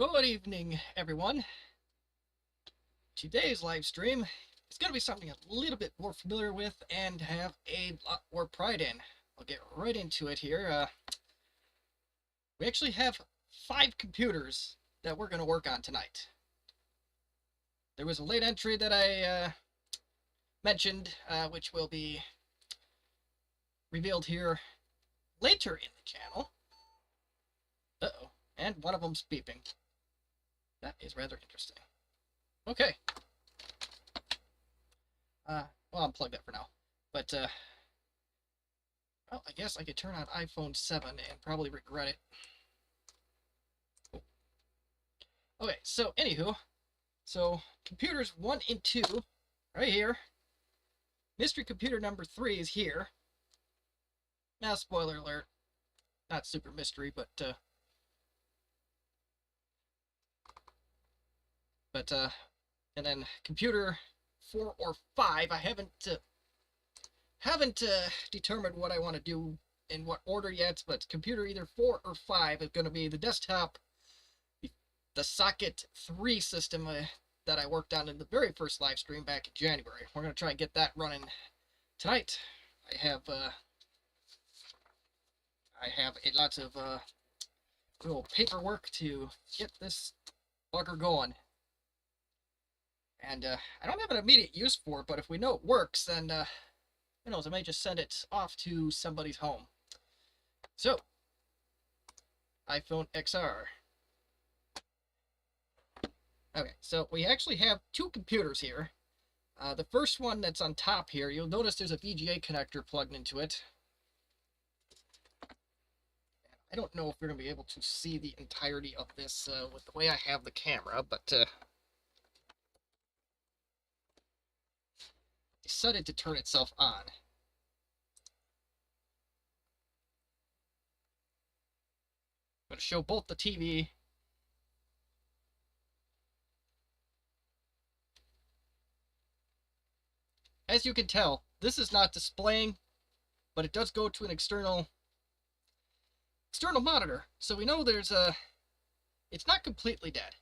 Good evening, everyone. Today's live stream is going to be something a little bit more familiar with and have a lot more pride in. I'll get right into it here. We actually have 5 computers that we're going to work on tonight. There was a late entry that I mentioned, which will be revealed here later in the channel. Uh-oh, and one of them's beeping. That is rather interesting. Okay. Well, I'll plug that for now. But, well, I guess I could turn on iPhone 7 and probably regret it. Oh. Okay, so, anywho. So, computers 1 and 2, right here. Mystery computer number 3 is here. Now, spoiler alert. Not super mystery, but, and then computer 4 or 5, I haven't determined what I want to do in what order yet, but computer either 4 or 5 is going to be the desktop, the Socket 3 system that I worked on in the very first live stream back in January. We're going to try and get that running tonight. I have a lot of little paperwork to get this bugger going. And I don't have an immediate use for it, but if we know it works, then who knows, I may just send it off to somebody's home. So, iPhone XR. Okay, so we actually have 2 computers here. The first one that's on top here, you'll notice there's a VGA connector plugged into it. I don't know if we're going to be able to see the entirety of this with the way I have the camera, but decided to turn itself on. I'm going to show both the TV as you can tell, this is not displaying, but it does go to an external monitor, so we know there's it's not completely dead.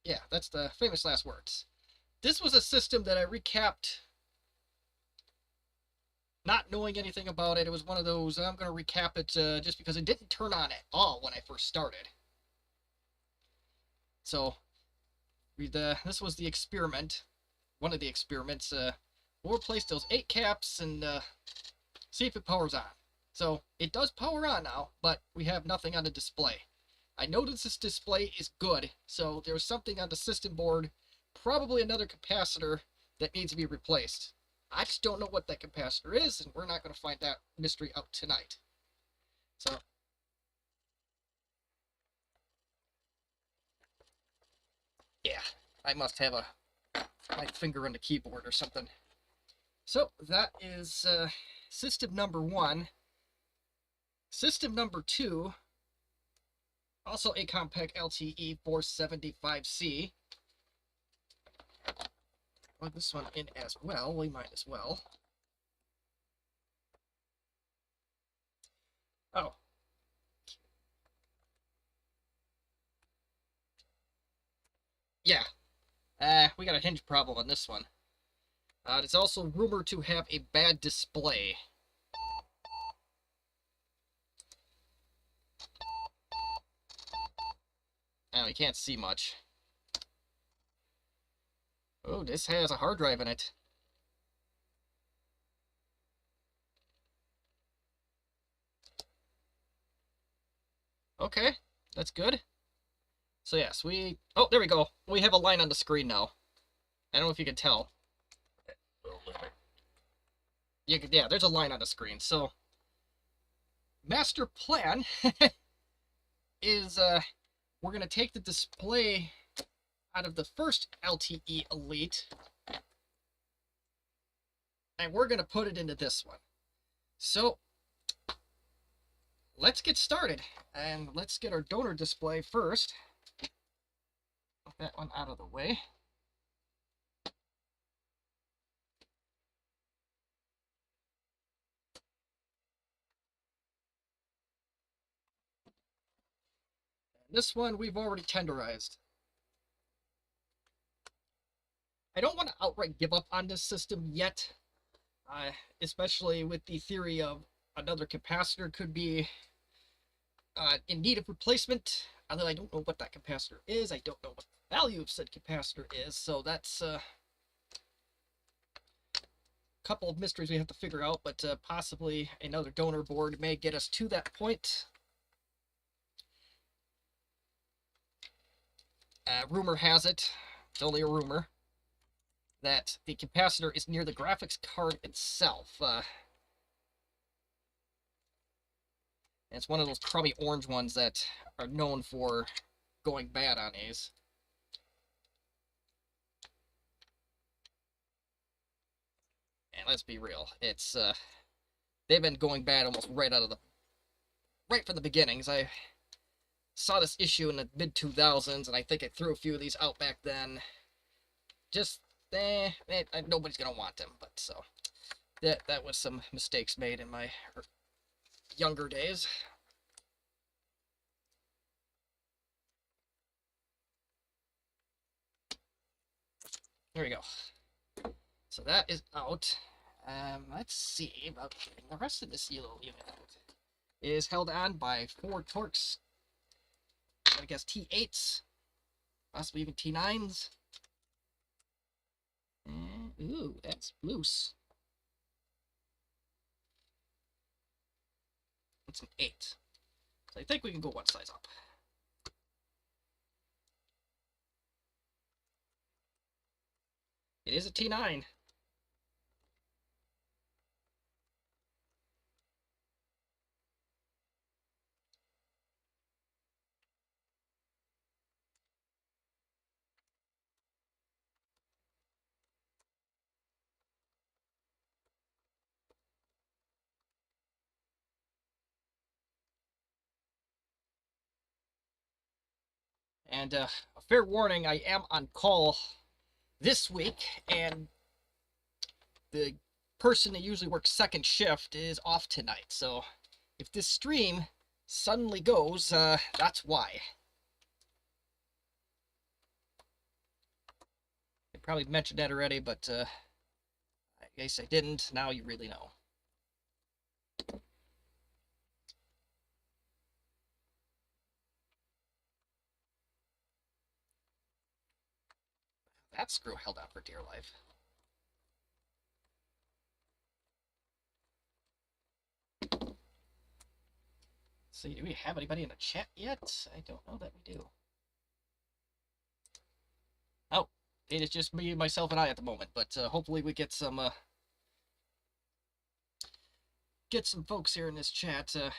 Yeah, that's the famous last words. This was a system that I recapped not knowing anything about it. It was one of those, I'm going to recap it just because it didn't turn on at all when I first started. So, this was the experiment, one of the experiments. We'll replace those 8 caps and see if it powers on. So, it does power on now, but we have nothing on the display. I noticed this display is good, so there's something on the system board, probably another capacitor, that needs to be replaced. I just don't know what that capacitor is, and we're not going to find that mystery out tonight. So, yeah, I must have my finger on the keyboard or something. So, that is system number 1. System number 2, also a compact LTE 475C. Plug this one in as well. We might as well. Oh. Yeah. We got a hinge problem on this one. It's also rumored to have a bad display. Now, you can't see much. Oh, this has a hard drive in it. Okay, that's good. So yes, oh, there we go. We have a line on the screen now. I don't know if you can tell. Yeah, there's a line on the screen. So, master plan is we're going to take the display out of the first LTE Elite, and we're going to put it into this one. So, let's get started, and let's get our donor display first. Put that one out of the way. This one we've already tenderized. I don't want to outright give up on this system yet, especially with the theory of another capacitor could be in need of replacement. Although I don't know what that capacitor is, I don't know what the value of said capacitor is, so that's a couple of mysteries we have to figure out, but possibly another donor board may get us to that point. Rumor has it, it's only a rumor, that the capacitor is near the graphics card itself. It's one of those crummy orange ones that are known for going bad on these. And let's be real, it's they've been going bad almost right from the beginnings. I saw this issue in the mid-2000s, and I think I threw a few of these out back then. Just nobody's gonna want them, but so that was some mistakes made in my younger days. There we go. So that is out. Let's see about getting the rest of this yellow unit out. It is held on by 4 Torx. I guess T8s, possibly even T9s. Ooh, that's loose. It's an 8. So I think we can go one size up. It is a T9. And a fair warning, I am on call this week, and the person that usually works second shift is off tonight. So if this stream suddenly goes, that's why. I probably mentioned that already, but I guess I didn't. Now you really know. That screw held out for dear life. See, do we have anybody in the chat yet? I don't know that we do. Oh, it is just me, myself, and I at the moment, but hopefully we get some folks here in this chat. Uh,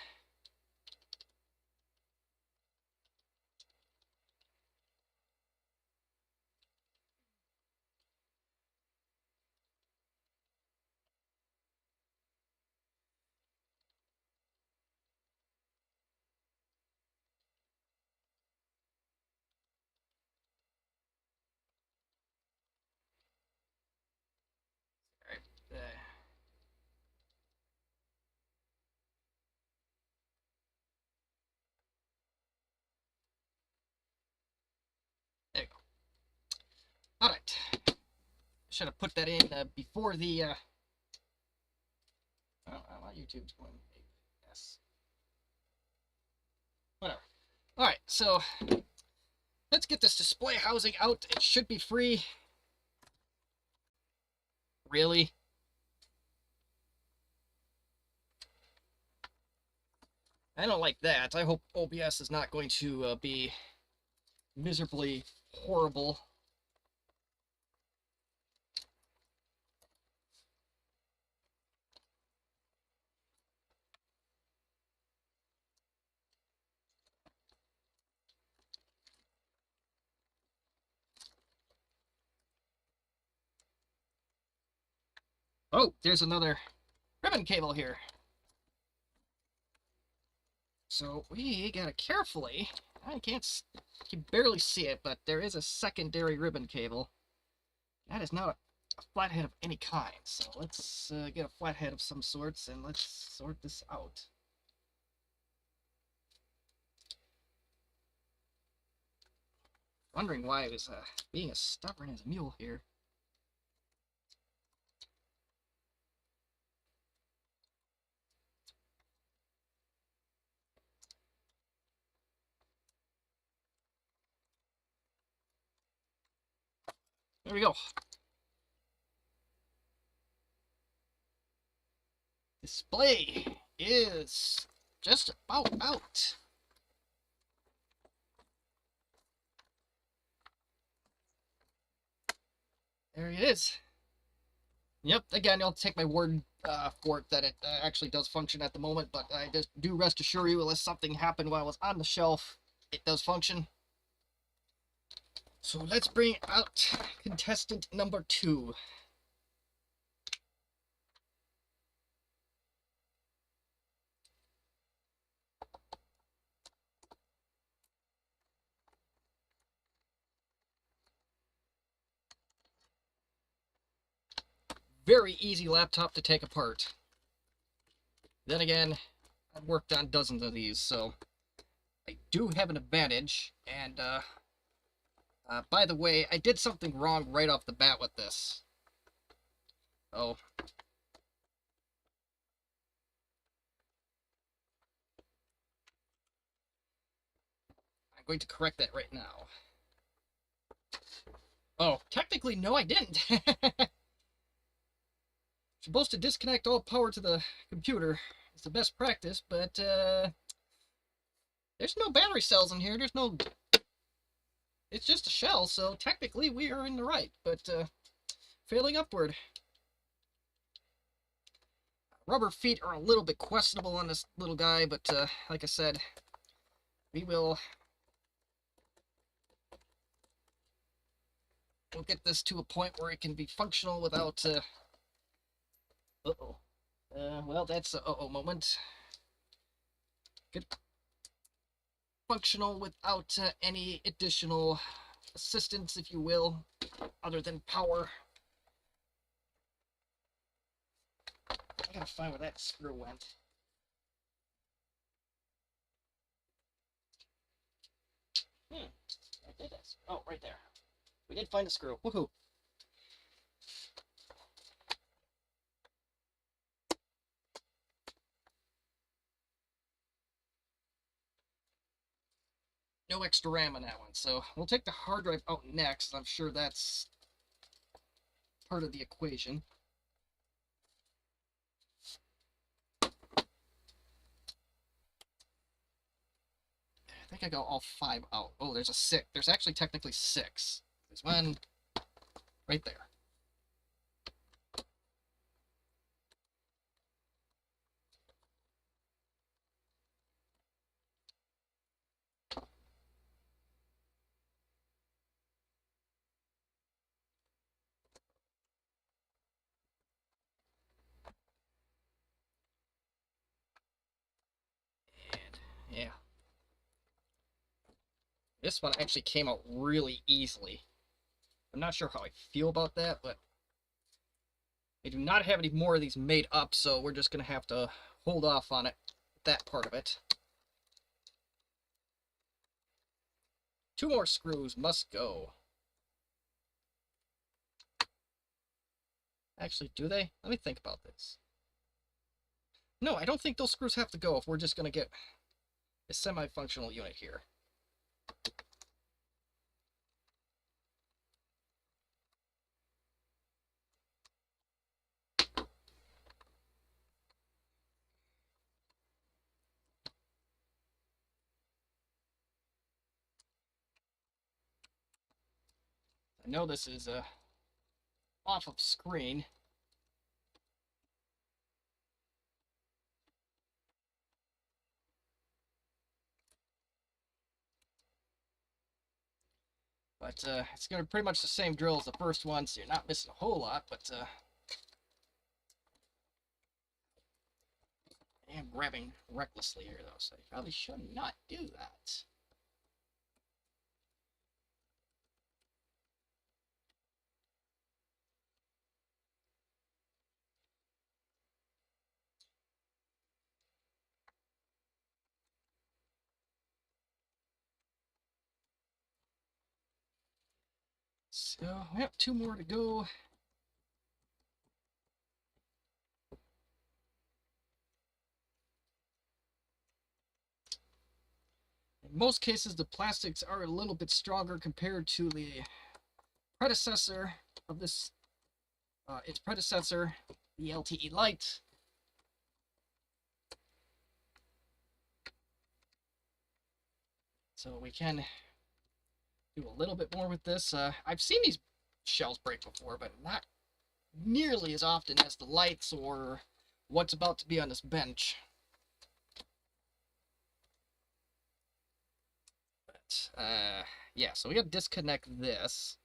there you go. All right. Should have put that in before the. Oh, my YouTube's going. Yes. Whatever. All right. So let's get this display housing out. It should be free. Really? I don't like that. I hope OBS is not going to be miserably horrible. Oh, there's another ribbon cable here. So we gotta carefully, I can barely see it, but there is a secondary ribbon cable. That is not a flathead of any kind, so let's get a flathead of some sorts and let's sort this out. Wondering why I was being as stubborn as a mule here. There we go. Display is just about out. There it is. Yep, again, I'll take my word for it that it actually does function at the moment, but I just do rest assure you, unless something happened while I was on the shelf, it does function. So let's bring out contestant number 2. Very easy laptop to take apart. Then again, I've worked on dozens of these, so I do have an advantage. And by the way, I did something wrong right off the bat with this. Oh. I'm going to correct that right now. Oh, technically, no, I didn't. Supposed to disconnect all power to the computer. It's the best practice, but there's no battery cells in here. There's no... It's just a shell, so technically we are in the right, but failing upward. Rubber feet are a little bit questionable on this little guy, but like I said, we'll get this to a point where it can be functional without uh-oh. Well, that's a uh-oh moment. Good. Functional without any additional assistance, if you will, other than power. I gotta find where that screw went. I did this. Oh, right there. We did find a screw. Woohoo! No extra RAM on that one, so we'll take the hard drive out next. I'm sure that's part of the equation. I think I got all 5 out. Oh, there's a 6. There's actually technically 6. There's one right there. And yeah. This one actually came out really easily. I'm not sure how I feel about that, but I do not have any more of these made up, so we're just going to have to hold off on it, that part of it. 2 more screws must go. Actually, do they? Let me think about this. No, I don't think those screws have to go if we're just going to get a semi-functional unit here. I know this is off of screen. But it's going to be pretty much the same drill as the first one, so you're not missing a whole lot, but I am grabbing recklessly here, though, so you probably should not do that. So, we have 2 more to go. In most cases, the plastics are a little bit stronger compared to the predecessor of this, its predecessor, the LTE Lite. So we can do a little bit more with this. I've seen these shells break before, but not nearly as often as the lights or what's about to be on this bench. But, yeah, so we gotta disconnect this.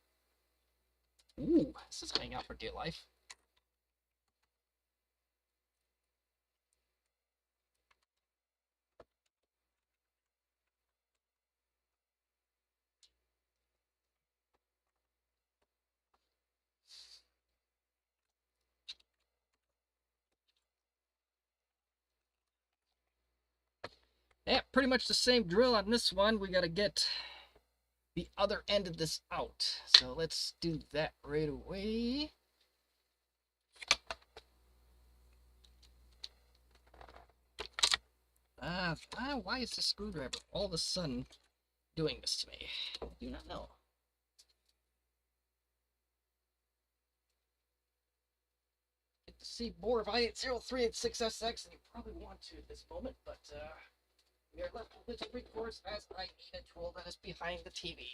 Ooh, this is hanging out for dear life. Yeah, pretty much the same drill on this one. We gotta get the other end of this out. So let's do that right away. Why is the screwdriver all of a sudden doing this to me? I do not know. Get to see more of I-80386SX, and you probably want to at this moment, but we are left with little recourse as I need a tool that is behind the TV.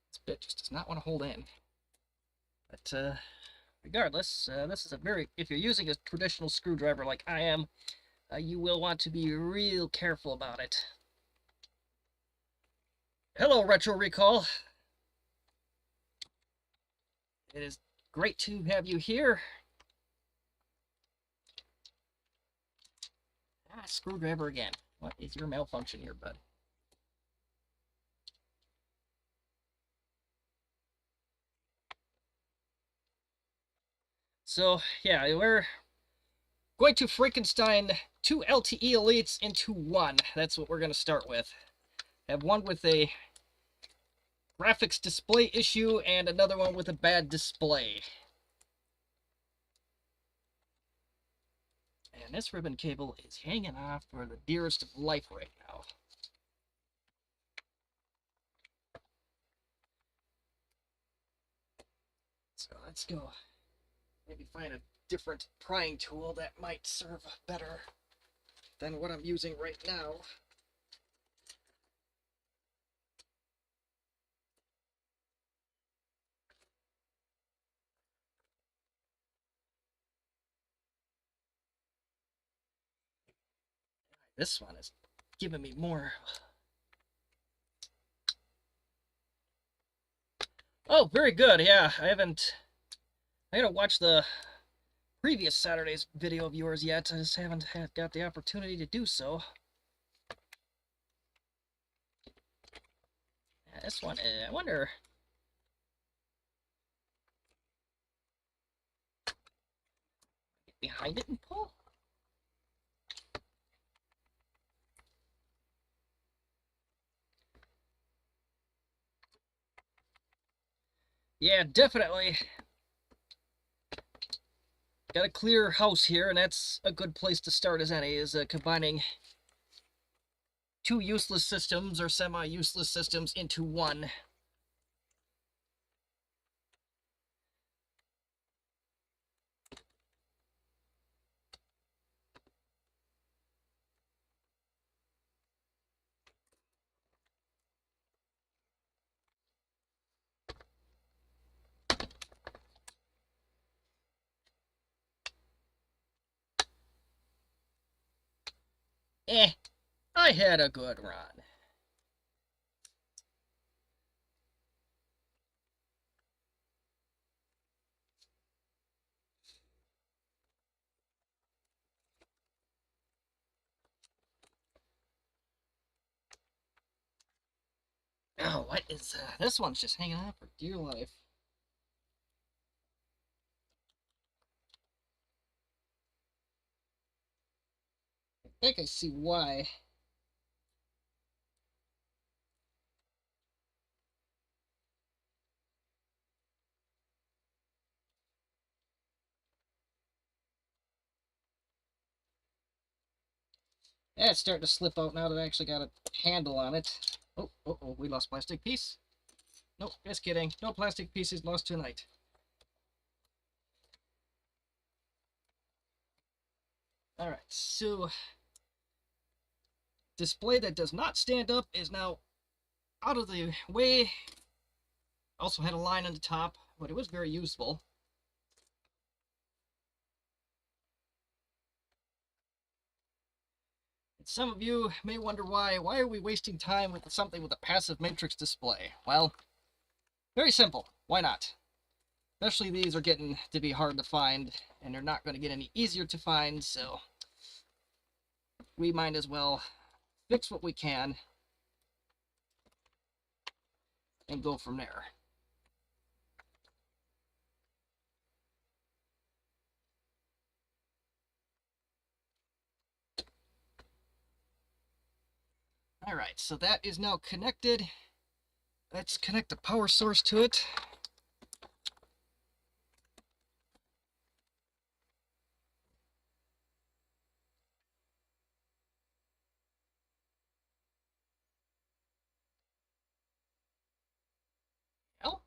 This bit just does not want to hold in. But regardless, this is a very, if you're using a traditional screwdriver like I am, you will want to be real careful about it. Hello, Retro Recall. It is great to have you here. Screwdriver again. What is your malfunction here, bud? So, yeah, we're going to Frankenstein 2 LTE Elites into one. That's what we're going to start with. Have one with a graphics display issue and another one with a bad display. And this ribbon cable is hanging off for the dearest of life right now. So let's go. Maybe find a different prying tool that might serve better than what I'm using right now. This one is giving me more. Oh, very good. Yeah, I gotta watch the previous Saturday's video of yours yet. I just haven't got the opportunity to do so. Yeah, this one, I wonder. Get behind it and pull? Yeah, definitely. Got a clear house here, and that's a good place to start as any, is combining 2 useless systems or semi-useless systems into one. I had a good run. Oh, what is this one's just hanging out for dear life. think I see why. Yeah, it's starting to slip out now that I actually got a handle on it. Oh, we lost plastic piece. Nope, just kidding. No plastic pieces lost tonight. Alright, so display that does not stand up is now out of the way. Also had a line on the top, but it was very useful. And some of you may wonder why are we wasting time with something with a passive matrix display? Well, very simple. Why not? Especially these are getting to be hard to find, and they're not going to get any easier to find, so we might as well fix what we can and go from there. Alright, so that is now connected. Let's connect the power source to it. Well,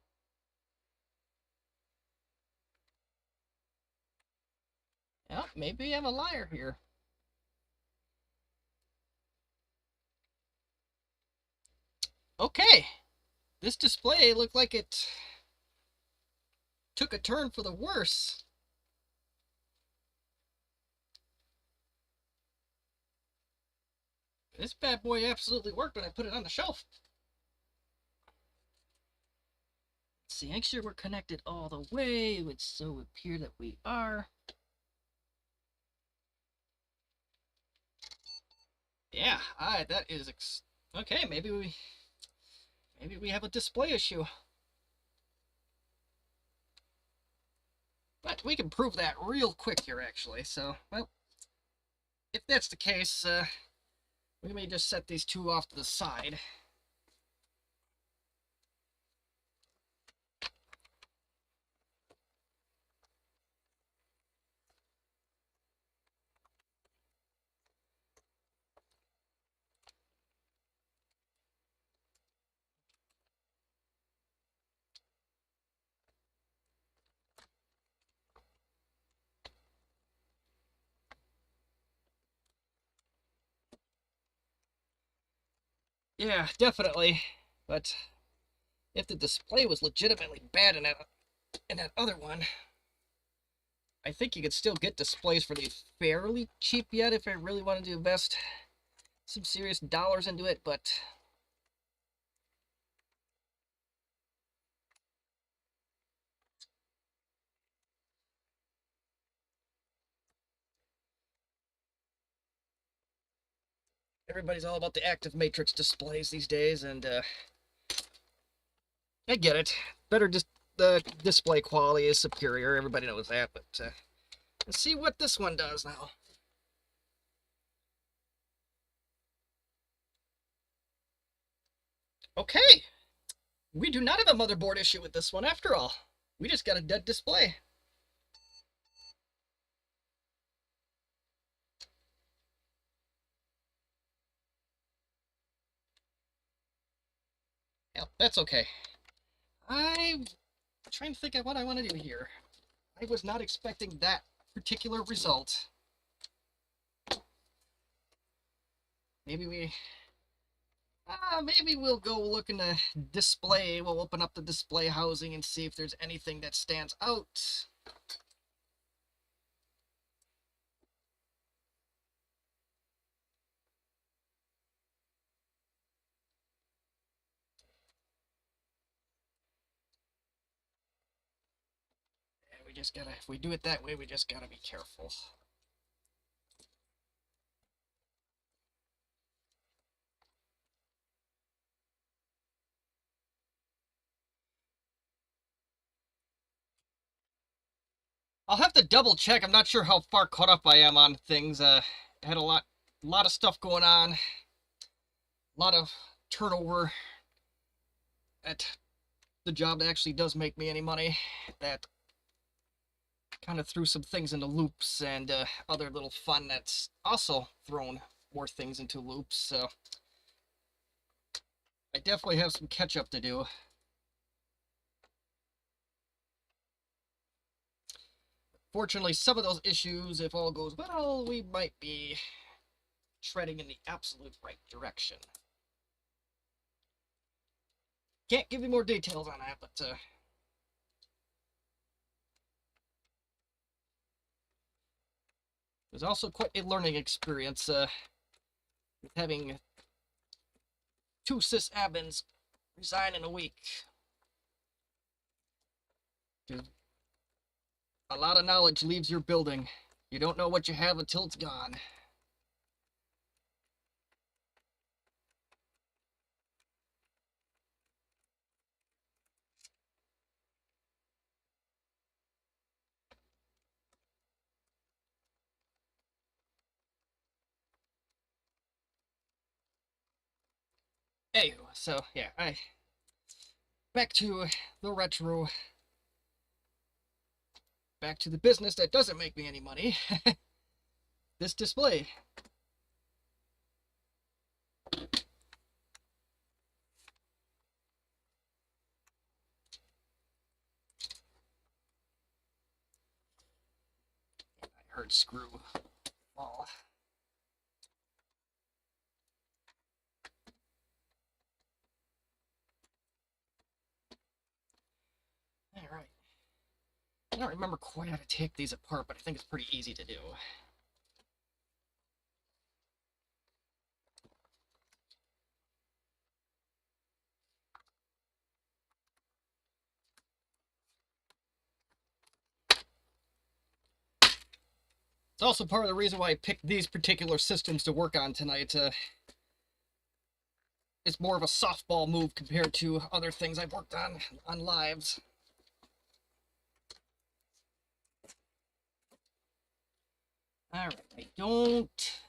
yeah, maybe I'm a liar here. Okay, this display looked like it took a turn for the worse. This bad boy absolutely worked when I put it on the shelf. Let's see, make sure we're connected all the way. It would so appear that we are. Yeah, that is okay. Maybe we have a display issue. But we can prove that real quick here, actually. So, well, if that's the case, we may just set these two off to the side. Yeah, definitely. But if the display was legitimately bad in that other one, I think you could still get displays for these fairly cheap yet if I really wanted to invest some serious dollars into it, but everybody's all about the active matrix displays these days, and I get it. Better just the display quality is superior. Everybody knows that, but let's see what this one does now. Okay, we do not have a motherboard issue with this one after all. We just got a dead display. Yeah, that's okay. I'm trying to think of what I want to do here. I was not expecting that particular result. Maybe we'll go look in the display. We'll open up the display housing and see if there's anything that stands out. And we just gotta, if we do it that way, we just gotta be careful. I'll have to double check. I'm not sure how far caught up I am on things. I had a lot a lot of stuff going on, a lot of turnover at the job that actually does make me any money. That kind of threw some things into loops, and other little fun that's also thrown more things into loops. So I definitely have some catch up to do. Fortunately, some of those issues, if all goes well, we might be treading in the absolute right direction. Can't give you more details on that, but it was also quite a learning experience with having 2 sysadmins resign in a week. A lot of knowledge leaves your building. You don't know what you have until it's gone. Anyway, so yeah, back to the retro, back to the business that doesn't make me any money. This display. I heard screw fall. All right. I don't remember quite how to take these apart, but I think it's pretty easy to do. It's also part of the reason why I picked these particular systems to work on tonight. It's more of a softball move compared to other things I've worked on lives. Alright, I don't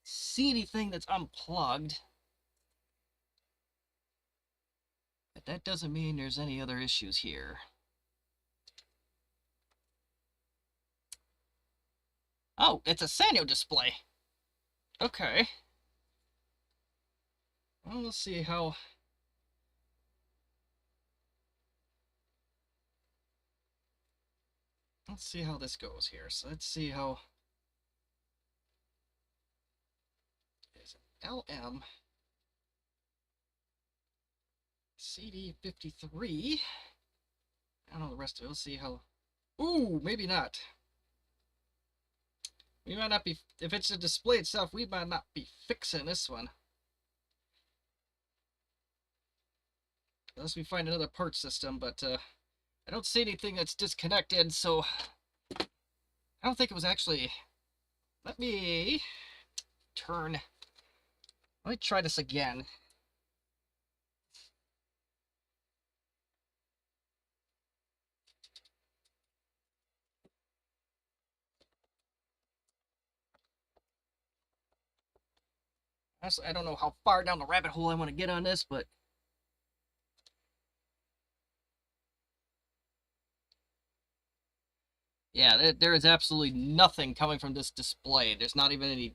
see anything that's unplugged. But that doesn't mean there's any other issues here. Oh, it's a Sanyo display. Okay. Well, let's see how... Let's see how this goes here. So let's see how... There's an LM... CD53. I don't know the rest of it. Let's see how... Ooh, maybe not. We might not be... If it's the display itself, we might not be fixing this one. Unless we find another part system, but I don't see anything that's disconnected, so I don't think it was actually... Let me turn... Let me try this again. Honestly, I don't know how far down the rabbit hole I want to get on this, but... Yeah, there is absolutely nothing coming from this display. There's not even any...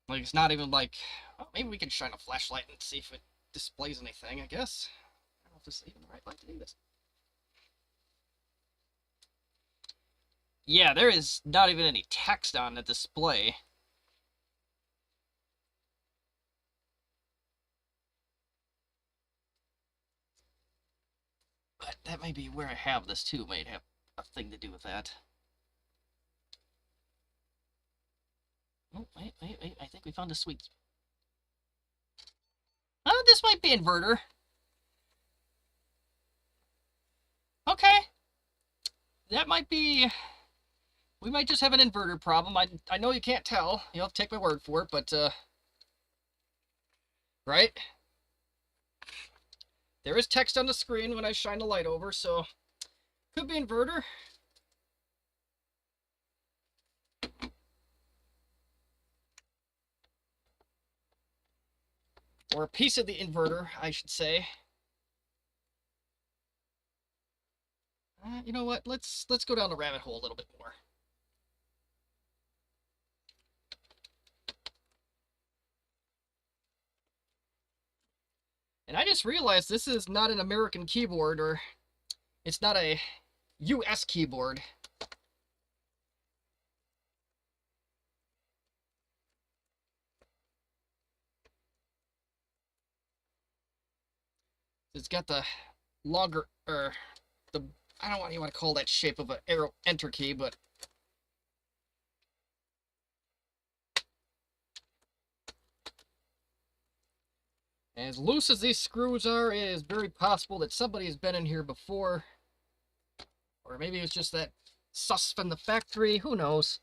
Like, it's not even like... Well, maybe we can shine a flashlight and see if it displays anything, I guess. I don't know if this is even the right light to do this. Yeah, there is not even any text on the display. But that may be where I have this too, might have a thing to do with that. Oh, wait, I think we found a sweet... Oh, this might be inverter. Okay. That might be... We might just have an inverter problem. I know you can't tell. You'll have to take my word for it, but, right? There is text on the screen when I shine the light over, so... Could be inverter. or a piece of the inverter, I should say. You know what? Let's go down the rabbit hole a little bit more. And I just realized this is not an American keyboard, or it's not a US keyboard. It's got the longer, or the, I don't even want to call that shape of an arrow enter key, but as loose as these screws are, it is very possible that somebody has been in here before. Or maybe it's just that sus from the factory, who knows?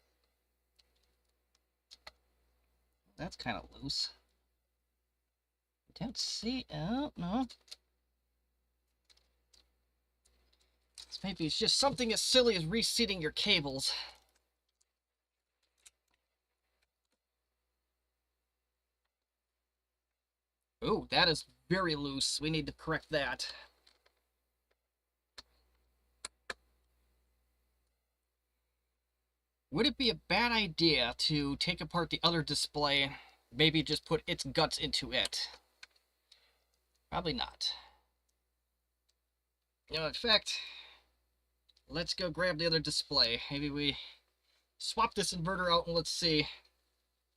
That's kind of loose. Don't see, oh, no. Maybe it's just something as silly as reseating your cables. Oh, that is very loose. We need to correct that. Would it be a bad idea to take apart the other display, maybe just put its guts into it? Probably not. You know, in fact, let's go grab the other display. Maybe we swap this inverter out and let's see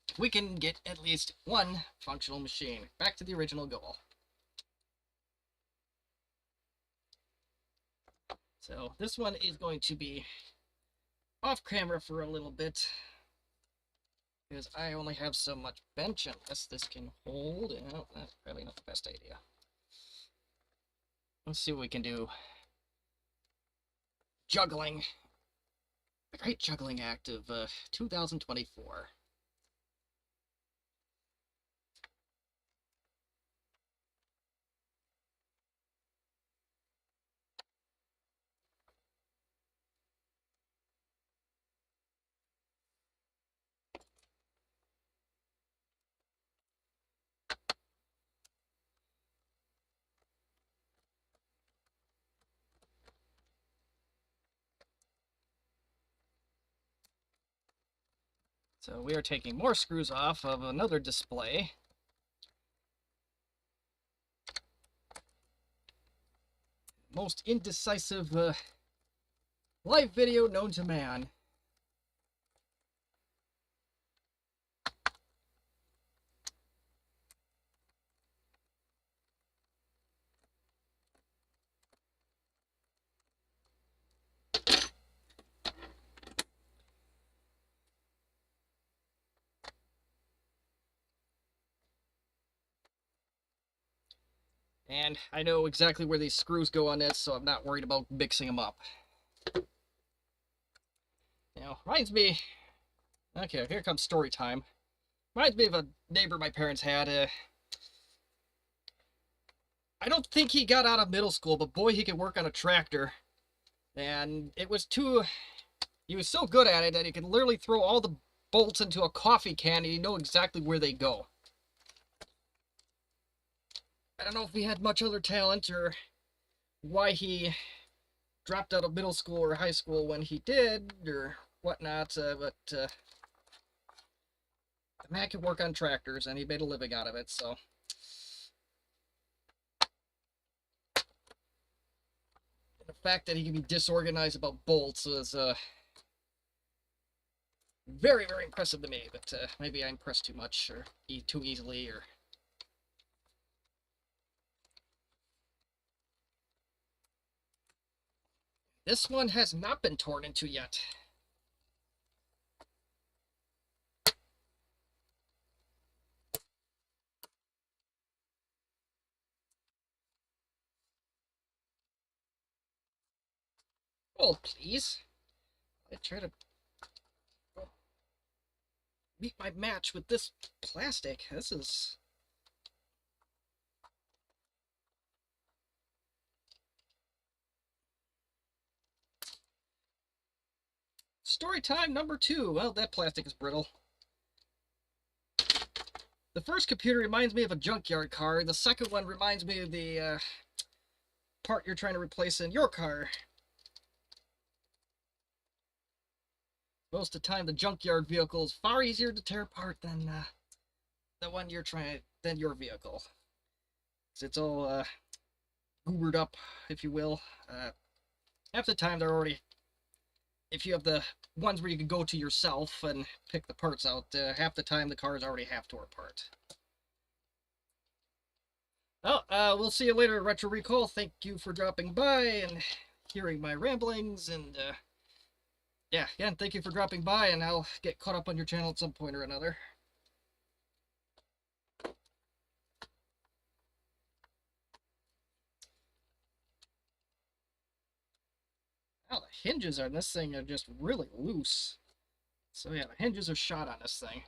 if we can get at least one functional machine. Back to the original goal. So this one is going to be off camera for a little bit, because I only have so much bench unless this can hold. Oh, that's probably not the best idea. Let's see what we can do. Juggling. The great juggling act of 2024. So we are taking more screws off of another display. Most indecisive live video known to man. And I know exactly where these screws go on this, so I'm not worried about mixing them up. Now, reminds me... Okay, here comes story time. Reminds me of a neighbor my parents had. I don't think he got out of middle school, but boy, he could work on a tractor. And it was too... He was so good at it that he could literally throw all the bolts into a coffee can and he'd know exactly where they go. I don't know if he had much other talent or why he dropped out of middle school or high school when he did or whatnot, but the man could work on tractors and he made a living out of it, so. The fact that he can be disorganized about bolts was very, very impressive to me, but maybe I impressed too much or too easily, or... This one has not been torn into yet. Oh, please. I try to meet my match with this plastic. This is... Story time number 2. Well, that plastic is brittle. The first computer reminds me of a junkyard car. The second one reminds me of the part you're trying to replace in your car. Most of the time, the junkyard vehicle is far easier to tear apart than the one you're trying than your vehicle. It's all goobered up, if you will. Half the time, they're already. If you have the ones where you can go to yourself and pick the parts out, half the time the car is already half tore apart. Well, we'll see you later, Retro Recall. Thank you for dropping by and hearing my ramblings, and yeah, again, thank you for dropping by, and I'll get caught up on your channel at some point or another. Wow, the hinges on this thing are just really loose. So yeah, the hinges are shot on this thing.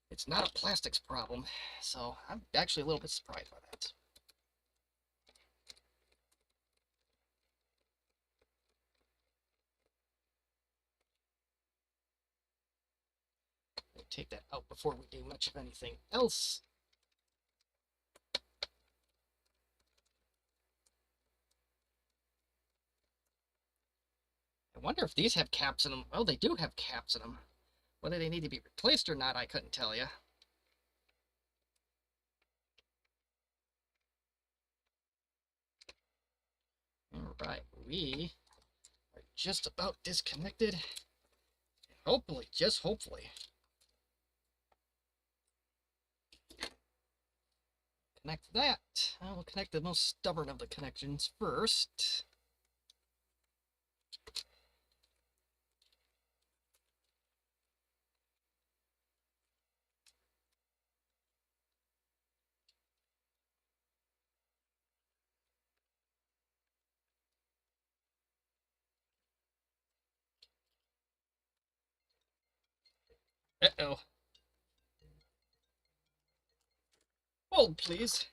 It's not a plastics problem, so I'm actually a little bit surprised by that. We'll take that out before we do much of anything else. I wonder if these have caps in them. Oh, they do have caps in them. Whether they need to be replaced or not, I couldn't tell you. Alright, we are just about disconnected. Hopefully, just hopefully. Connect that. I will connect the most stubborn of the connections first. Uh-oh. Hold, please.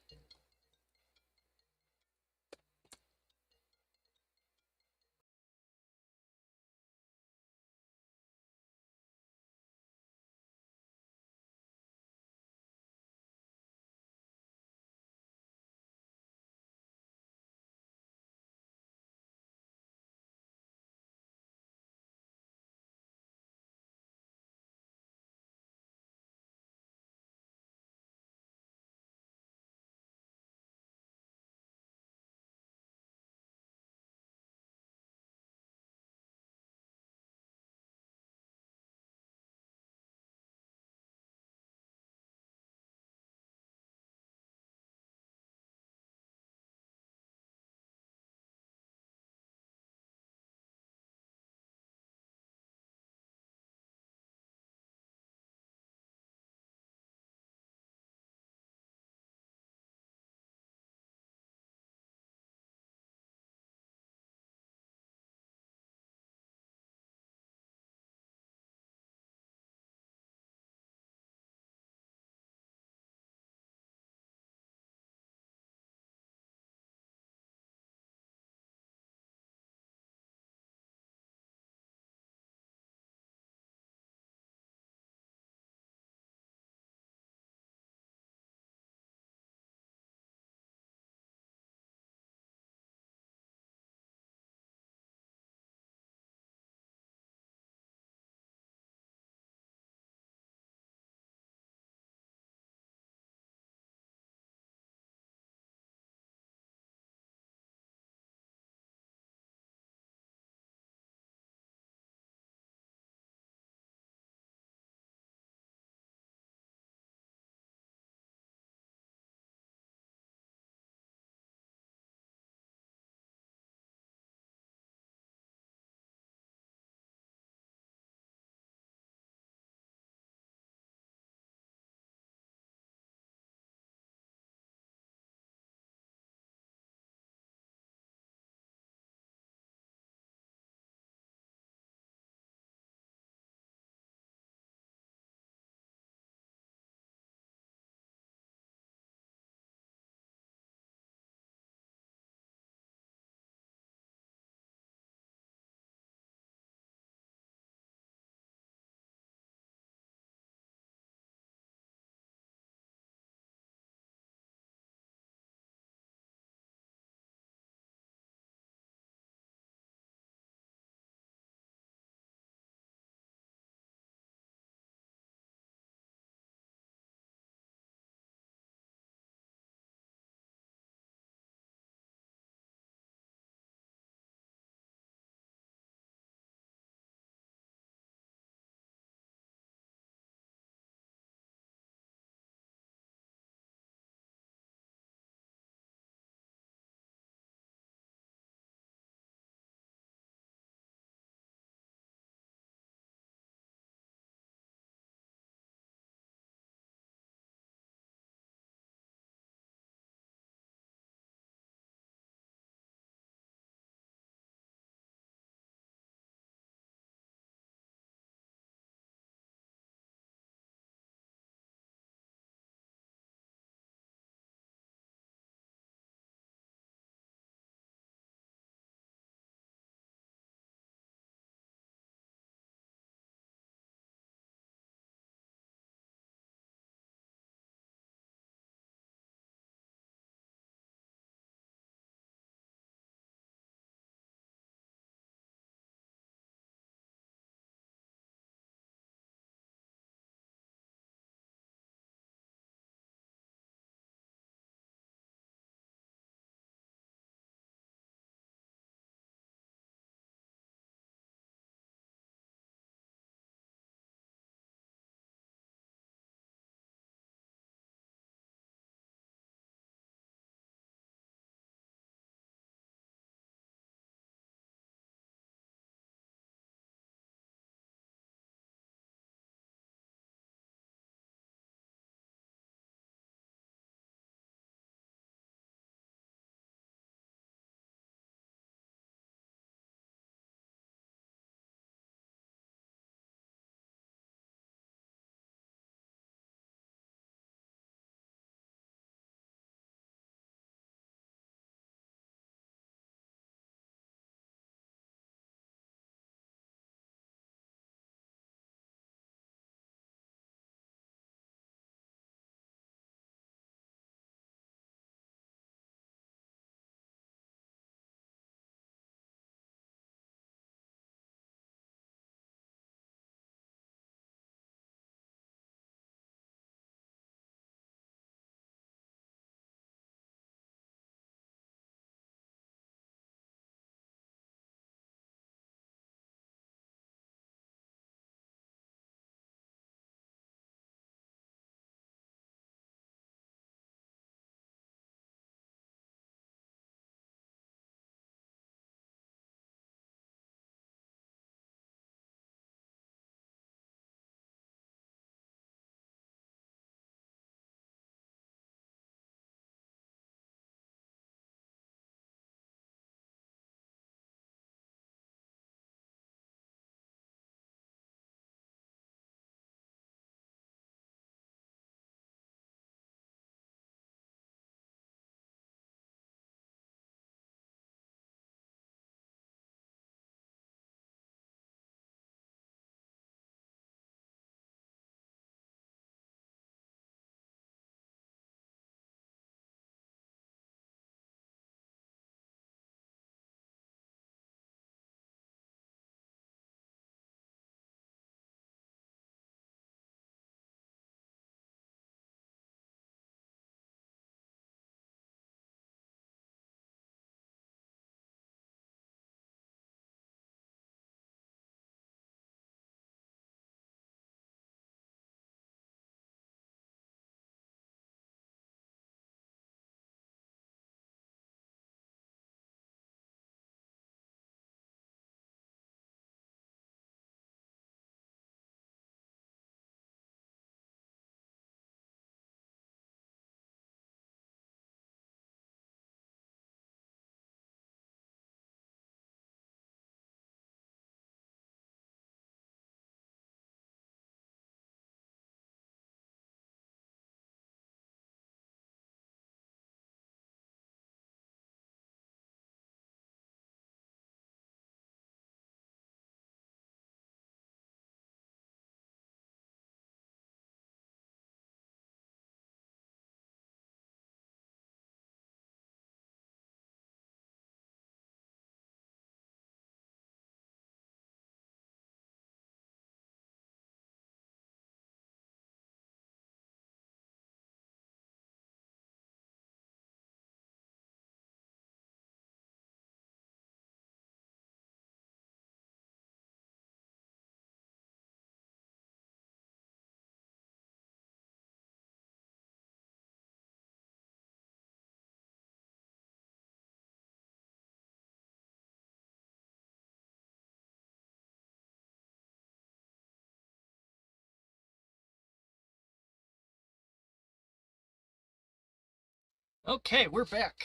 Okay, we're back.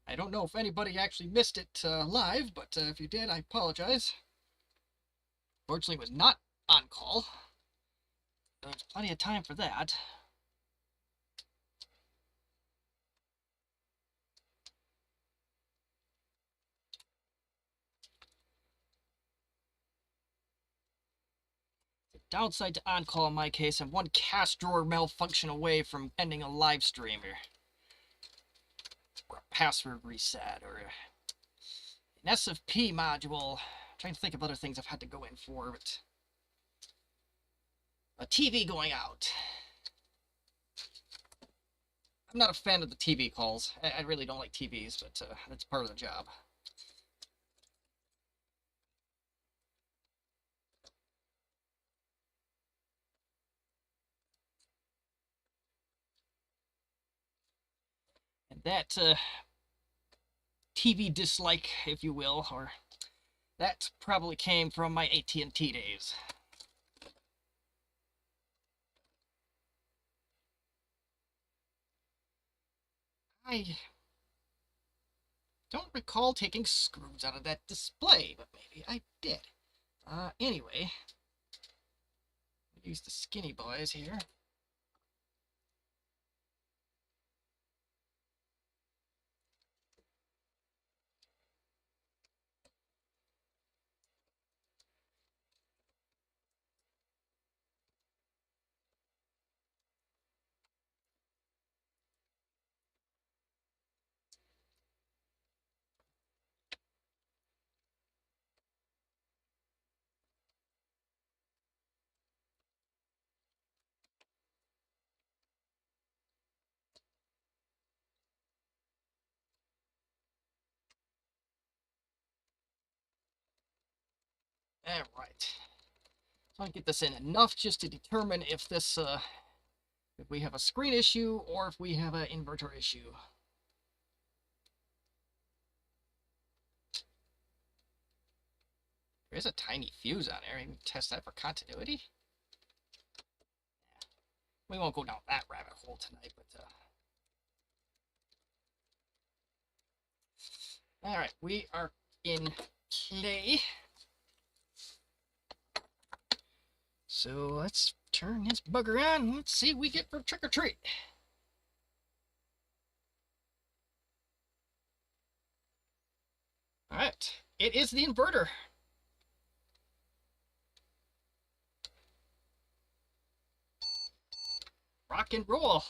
I don't know if anybody actually missed it live, but if you did, I apologize. Fortunately, it was not on call. There's plenty of time for that. The downside to on call in my case, I'm one cast drawer malfunction away from ending a live stream or a password reset or an SFP module. I'm trying to think of other things I've had to go in for, but a TV going out. I'm not a fan of the TV calls. I really don't like TVs, but that's part of the job. And that TV dislike, if you will, or that probably came from my AT&T days. I don't recall taking screws out of that display, but maybe I did. Anyway, use the skinny boys here. All right. So I get this in enough just to determine if this, if we have a screen issue or if we have an inverter issue. There's a tiny fuse on there. You can test that for continuity. We won't go down that rabbit hole tonight, but all right, we are in play. So let's turn this bugger on. Let's see what we get for trick or treat. All right, it is the inverter. Rock and roll.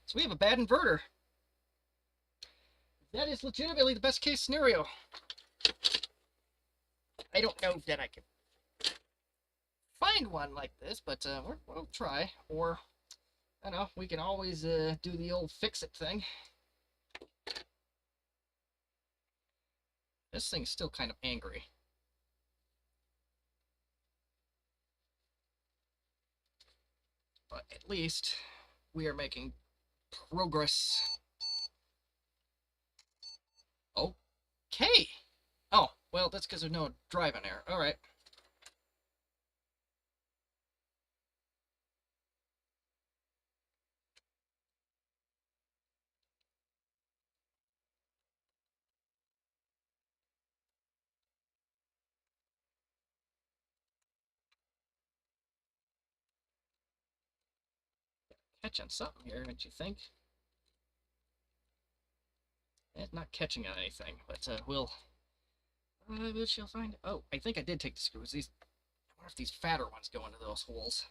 So we have a bad inverter. That is legitimately the best case scenario. I don't know that I can find one like this, but we'll try. Or, I don't know, we can always do the old fix-it thing. This thing's still kind of angry. But at least we are making progress. Okay. Oh, well, that's because there's no drive in there. All right. Catching something here, don't you think? It's not catching on anything, but we shall find. Oh, I think I did take the screws. These, I wonder if these fatter ones go into those holes.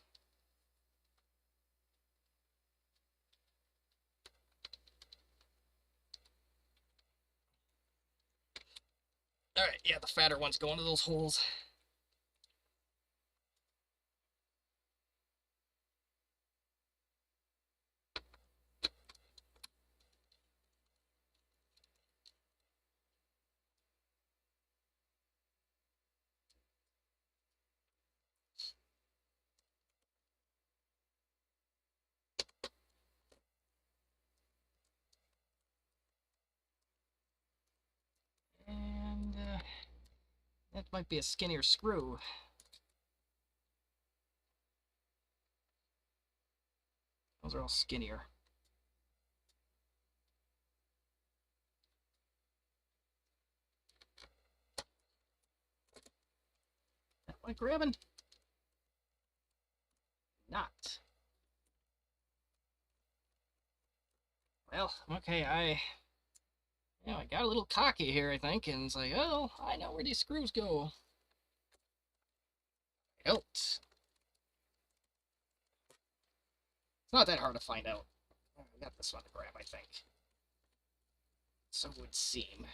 All right, yeah, the fatter ones go into those holes. And that might be a skinnier screw. Those are all skinnier. I grabbing? Not. Well, okay, I got a little cocky here, I think, and it's like, oh, I know where these screws go. I don't. It's not that hard to find out. I got this one to grab, I think. So it would seem.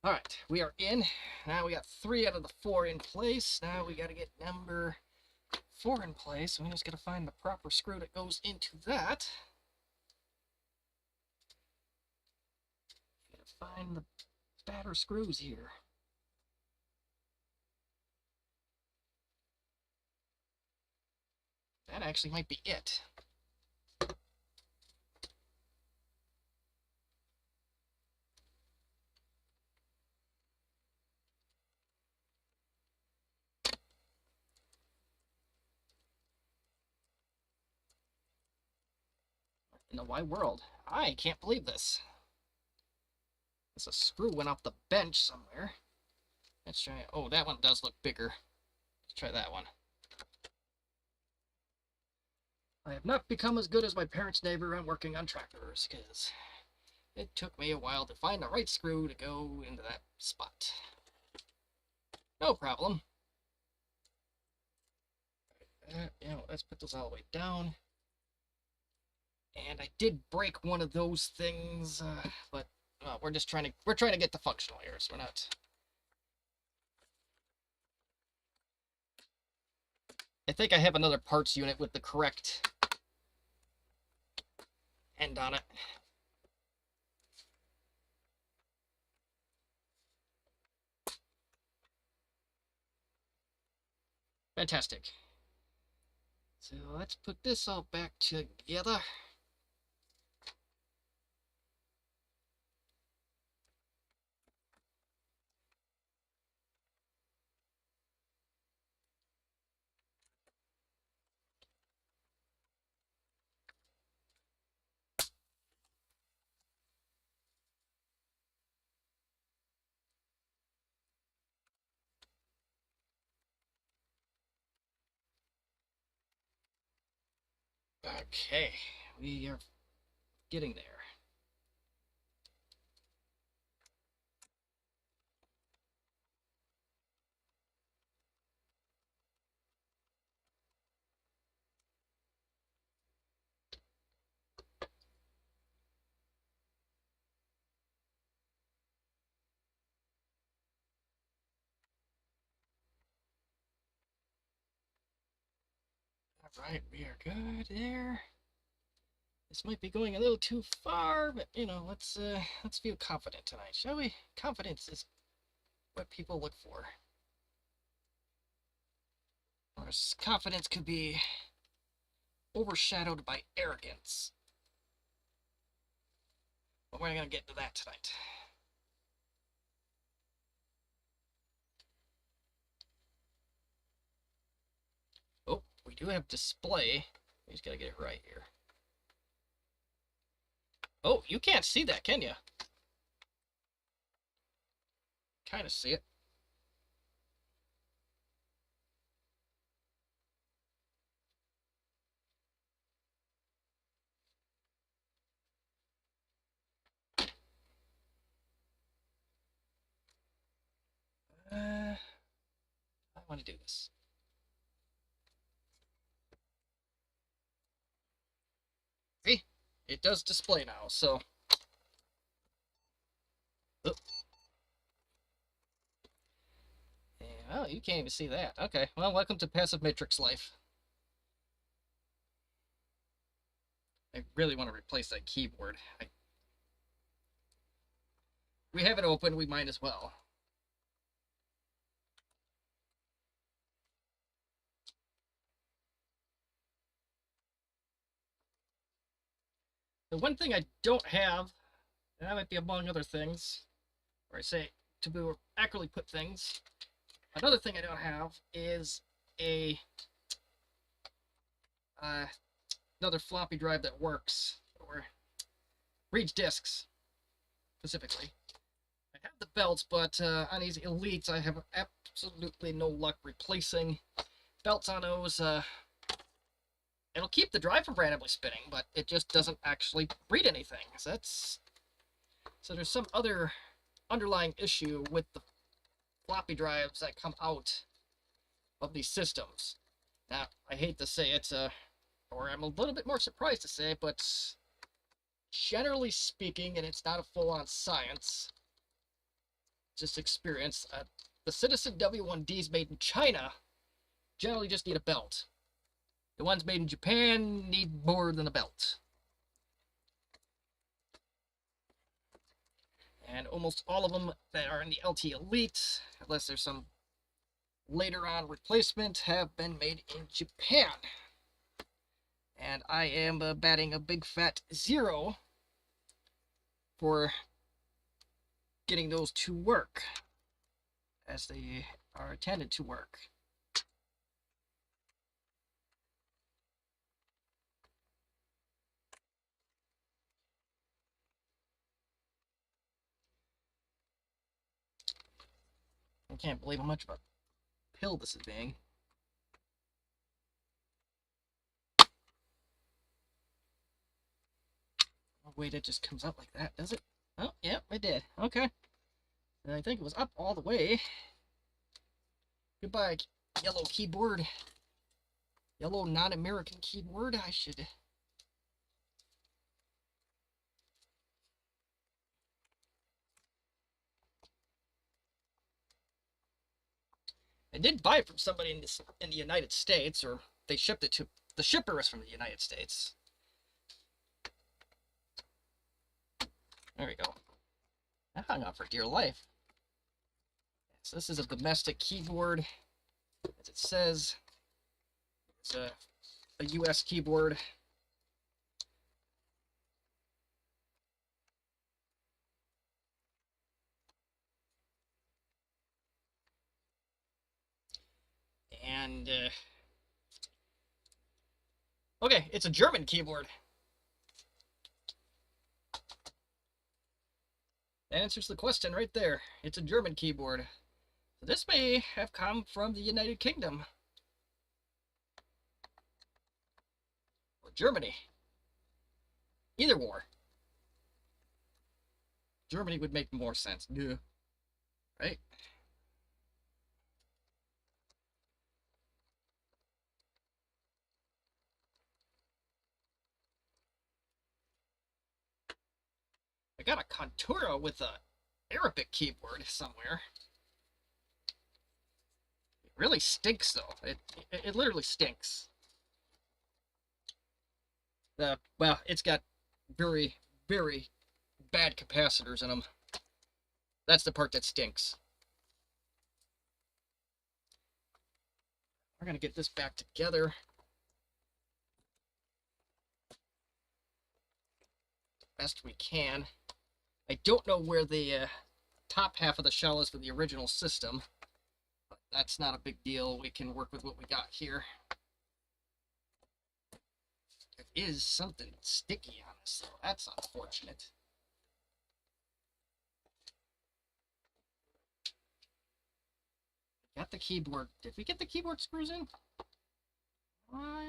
Alright, we are in. Now we got 3 out of the 4 in place. Now we gotta get number 4 in place. So we just gotta find the proper screw that goes into that. Gotta find the better screws here. That actually might be it. In the wide world. I can't believe this. There's a screw went off the bench somewhere. Let's try it. Oh, that one does look bigger. Let's try that one. I have not become as good as my parents' neighbor on working on tractors, because it took me a while to find the right screw to go into that spot. No problem. Let's put those all the way down. And I did break one of those things, but we're trying to get the functional here, so we're not. I think I have another parts unit with the correct end on it. Fantastic. So let's put this all back together. Okay, we are getting there. All right, we are good there. This might be going a little too far, but let's feel confident tonight, shall we? Confidence is what people look for. Or confidence could be overshadowed by arrogance. But we're not gonna get into that tonight. Oh, we do have display. We just gotta get it right here. Oh, you can't see that, can you? Kind of see it. I want to do this. See? It does display now, so. Oh. Oh, you can't even see that. Okay, well, welcome to Passive Matrix life. I really want to replace that keyboard. We have it open, we might as well. The one thing I don't have, and that might be among other things, or I say to more accurately put things, another thing I don't have is another floppy drive that works, or reads discs, specifically. I have the belts, but on these Elites, I have absolutely no luck replacing belts on those. It'll keep the drive from randomly spinning, but it just doesn't actually read anything. So there's some other underlying issue with the floppy drives that come out of these systems. Now, I hate to say it, or I'm a little bit more surprised to say it, but generally speaking, and it's not a full-on science, just experience, the Citizen W1Ds made in China generally just need a belt. The ones made in Japan need more than a belt. And almost all of them that are in the LTE Elite, unless there's some later on replacement, have been made in Japan. And I am batting a big fat 0 for getting those to work as they are intended to work. I can't believe how much of a pill this is being. Oh, wait, it just comes up like that, does it? Oh, yeah, it did. Okay. I think it was up all the way. Goodbye, yellow keyboard. Yellow non-American keyboard. I should... I did buy it from somebody in the United States, or they shipped it to... The shipper was from the United States. There we go. I hung on for dear life. So this is a domestic keyboard, as it says. It's a US keyboard. And, okay, it's a German keyboard. That answers the question right there. It's a German keyboard. So this may have come from the United Kingdom. Or Germany. Either war. Germany would make more sense. Yeah. Right? I got a Contura with a Arabic keyboard somewhere. It really stinks, though. It literally stinks. Well, it's got very, very bad capacitors in them. That's the part that stinks. We're going to get this back together. Best we can. I don't know where the top half of the shell is for the original system, but that's not a big deal. We can work with what we got here. There is something sticky on this, though. That's unfortunate. Got the keyboard. Did we get the keyboard screws in?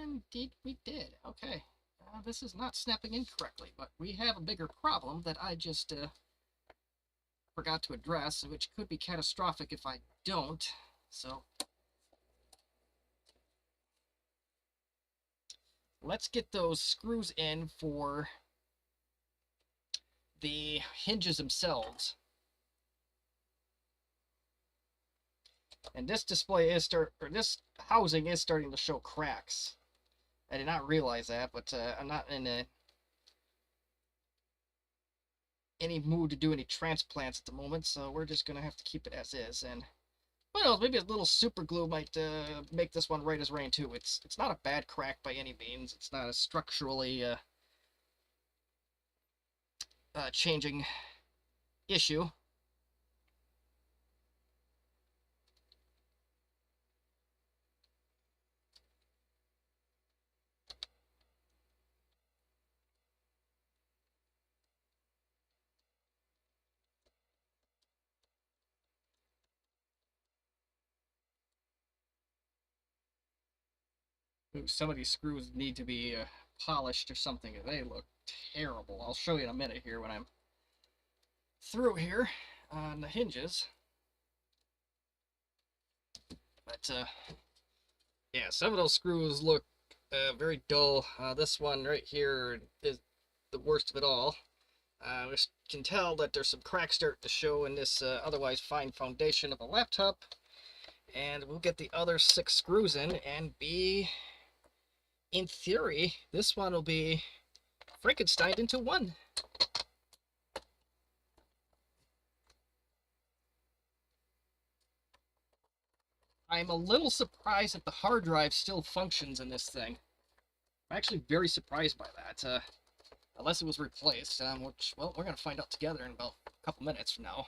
Indeed we did. Okay. This is not snapping in correctly, but we have a bigger problem that I just forgot to address, which could be catastrophic if I don't. So let's get those screws in for the hinges themselves. And this display is this housing is starting to show cracks. I did not realize that, but I'm not in any mood to do any transplants at the moment, so we're just gonna have to keep it as is. And who knows, maybe a little super glue might make this one right as rain too. It's not a bad crack by any means. It's not a structurally changing issue. Ooh, some of these screws need to be polished or something. They look terrible. I'll show you in a minute here when I'm through here on the hinges. But yeah, some of those screws look very dull. This one right here is the worst of it all. We can tell that there's some cracks starting to show in this otherwise fine foundation of the laptop. And we'll get the other 6 screws in and be, in theory, this one will be Frankenstein into one. I'm a little surprised that the hard drive still functions in this thing. I'm actually very surprised by that. Unless it was replaced, which, well, we're going to find out together in about a couple minutes from now.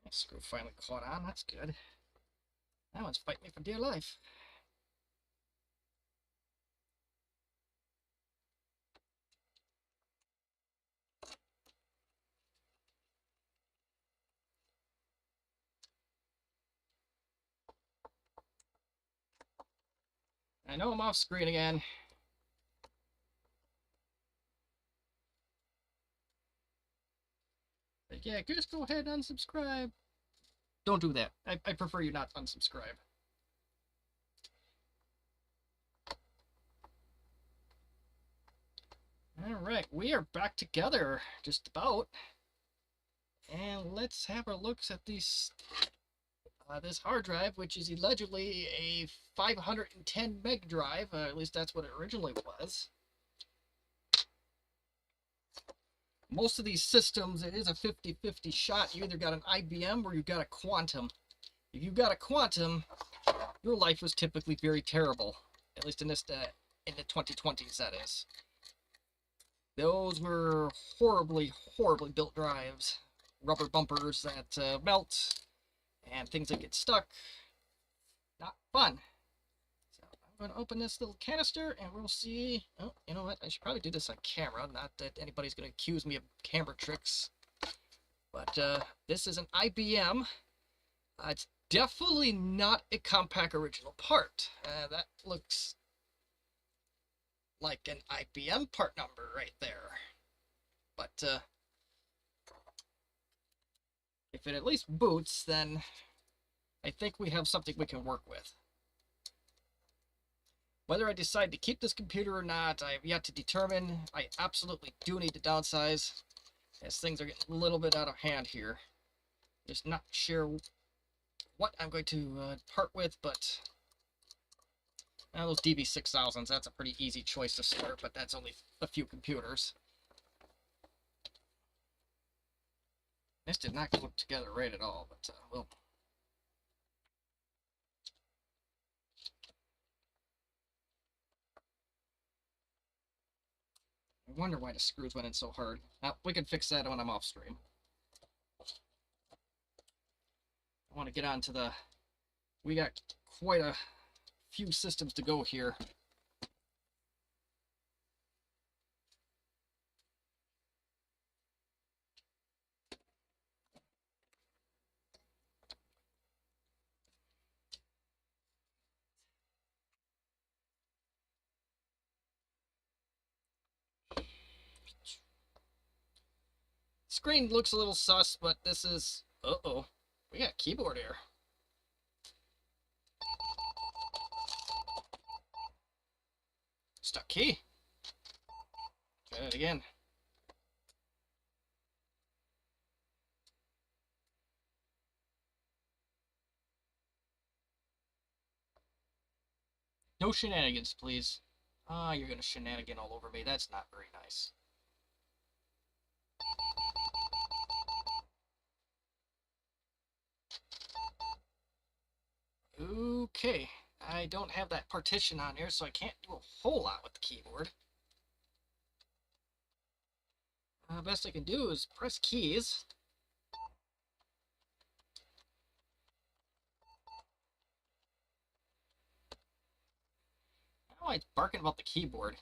Screw finally caught on, that's good. That one's fighting me for dear life. I know I'm off screen again. But yeah, just go ahead and unsubscribe. Don't do that. I prefer you not unsubscribe. Alright, we are back together, just about. And let's have a look at this hard drive, which is allegedly a 510 meg drive. At least that's what it originally was. Most of these systems, it is a 50-50 shot. You either got an IBM or you got a Quantum. If you got a Quantum, your life was typically very terrible. At least in this in the 2020s, that is. Those were horribly, horribly built drives. Rubber bumpers that melt, and things that get stuck. Not fun. So I'm going to open this little canister, and we'll see. Oh, you know what? I should probably do this on camera. Not that anybody's going to accuse me of camera tricks. But this is an IBM. It's definitely not a Compaq original part. That looks like an IBM part number right there. But if it at least boots, then I think we have something we can work with. Whether I decide to keep this computer or not, I have yet to determine. I absolutely do need to downsize, as things are getting a little bit out of hand here. Just not sure what I'm going to part with, but those DV6000s, that's a pretty easy choice to start, but that's only a few computers. This did not go together right at all, but well. I wonder why the screws went in so hard. We can fix that when I'm off stream. I want to get on to the... We got quite a few systems to go here. Screen looks a little sus, but this is... Uh-oh. We got a keyboard here. Stuck key. Try it again. No shenanigans, please. Ah, you're gonna shenanigan all over me. That's not very nice. Okay, I don't have that partition on here, so I can't do a whole lot with the keyboard. Best I can do is press keys. Oh, it's barking about the keyboard.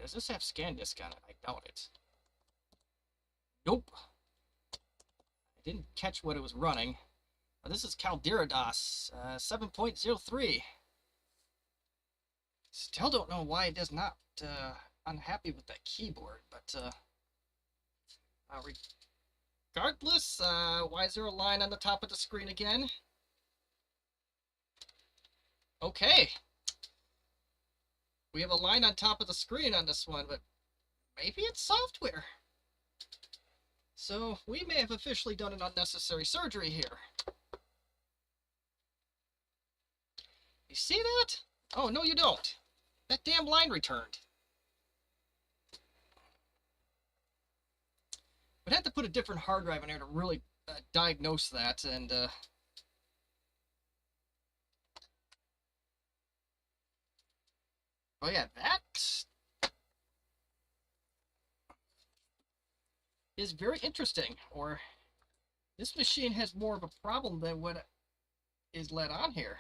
Does this have scan disk on it? I doubt it. Nope. I didn't catch what it was running. This is Caldera DOS 7.03. Still don't know why it is not unhappy with that keyboard, but regardless, why is there a line on the top of the screen again? Okay. We have a line on top of the screen on this one, but maybe it's software. So we may have officially done an unnecessary surgery here. You see that? Oh, no you don't. That damn line returned. We'd have to put a different hard drive in there to really diagnose that, and oh yeah, that is very interesting. Or this machine has more of a problem than what is let on here.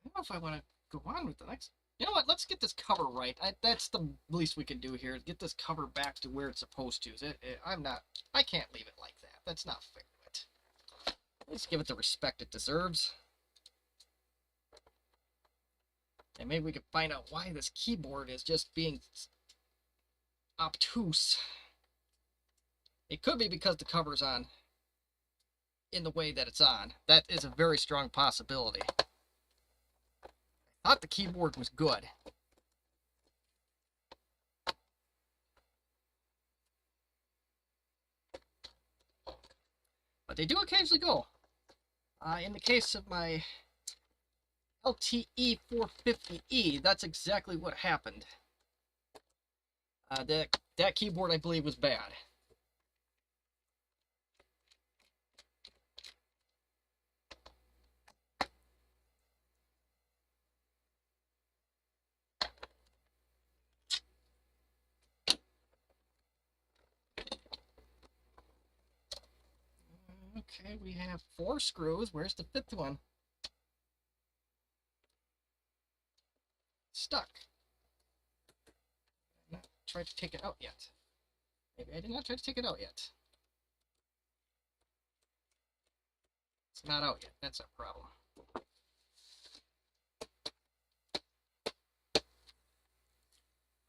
I don't know if I want to go on with the next. You know what? Let's get this cover right. That's the least we can do here. Get this cover back to where it's supposed to. I can't leave it like that. That's not fair to it. Let's give it the respect it deserves. And maybe we can find out why this keyboard is just being obtuse. It could be because the cover's on in the way that it's on. That is a very strong possibility. I thought the keyboard was good. But they do occasionally go. In the case of my LTE 450E, that's exactly what happened. That keyboard, I believe, was bad. Okay, we have 4 screws. Where's the 5th one? Stuck. I've not tried to take it out yet. Maybe I did not try to take it out yet. It's not out yet. That's a problem.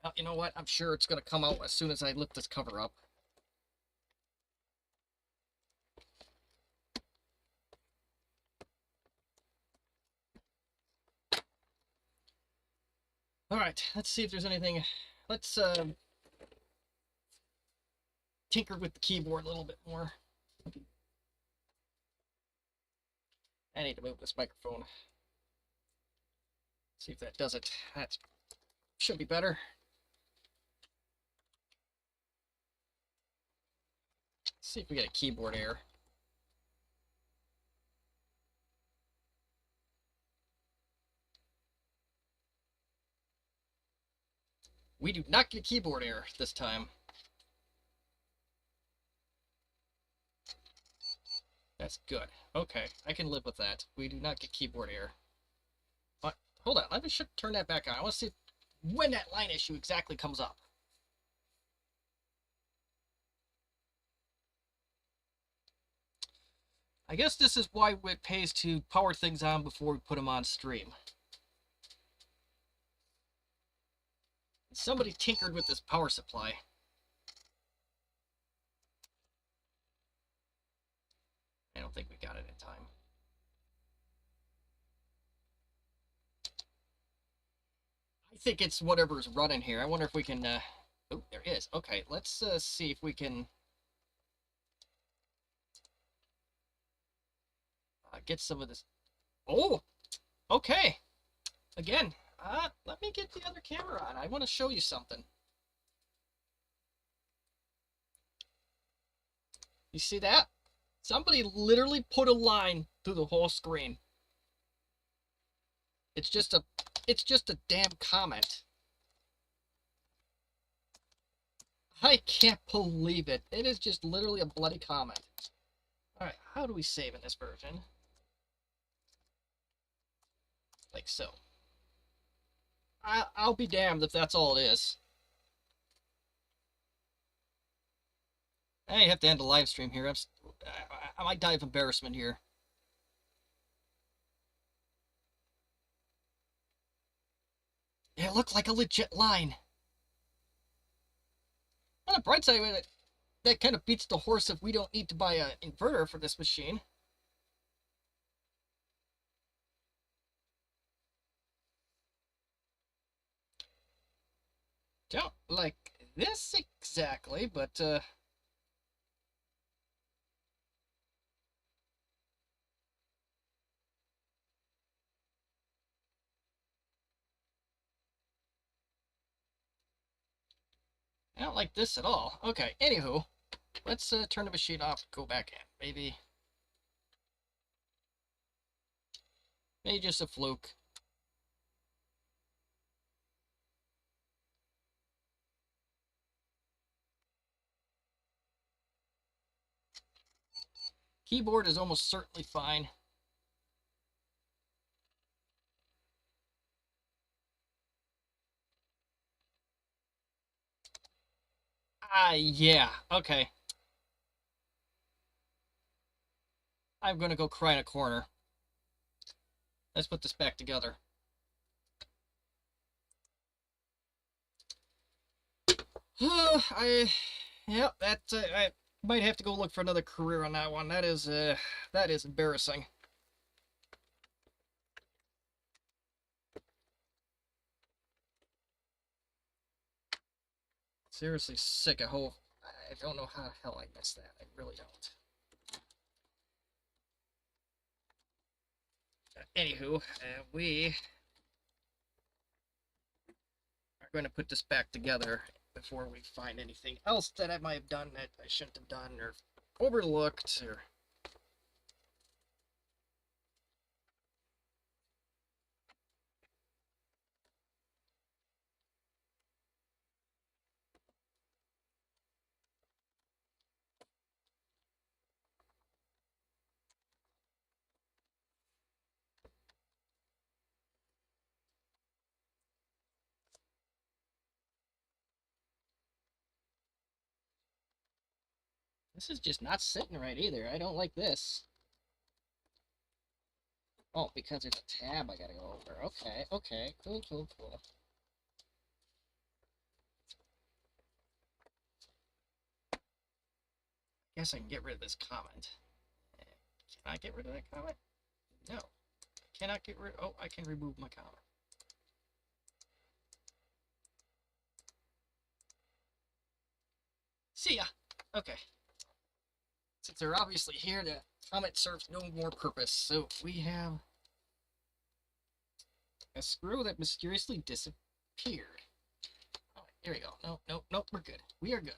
Well, you know what? I'm sure it's going to come out as soon as I lift this cover up. Alright, let's see if there's anything. Let's tinker with the keyboard a little bit more. I need to move this microphone. See if that does it. That should be better. Let's see if we get a keyboard error. We do not get a keyboard error this time. That's good. Okay, I can live with that. We do not get keyboard error. But hold on, let me turn that back on. I want to see when that line issue exactly comes up. I guess this is why it pays to power things on before we put them on stream. Somebody tinkered with this power supply. I don't think we got it in time. I think it's whatever's running here. I wonder if we can... oh, there is. Okay, let's see if we can... get some of this... Oh! Okay! Again, Let me get the other camera on. I want to show you something. You see that? Somebody literally put a line through the whole screen. It's just a damn comment. I can't believe it. It is just literally a bloody comment. Alright, how do we save in this version? Like so. I'll be damned if that's all it is. I have to end the live stream here. I might die of embarrassment here. It looked like a legit line. On the bright side of it, that kind of beats the horse if we don't need to buy an inverter for this machine. Don't like this exactly, but I don't like this at all. Okay, anywho, let's turn the machine off, go back in. Maybe just a fluke. Keyboard is almost certainly fine. Yeah, okay. I'm gonna go cry in a corner. Let's put this back together. Yep, I might have to go look for another career on that one. That is embarrassing. Seriously sick of hope. I don't know how the hell I missed that. I really don't. Anywho, we are going to put this back together before we find anything else that I might have done that I shouldn't have done or overlooked or... This is just not sitting right either. I don't like this. Oh, because there's a tab I gotta go over. Okay, okay, cool, cool, cool. Guess I can get rid of this comment. Can I get rid of that comment? No. Cannot get rid... Oh, I can remove my comment. See ya! Okay. Since they're obviously here, the comment serves no more purpose. So we have a screw that mysteriously disappeared. Oh, here we go. No, no, no, we're good. We are good.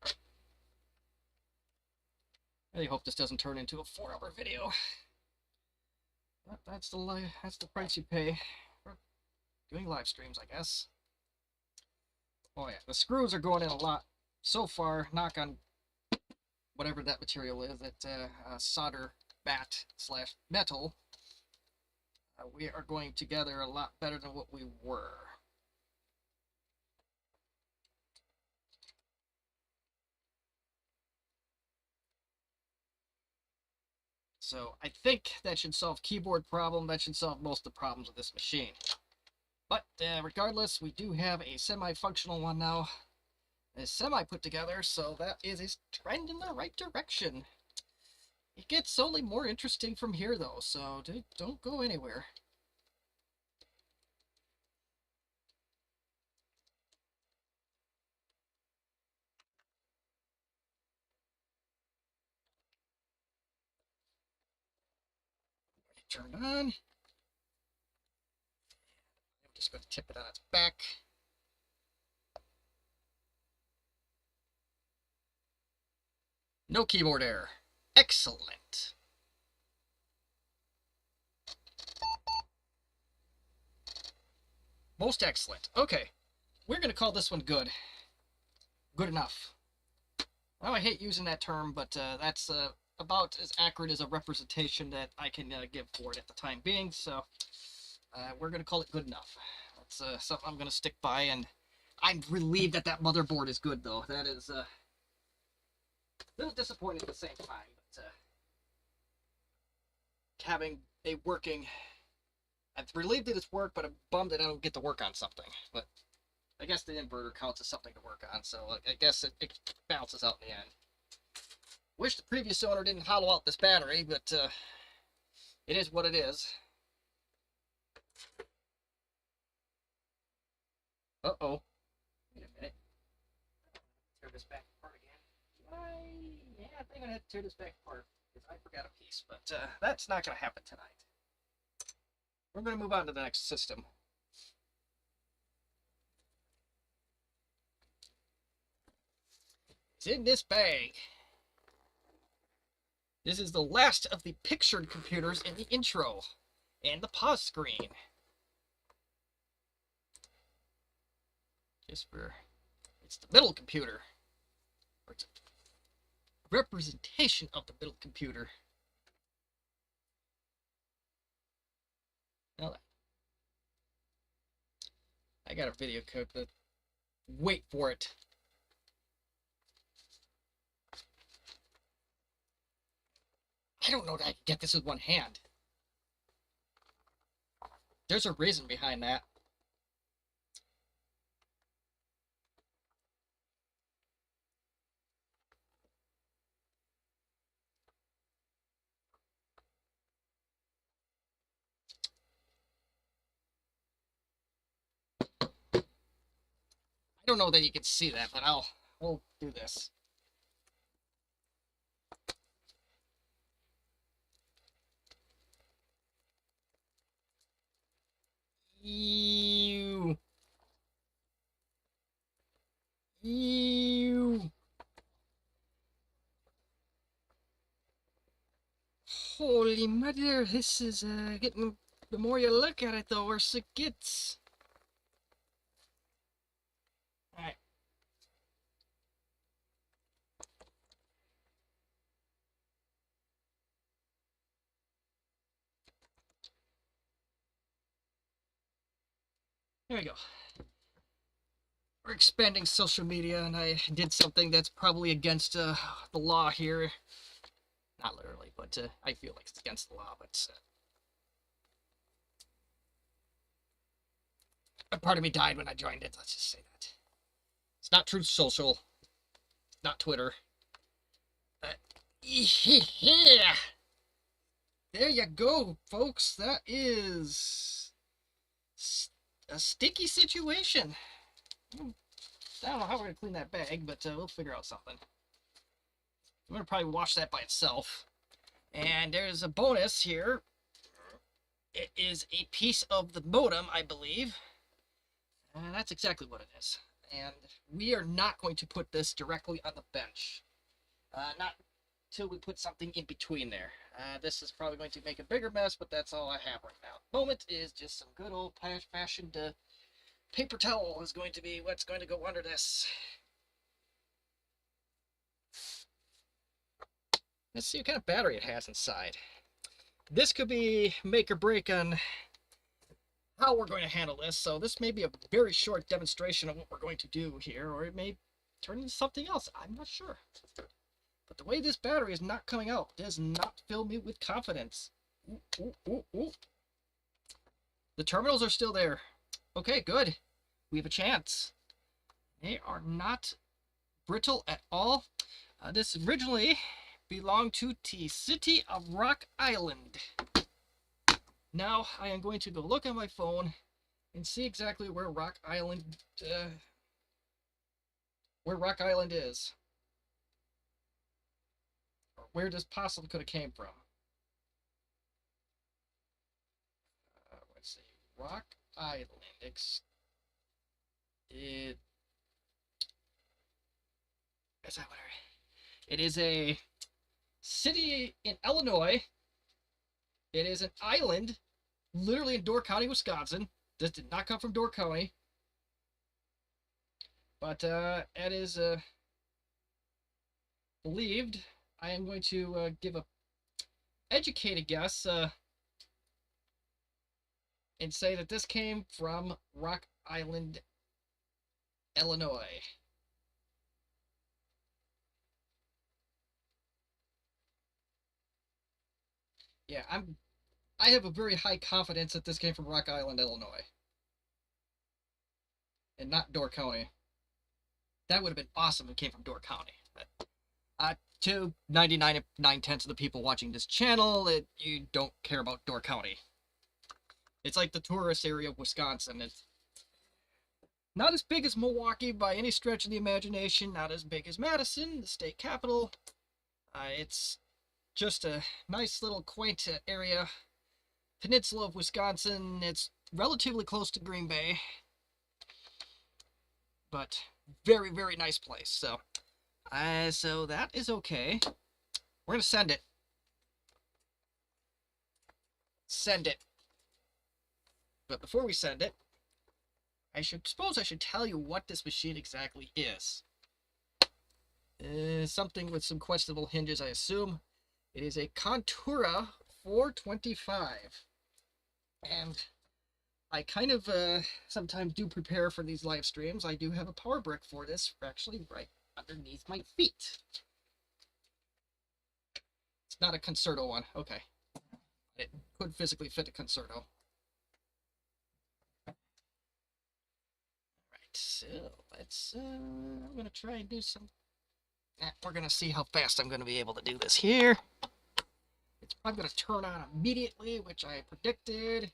I really hope this doesn't turn into a 4-hour video. But that's the price you pay for doing live streams, I guess. Oh yeah, the screws are going in a lot. So far, knock on whatever that material is, that solder bat slash metal, we are going together a lot better than what we were. So I think that should solve keyboard problem. That should solve most of the problems of this machine. But regardless, we do have a semi-functional one now. It's semi-put together, so that is a trend in the right direction. It gets only more interesting from here, though, so don't go anywhere. turned on. I'm just going to tip it on its back. No keyboard error. Excellent. Most excellent. Okay. We're going to call this one good. Good enough. Well, I hate using that term, but that's about as accurate as a representation that I can give for it at the time being, so we're going to call it good enough. That's something I'm going to stick by, and I'm relieved that that motherboard is good, though. That is a little disappointing at the same time, but having a working... I'm relieved that it's worked, but I'm bummed that I don't get to work on something. But I guess the inverter counts as something to work on, so I guess it balances out in the end. Wish the previous owner didn't hollow out this battery, but it is what it is. Uh-oh. Wait a minute. Tear this back apart again. Yeah, I think I'm going to have to tear this back apart, because I forgot a piece, but that's not going to happen tonight. We're going to move on to the next system. It's in this bag. This is the last of the pictured computers in the intro and the pause screen. Just for, it's the middle computer. Or it's a representation of the middle computer. Now, I got a video code, but wait for it. I don't know that I can get this with one hand. There's a reason behind that. I don't know that you can see that, but we'll do this. Ew. Ew. Holy mother, this is getting, the more you look at it, the worse it gets. Alright. There we go. We're expanding social media, and I did something that's probably against the law here. Not literally, but I feel like it's against the law, but a part of me died when I joined it, let's just say that. It's not Truth Social. It's not Twitter. Yeah. There you go, folks. That is a sticky situation. I don't know how we're going to clean that bag, but we'll figure out something. I'm going to probably wash that by itself. And there's a bonus here. It is a piece of the modem, I believe. And that's exactly what it is. And we are not going to put this directly on the bench. Not until we put something in between there. This is probably going to make a bigger mess, but that's all I have right now. The moment is just some good old-fashioned paper towel is going to be what's going to go under this. Let's see what kind of battery it has inside. This could be make or break on how we're going to handle this. So this may be a very short demonstration of what we're going to do here, or it may turn into something else. I'm not sure. But the way this battery is not coming out does not fill me with confidence. Ooh, ooh, ooh, ooh. The terminals are still there. Okay, good. We have a chance. They are not brittle at all. This originally belonged to the city of Rock Island. Now I am going to go look on my phone and see exactly where Rock Island is. Or where this possibly could have came from. Rock Island. It is that what it is a city in Illinois. It is an island, literally in Door County, Wisconsin. This did not come from Door County, but it is believed. I am going to give a educated guess and say that this came from Rock Island, Illinois. Yeah, I have a very high confidence that this came from Rock Island, Illinois, and not Door County. That would have been awesome if it came from Door County. But, to 99.9 tenths of the people watching this channel, you don't care about Door County. It's like the tourist area of Wisconsin. It's not as big as Milwaukee by any stretch of the imagination, not as big as Madison, the state capital. It's just a nice little quaint area, peninsula of Wisconsin. It's relatively close to Green Bay, but very, very nice place. So that is okay. We're gonna send it. Send it. But before we send it, I should tell you what this machine exactly is. Something with some questionable hinges, I assume. It is a Contura 425. And I kind of sometimes do prepare for these live streams. I do have a power brick for this, actually right underneath my feet. It's not a Concerto one. Okay. It could physically fit a Concerto. So let's I'm gonna try and do some we're gonna see how fast I'm gonna be able to do this here. It's probably gonna turn on immediately, which I predicted.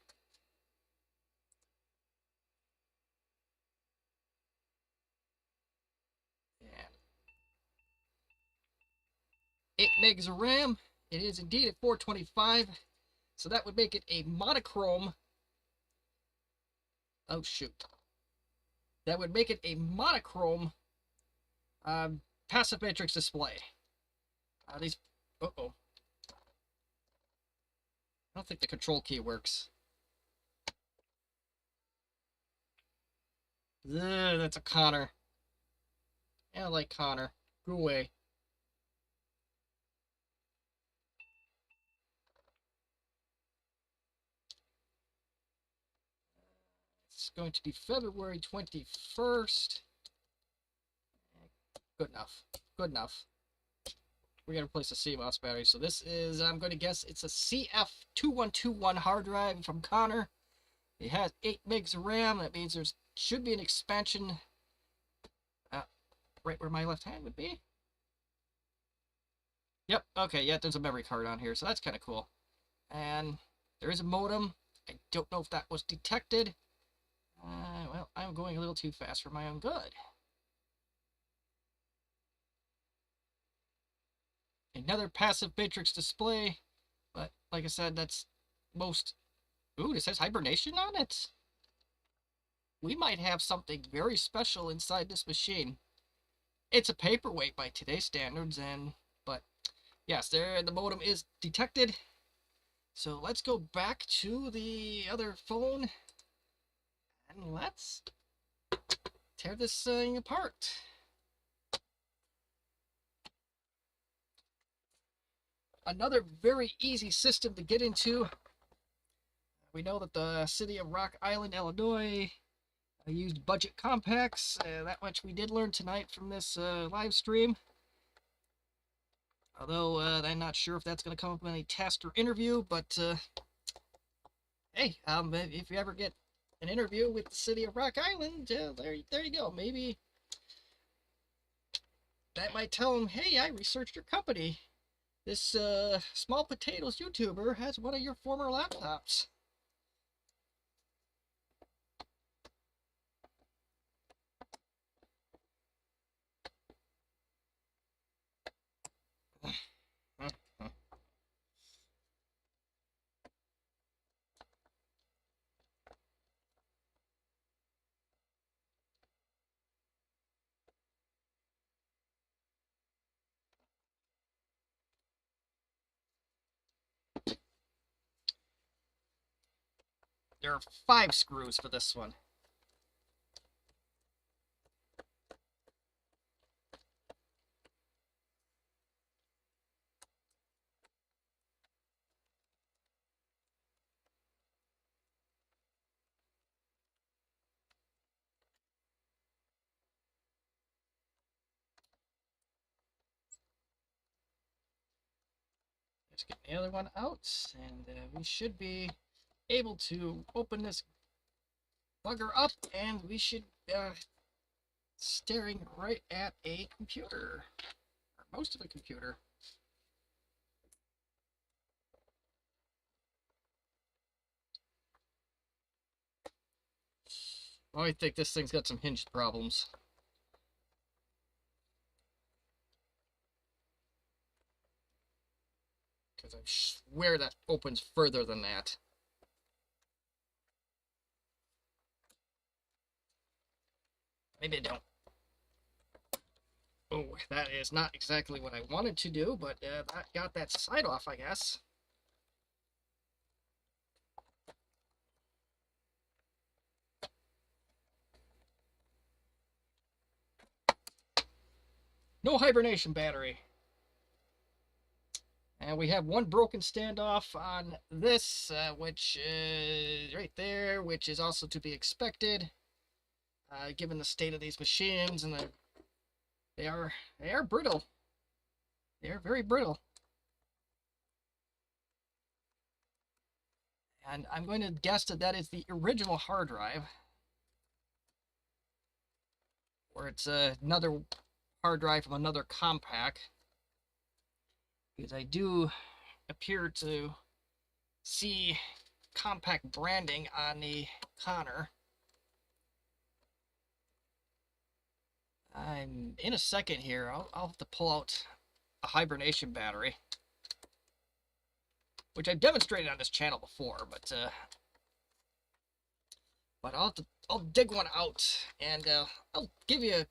And 8 megs of RAM. It is indeed at 425, so that would make it a monochrome. Oh shoot. That would make it a monochrome passive matrix display. These. Uh-oh. I don't think the control key works. Ugh, that's a Connor. Yeah, I like Connor. Go away. It's going to be February 21st. Good enough. Good enough. We gotta replace the CMOS battery. So this is, I'm going to guess, it's a CF2121 hard drive from Connor. It has 8 megs of RAM. That means there should be an expansion right where my left hand would be. Yep, okay, yeah, there's a memory card on here, so that's kind of cool. And there is a modem. I don't know if that was detected. Well, I'm going a little too fast for my own good. Another passive matrix display, but like I said, that's most... Ooh, it says hibernation on it. We might have something very special inside this machine. It's a paperweight by today's standards, but yes, the modem is detected. So let's go back to the other phone and let's tear this thing apart. Another very easy system to get into. We know that the city of Rock Island, Illinois used budget compacts. That much we did learn tonight from this live stream. Although I'm not sure if that's going to come up in any test or interview, but hey, if you ever get an interview with the city of Rock Island, there you go. Maybe that might tell them, hey, I researched your company. This Small Potatoes YouTuber has one of your former laptops. there are 5 screws for this one. Let's get the other one out, and we should be able to open this bugger up, and we should staring right at a computer, or most of a computer. Oh, I think this thing's got some hinge problems. Because I swear that opens further than that. Maybe I don't. Oh, that is not exactly what I wanted to do, but that got that side off, I guess. No hibernation battery. And we have one broken standoff on this, which is right there, which is also to be expected, given the state of these machines, and they are brittle. They are very brittle. And I'm going to guess that that is the original hard drive, or it's another hard drive from another compact, because I do appear to see compact branding on the Connor. I'm in a second here. I'll have to pull out a hibernation battery, which I've demonstrated on this channel before, but I'll dig one out, and I'll give you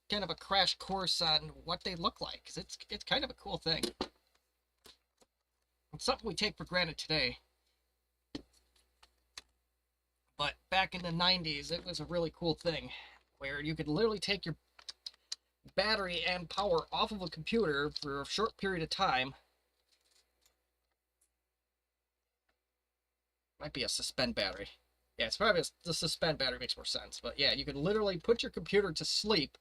kind of a crash course on what they look like, because it's kind of a cool thing. It's something we take for granted today, but back in the 90s, it was a really cool thing, where you could literally take your battery and power off of a computer for a short period of time. Might be a suspend battery. Yeah, it's probably the suspend battery makes more sense. But yeah, you could literally put your computer to sleep,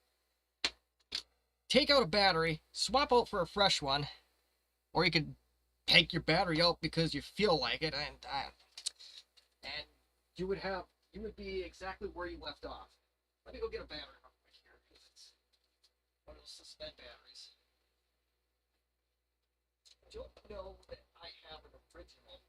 take out a battery, swap out for a fresh one, or you could take your battery out because you feel like it, and you would be exactly where you left off. Let me go get a battery real quick here, because it's one of those suspend batteries. I don't know that I have an original.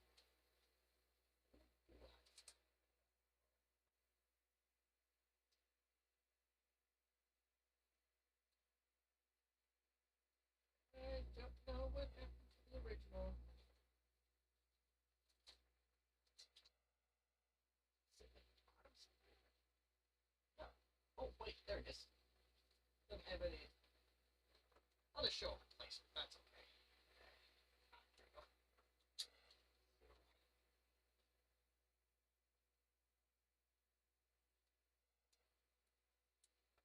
I don't know what happened to the original. Oh, wait, there it is. Doesn't have any. I'll just show a replacement. That's okay. There we go.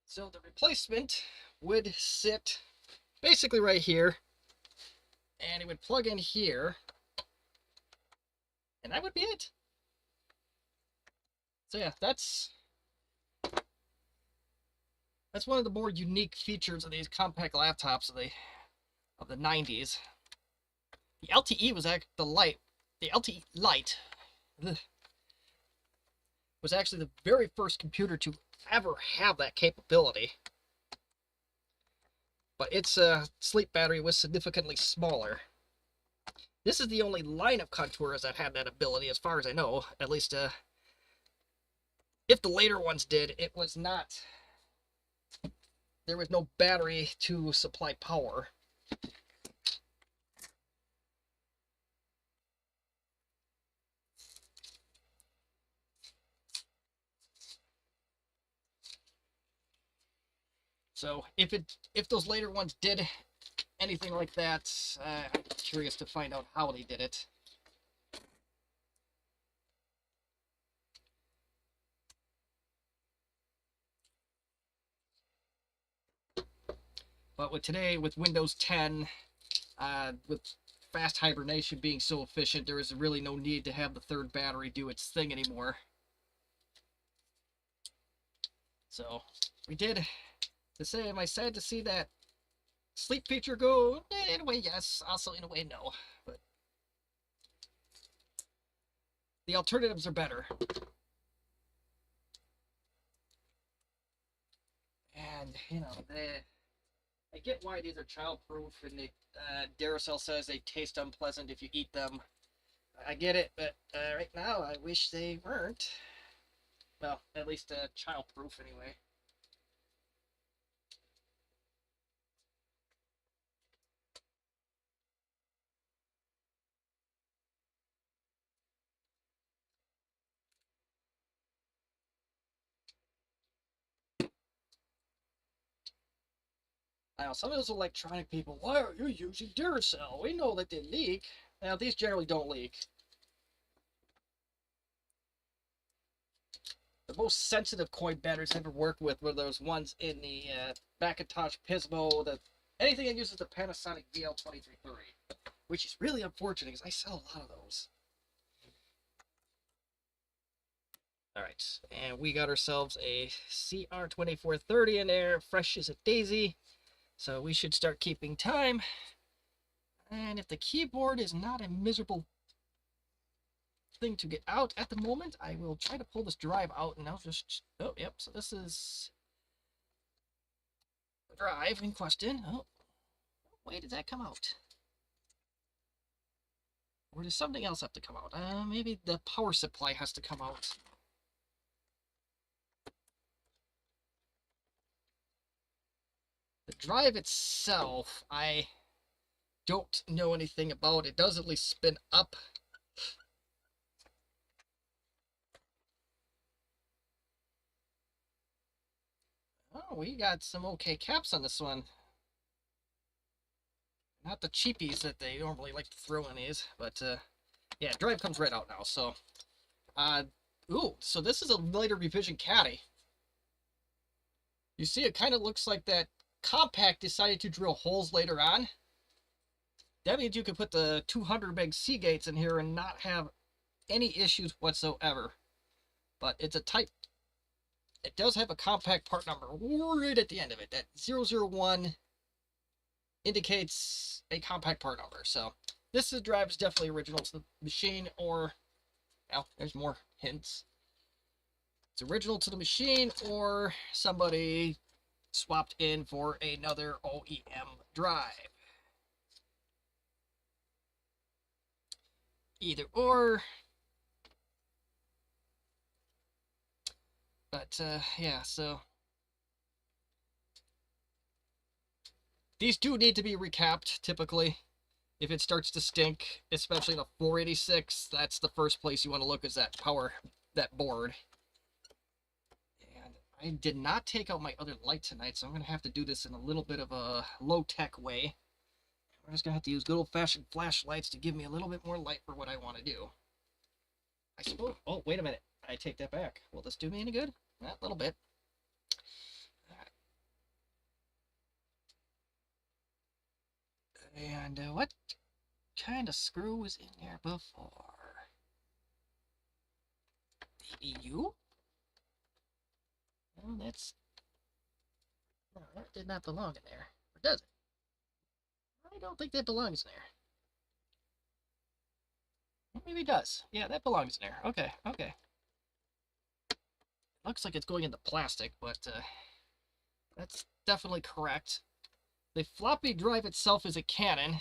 So the replacement would sit basically right here, and it would plug in here, and that would be it. So yeah, that's one of the more unique features of these compact laptops of the 90s. The LTE was the LTE Lite was actually the very first computer to ever have that capability. But its sleep battery was significantly smaller. This is the only line of contours that had that ability, as far as I know. At least, if the later ones did, it was not. There was no battery to supply power. So if those later ones did anything like that, I'm curious to find out how they did it. But with today, with Windows 10, with fast hibernation being so efficient, there is really no need to have the third battery do its thing anymore. So we did the same. Am I sad to see that sleep feature go? In a way, yes. Also, in a way, no. But the alternatives are better. And, you know, I get why these are childproof, and Daracell says they taste unpleasant if you eat them. I get it, but right now I wish they weren't. Well, at least childproof anyway. Now, some of those electronic people, why are you using Duracell? We know that they leak. Now, these generally don't leak. The most sensitive coin batteries I've ever worked with were those ones in the Macintosh Pismo, anything that uses the Panasonic VL2330, which is really unfortunate because I sell a lot of those. All right, and we got ourselves a CR2430 in there, fresh as a daisy. So we should start keeping time. And if the keyboard is not a miserable thing to get out at the moment, I will try to pull this drive out, and I'll just, oh, yep, so this is the drive in question. Oh, wait, did that come out? Or does something else have to come out? Maybe the power supply has to come out. The drive itself, I don't know anything about. It does at least spin up. Oh, we got some okay caps on this one. Not the cheapies that they normally like to throw in these, but yeah, drive comes right out now. So, ooh, so this is a later revision caddy. You see, it kind of looks like that Compact decided to drill holes later on. That means you could put the 200 meg Seagates in here and not have any issues whatsoever. But it's a type. It does have a Compact part number right at the end of it. That 001 indicates a Compact part number. So this drive is definitely original to the machine, or, well, there's more hints. It's original to the machine, or somebody swapped in for another OEM drive. Either or. But yeah, so these do need to be recapped typically. If it starts to stink, especially the 486, that's the first place you want to look, is that board. And I did not take out my other light tonight, so I'm going to have to do this in a little bit of a low-tech way. I'm just going to have to use good old-fashioned flashlights to give me a little bit more light for what I want to do. I suppose, oh, wait a minute. I take that back. Will this do me any good? A little bit. And what kind of screw was in there before? EDU? Well, that's... No, that did not belong in there. Or does it? I don't think that belongs in there. Maybe it does. Yeah, that belongs in there. Okay, okay. Looks like it's going into plastic, but that's definitely correct. The floppy drive itself is a Canon,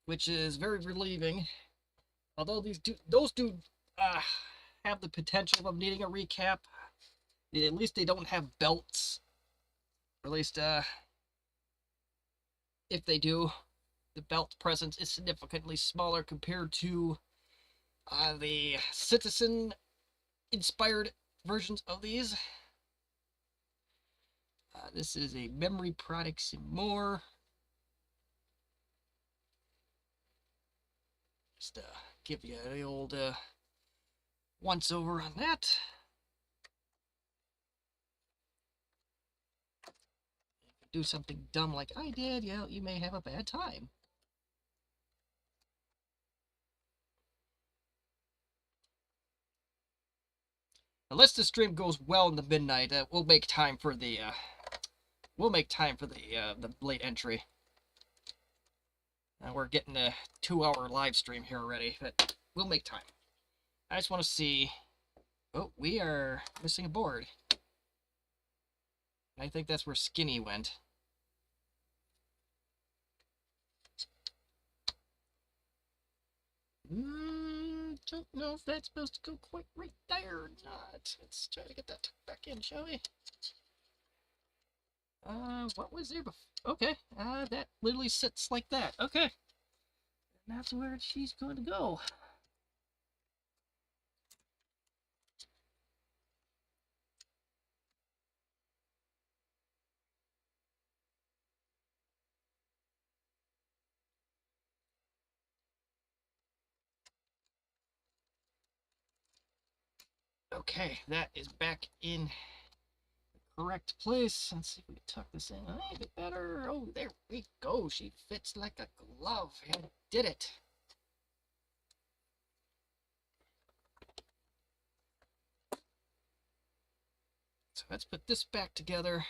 which is very relieving. Although those do have the potential of needing a recap. At least they don't have belts. Or at least if they do, the belt presence is significantly smaller compared to the Citizen inspired versions of these. This is a Memory Products and More. Just give you the old once over on that. do something dumb like I did, yeah, you may have a bad time. Unless the stream goes well in the midnight, we'll make time for the the late entry. We're getting a 2-hour live stream here already, but we'll make time. I just want to see. Oh, we are missing a board. I think that's where Skinny went. Don't know if that's supposed to go quite right there or not. Let's try to get that back in, shall we? What was there before? Okay, that literally sits like that. Okay. And that's where she's going to go. Okay, that is back in the correct place. Let's see if we can tuck this in a little bit better. Oh, there we go. She fits like a glove. I did it. So let's put this back together.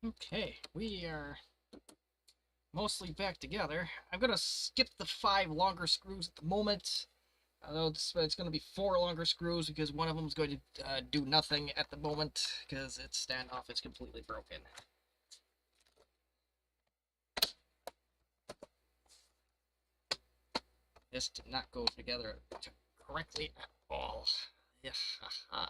Okay, we are mostly back together. I'm going to skip the 5 longer screws at the moment. Although it's going to be 4 longer screws because one of them is going to do nothing at the moment because its standoff is completely broken. This did not go together correctly at all. Yeah, haha.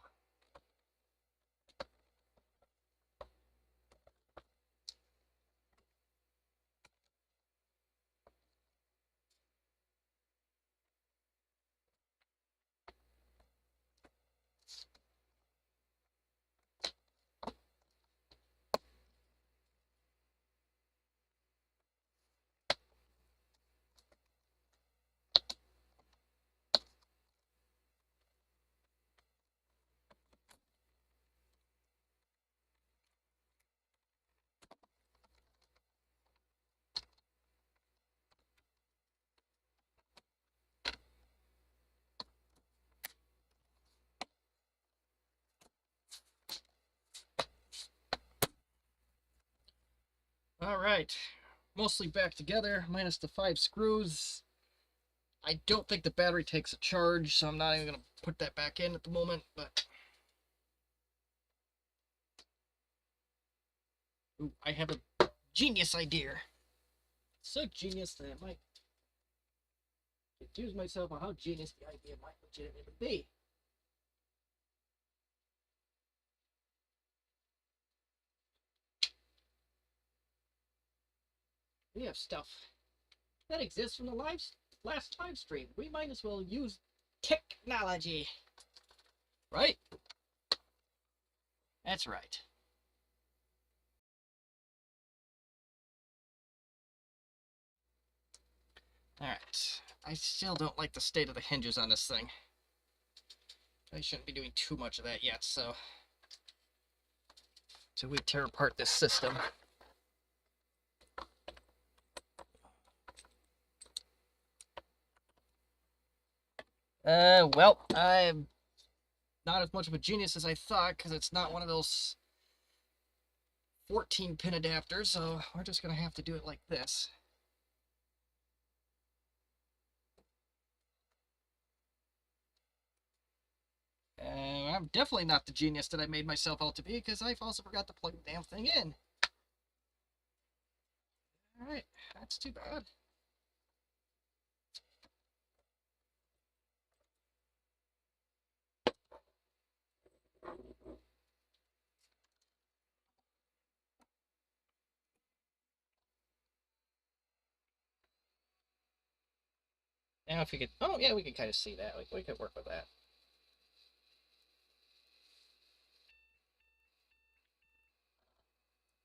Alright, mostly back together, minus the 5 screws. I don't think the battery takes a charge, so I'm not even going to put that back in at the moment, but... Ooh, I have a genius idea. So genius that I might confuse myself on how genius the idea might legitimately be. We have stuff that exists from the last live stream. We might as well use technology. Right? That's right. Alright. I still don't like the state of the hinges on this thing. I shouldn't be doing too much of that yet, so... So we tear apart this system. Well, I'm not as much of a genius as I thought, because it's not one of those 14-pin adapters, so we're just going to have to do it like this. I'm definitely not the genius that I made myself out to be, because I've also forgot to plug the damn thing in. That's too bad. Now if you could, oh yeah, we could kind of see that. We could work with that.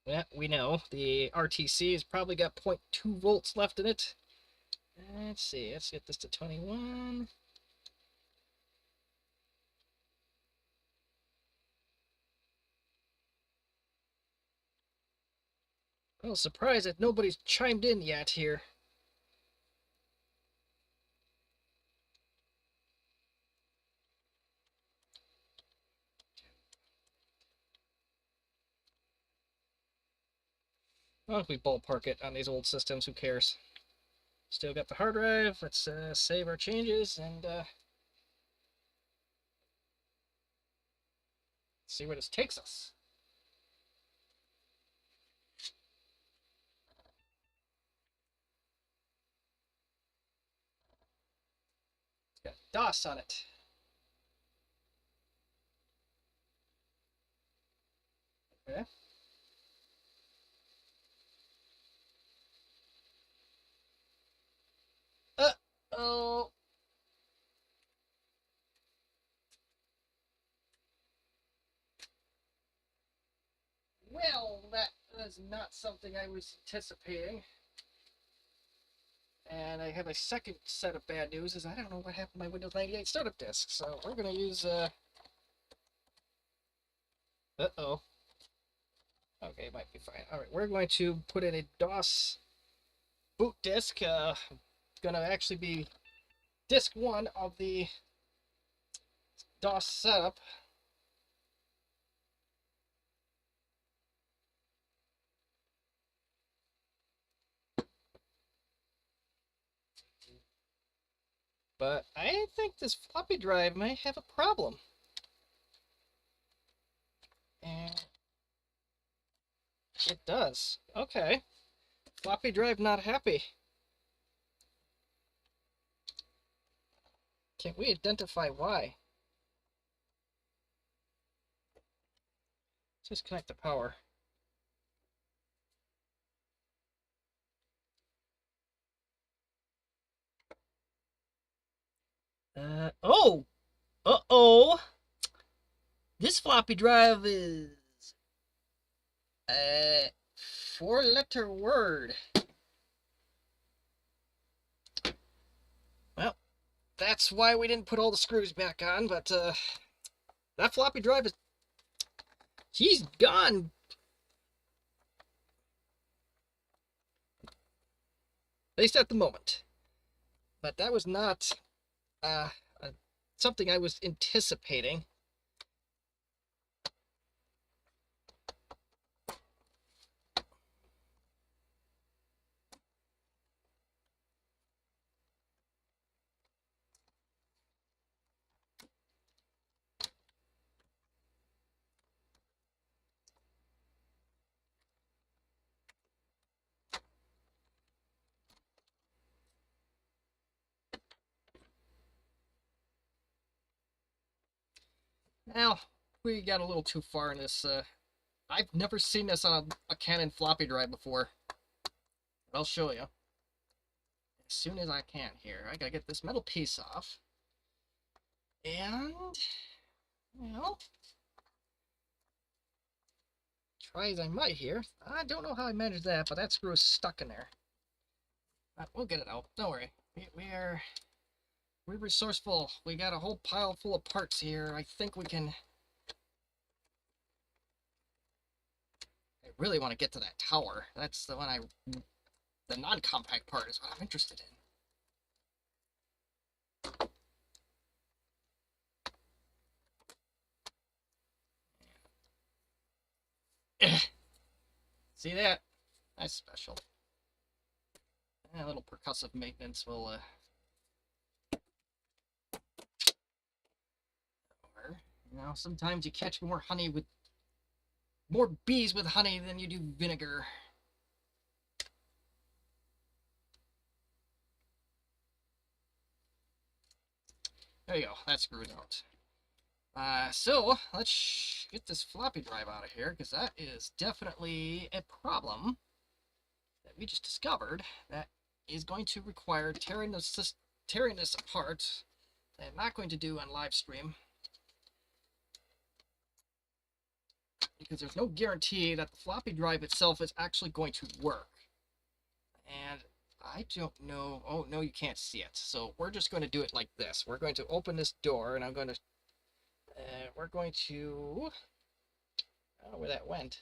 Yeah, we know the RTC has probably got 0.2 volts left in it. Let's see, let's get this to 21. I'm surprised that nobody's chimed in yet here. Well, if we ballpark it on these old systems, who cares? Still got the hard drive. Let's save our changes and see where this takes us. It's got DOS on it. Okay. Oh. Well, that is not something I was anticipating. And I have a second set of bad news, is I don't know what happened to my Windows 98 startup disk. So we're going to use, uh-oh. Okay, it might be fine. All right, we're going to put in a DOS boot disk. Going to actually be disk 1 of the DOS setup. But I think this floppy drive may have a problem. And it does. Okay. Floppy drive not happy. Can we identify why? Let's just connect the power. Oh! Uh-oh! This floppy drive is a 4-letter word. Well, that's why we didn't put all the screws back on, but that floppy drive is... He's gone! At least at the moment. But that was not something I was anticipating. Now, we got a little too far in this. I've never seen this on a Canon floppy drive before. I'll show you. As soon as I can here. I gotta get this metal piece off. And, well, try as I might here. I don't know how I managed that, but that screw is stuck in there. We'll get it out. Don't worry. We're resourceful. We got a whole pile full of parts here. I think we can... I really want to get to that tower. That's the one the non-compact part is what I'm interested in. See that? That's special. A little percussive maintenance will you know, sometimes you catch more bees with honey than you do vinegar. There you go. That screwed out. So let's get this floppy drive out of here, because that is definitely a problem that we just discovered that is going to require tearing this apart. That I'm not going to do on live stream, because there's no guarantee that the floppy drive itself is actually going to work. And I don't know. Oh, no, you can't see it. So we're just going to do it like this. We're going to open this door, and I'm going to... we're going to... I don't know where that went.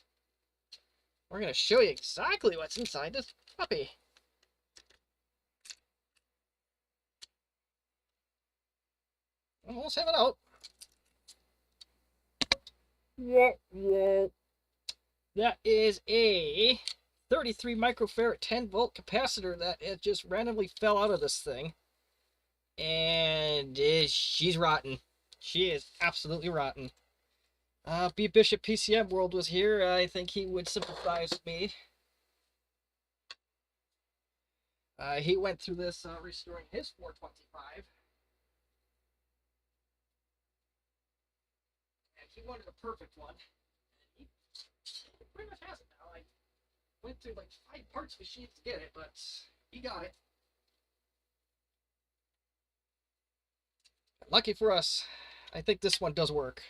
We're going to show you exactly what's inside this puppy. Almost have it out. That is a 33 microfarad 10 volt capacitor that it just randomly fell out of this thing. And she's rotten. She is absolutely rotten. B Bishop PCM World was here. I think he would sympathize with me. He went through this restoring his 425. And he wanted a perfect one. And he pretty much has it now. I went through like 5 parts machines to get it, but he got it. Lucky for us, I think this one does work.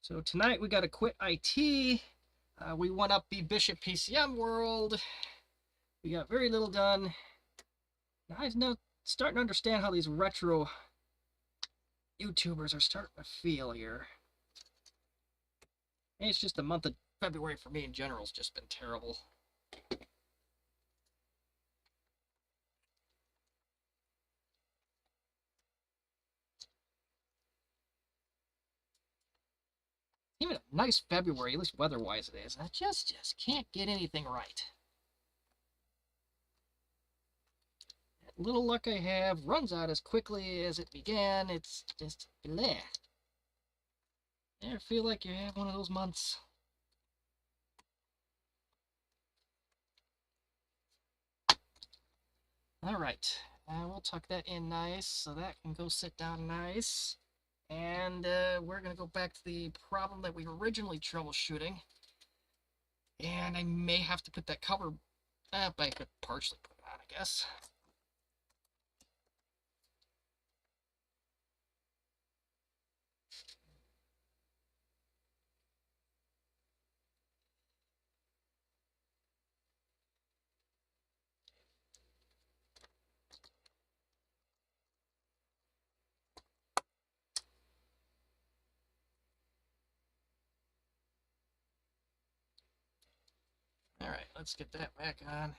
So tonight we got to quit IT. We won up B Bishop PCM World. We got very little done. Now I'm starting to understand how these retro YouTubers are starting to feel here. And it's just the month of February for me in general has just been terrible. Even a nice February, at least weather-wise it is. I just can't get anything right. That little luck I have runs out as quickly as it began. It's just bleh. Ever feel like you have one of those months? Alright, we'll tuck that in nice so that can go sit down nice. And we're going to go back to the problem that we were originally troubleshooting. And I may have to put that cover but I could partially put it on, I guess. Alright, let's get that back on.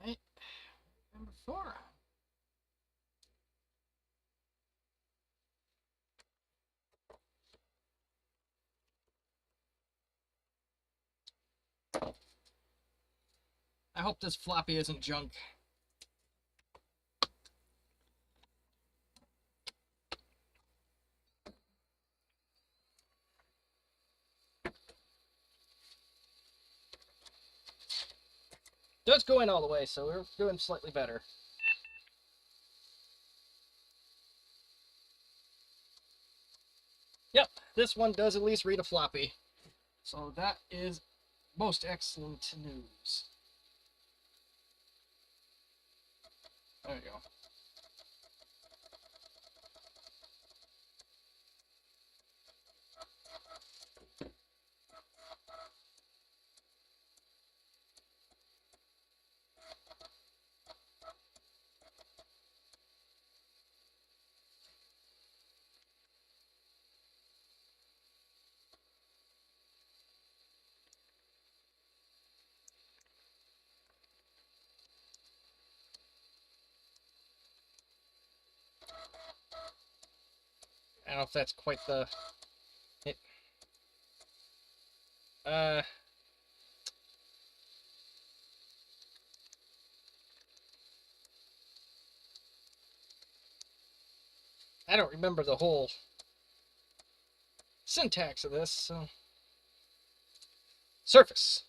Alright, number 4. I hope this floppy isn't junk. Does go in all the way, so we're doing slightly better. Yep, this one does at least read a floppy. So that is most excellent news. There you go. if that's quite the... It, I don't remember the whole syntax of this, so... Surface.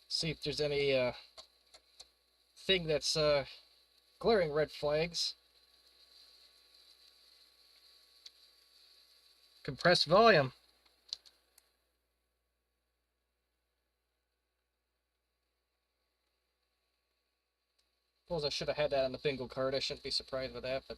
See if there's any thing that's glaring red flags. Compressed volume. Suppose I should have had that on the bingo card. I shouldn't be surprised with that, but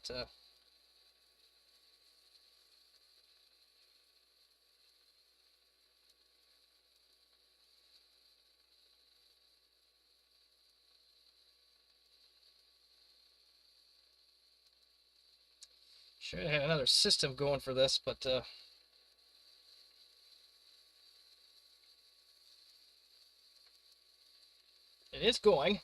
should have had another system going for this, but it is going.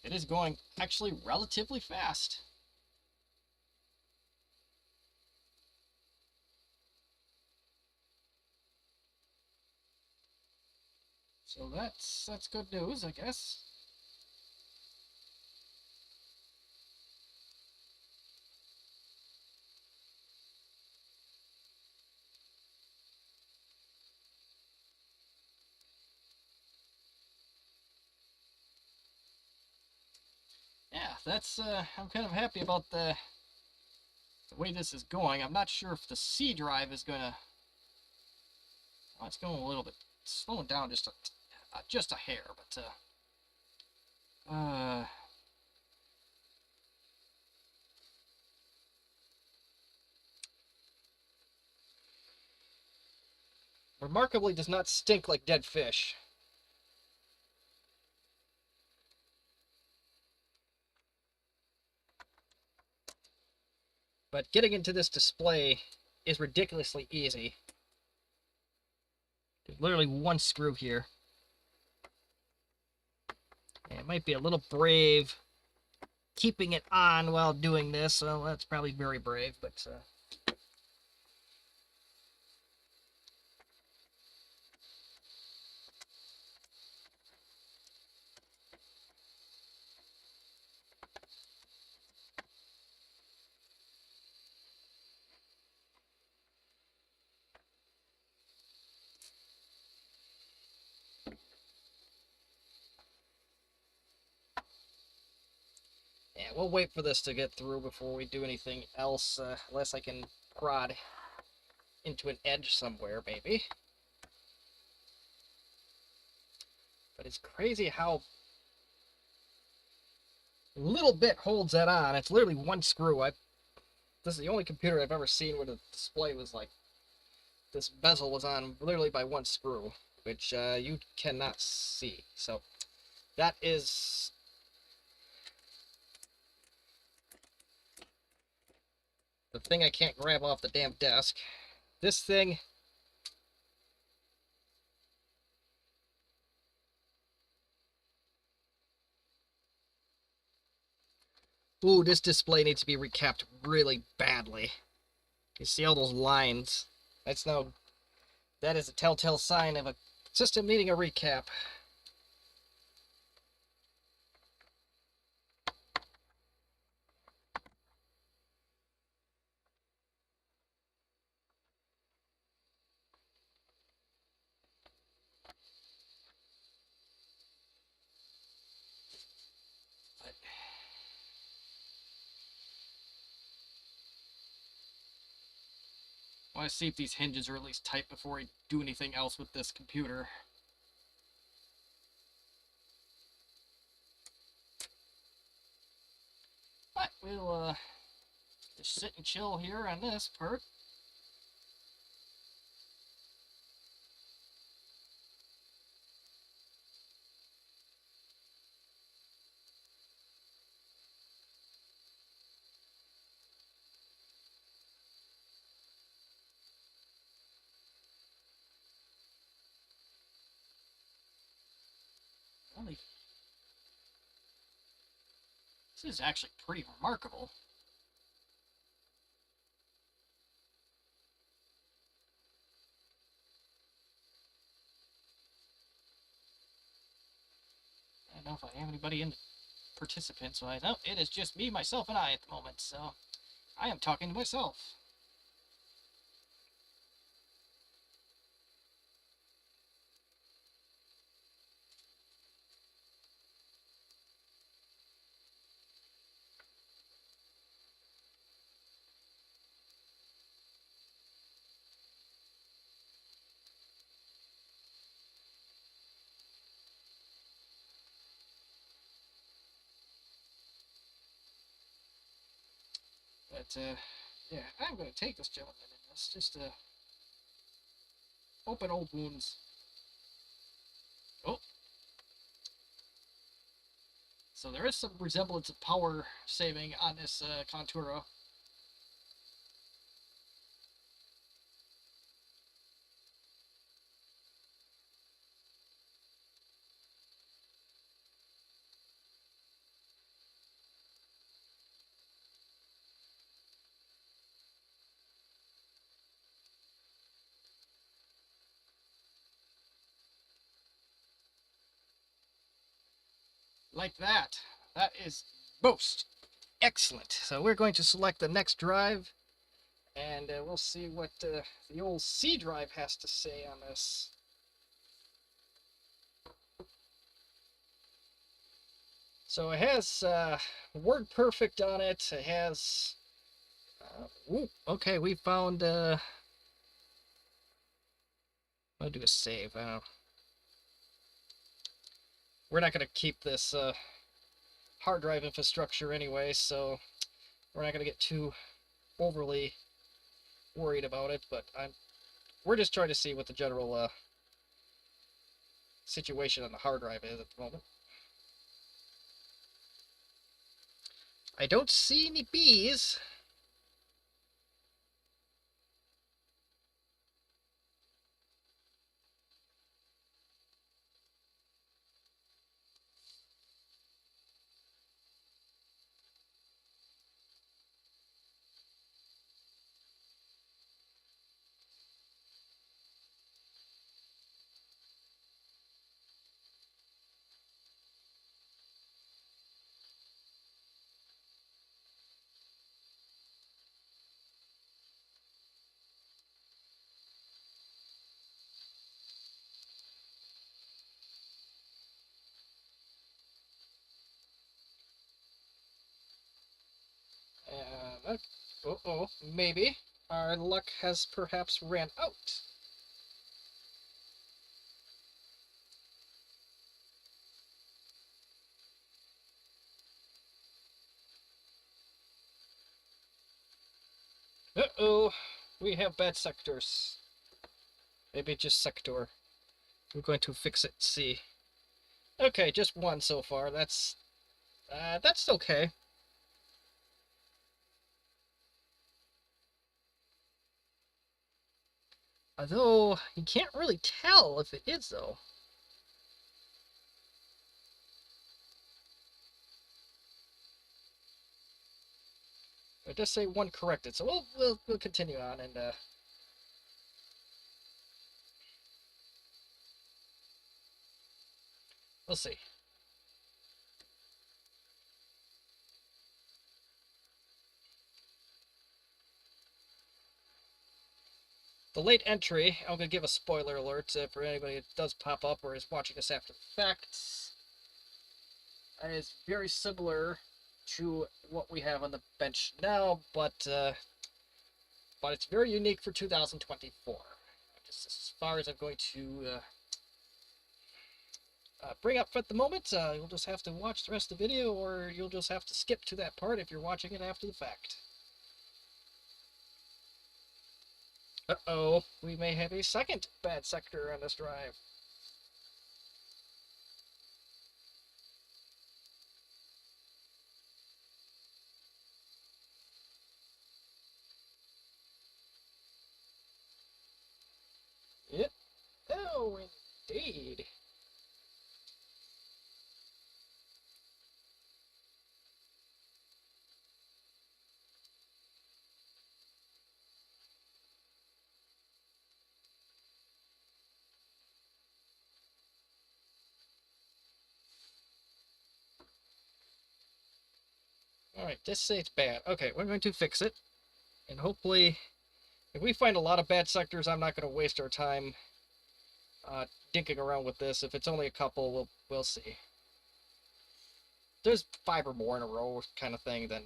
It is going actually relatively fast. So that's good news, I guess. Yeah, that's I'm kind of happy about the way this is going. I'm not sure if the C drive is gonna... Oh, it's going a little bit, slowing down just a hair, but remarkably does not stink like dead fish. But getting into this display is ridiculously easy. There's literally one screw here. And it might be a little brave keeping it on while doing this, so that's probably very brave, but yeah, we'll wait for this to get through before we do anything else, unless I can prod into an edge somewhere, maybe. But it's crazy how little bit holds that on. It's literally one screw. This is the only computer I've ever seen where the display was like, this bezel was on literally by one screw, which you cannot see. So that is... the thing I can't grab off the damn desk. This thing... Ooh, this display needs to be recapped really badly. You see all those lines? That is a telltale sign of a system needing a recap. I want to see if these hinges are at least tight before I do anything else with this computer. But we'll just sit and chill here on this part. Only this is actually pretty remarkable. I don't know if I have anybody in participants, so I know it is just me, myself, and I at the moment, so I am talking to myself. But, yeah, I'm going to take this gentleman in this, just to open old wounds. Oh. So there is some resemblance of power saving on this Contura. Like that. That is most excellent. So we're going to select the next drive, and we'll see what the old C drive has to say on this. So it has WordPerfect on it. It has... ooh, okay, we found... I'll do a save. We're not going to keep this hard drive infrastructure anyway, so we're not going to get too overly worried about it, but we're just trying to see what the general situation on the hard drive is at the moment. I don't see any bees. Uh-oh, maybe our luck has perhaps ran out. Uh-oh, we have bad sectors. Maybe just sector. We're going to fix it, see. Okay, just one so far. That's okay. Although, you can't really tell if it is, though. It does say one corrected, so we'll continue on, and we'll see. The late entry, I'm going to give a spoiler alert for anybody that does pop up or is watching this after the fact. Is very similar to what we have on the bench now, but it's very unique for 2024. Just as far as I'm going to bring up at the moment, you'll just have to watch the rest of the video, or you'll just have to skip to that part if you're watching it after the fact. Uh-oh, we may have a second bad sector on this drive. Yep. Oh, indeed. Alright, this say it's bad. Okay, we're going to fix it. And hopefully, if we find a lot of bad sectors, I'm not going to waste our time dinking around with this. If it's only a couple, we'll see. If there's 5 or more in a row kind of thing, then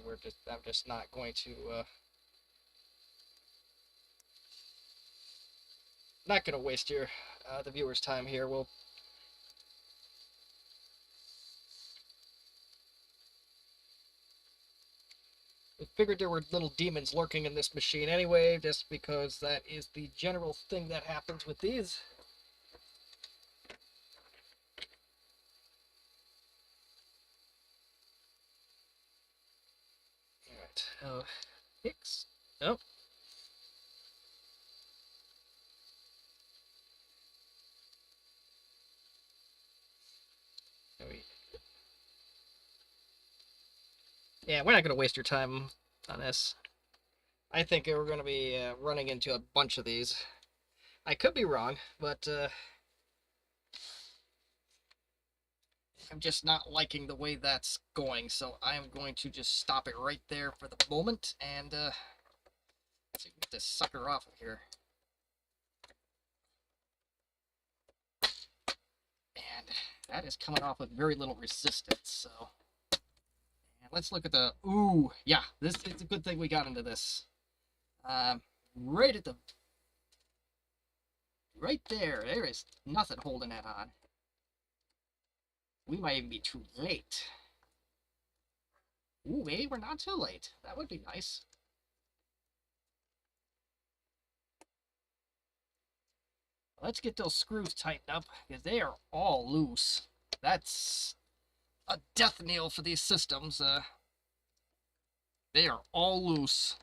I'm just not going to waste your the viewers' time here. We figured there were little demons lurking in this machine anyway, just because that is the general thing that happens with these. Alright, fix. Nope. Yeah, we're not going to waste your time on this. I think we're going to be running into a bunch of these. I could be wrong, but I'm just not liking the way that's going, so I'm going to just stop it right there for the moment, and let's see, get this sucker off of here. And that is coming off with very little resistance, so... And let's look at the... Ooh, yeah, this is a good thing we got into this. Right at the... Right there, there is nothing holding that on. We might even be too late. Ooh, maybe we're not too late. That would be nice. Let's get those screws tightened up, because they are all loose. That's a death knell for these systems. They are all loose.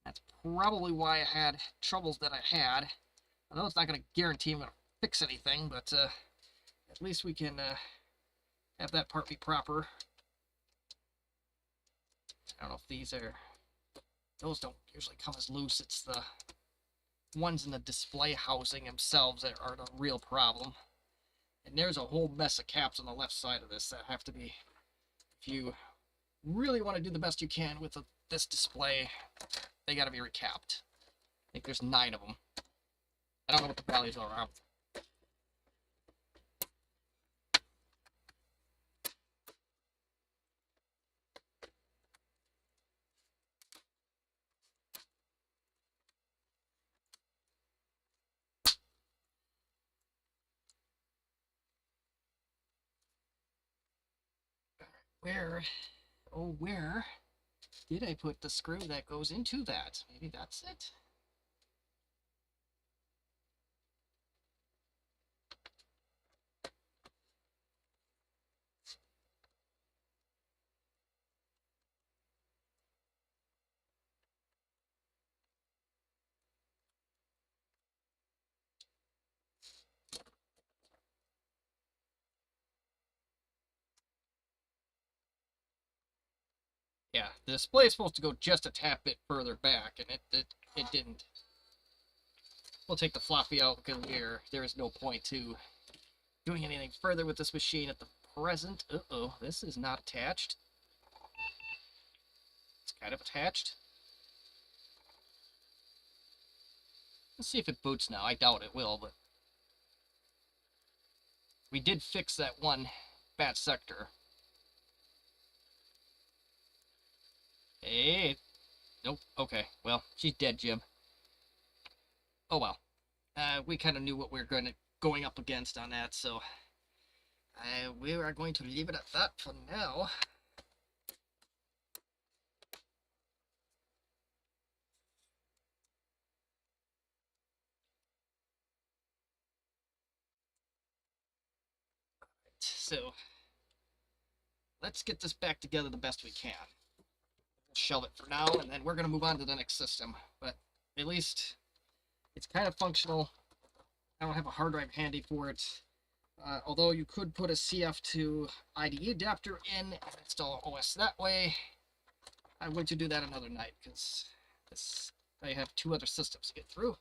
That's probably why I had troubles that I had. I know it's not going to guarantee I'm going to fix anything, but at least we can have that part be proper. I don't know if these are... Those don't usually come as loose. It's the ones in the display housing themselves that are the real problem. And there's a whole mess of caps on the left side of this that have to be... If you really want to do the best you can with this display, they got to be recapped. I think there's 9 of them. I don't know what the values are. Where, oh, where did I put the screw that goes into that? Maybe that's it? Yeah, the display is supposed to go just a tad bit further back, and it didn't. We'll take the floppy out because there is no point to doing anything further with this machine at the present. Uh-oh, this is not attached. It's kind of attached. Let's see if it boots now. I doubt it will, but we did fix that one bad sector. Hey, nope. Okay, well, she's dead, Jim. Oh well. We kind of knew what we were going up against on that, so we are going to leave it at that for now. So let's get this back together the best we can. We'll shelve it for now, and then we're going to move on to the next system. But at least it's kind of functional. I don't have a hard drive handy for it. Although you could put a CF to IDE adapter in and install OS that way. I'm going to do that another night because I have 2 other systems to get through.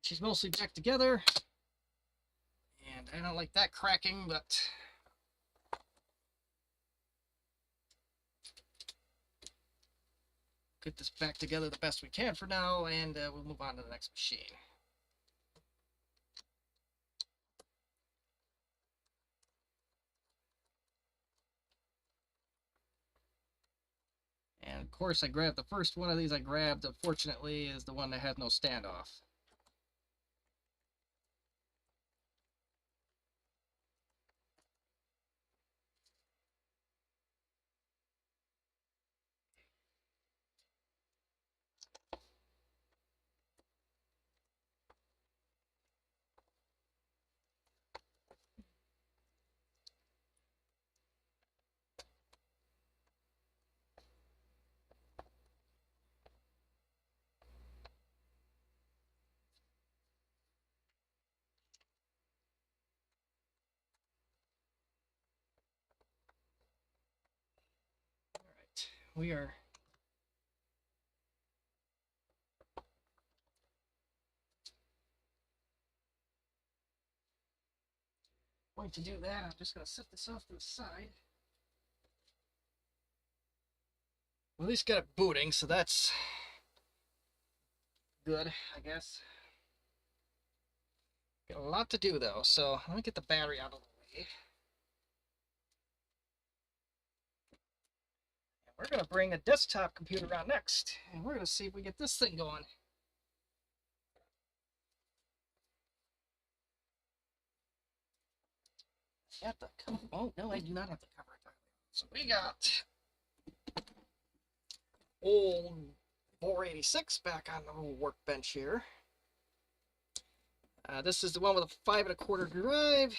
she's mostly back together. And I don't like that cracking, but get this back together the best we can for now, and we'll move on to the next machine. And of course, I grabbed the first one of these I grabbed, unfortunately, is the one that has no standoff. Alright, we are going to do that. I'm just going to set this off to the side. We at least got it booting, so that's good, I guess. Got a lot to do, though, so let me get the battery out of the way. And we're going to bring a desktop computer out next, and we're going to see if we get this thing going. Got the cover. Oh, no, I do not have the cover. So we got old 486 back on the old workbench here. This is the one with a 5 1/4 drive.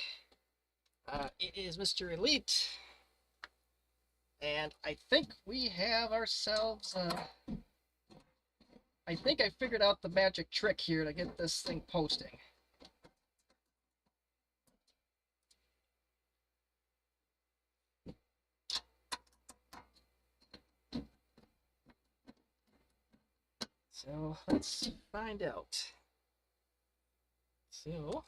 It is Mr. Elite. And I think we have ourselves, I think I figured out the magic trick here to get this thing posting. So let's find out. So,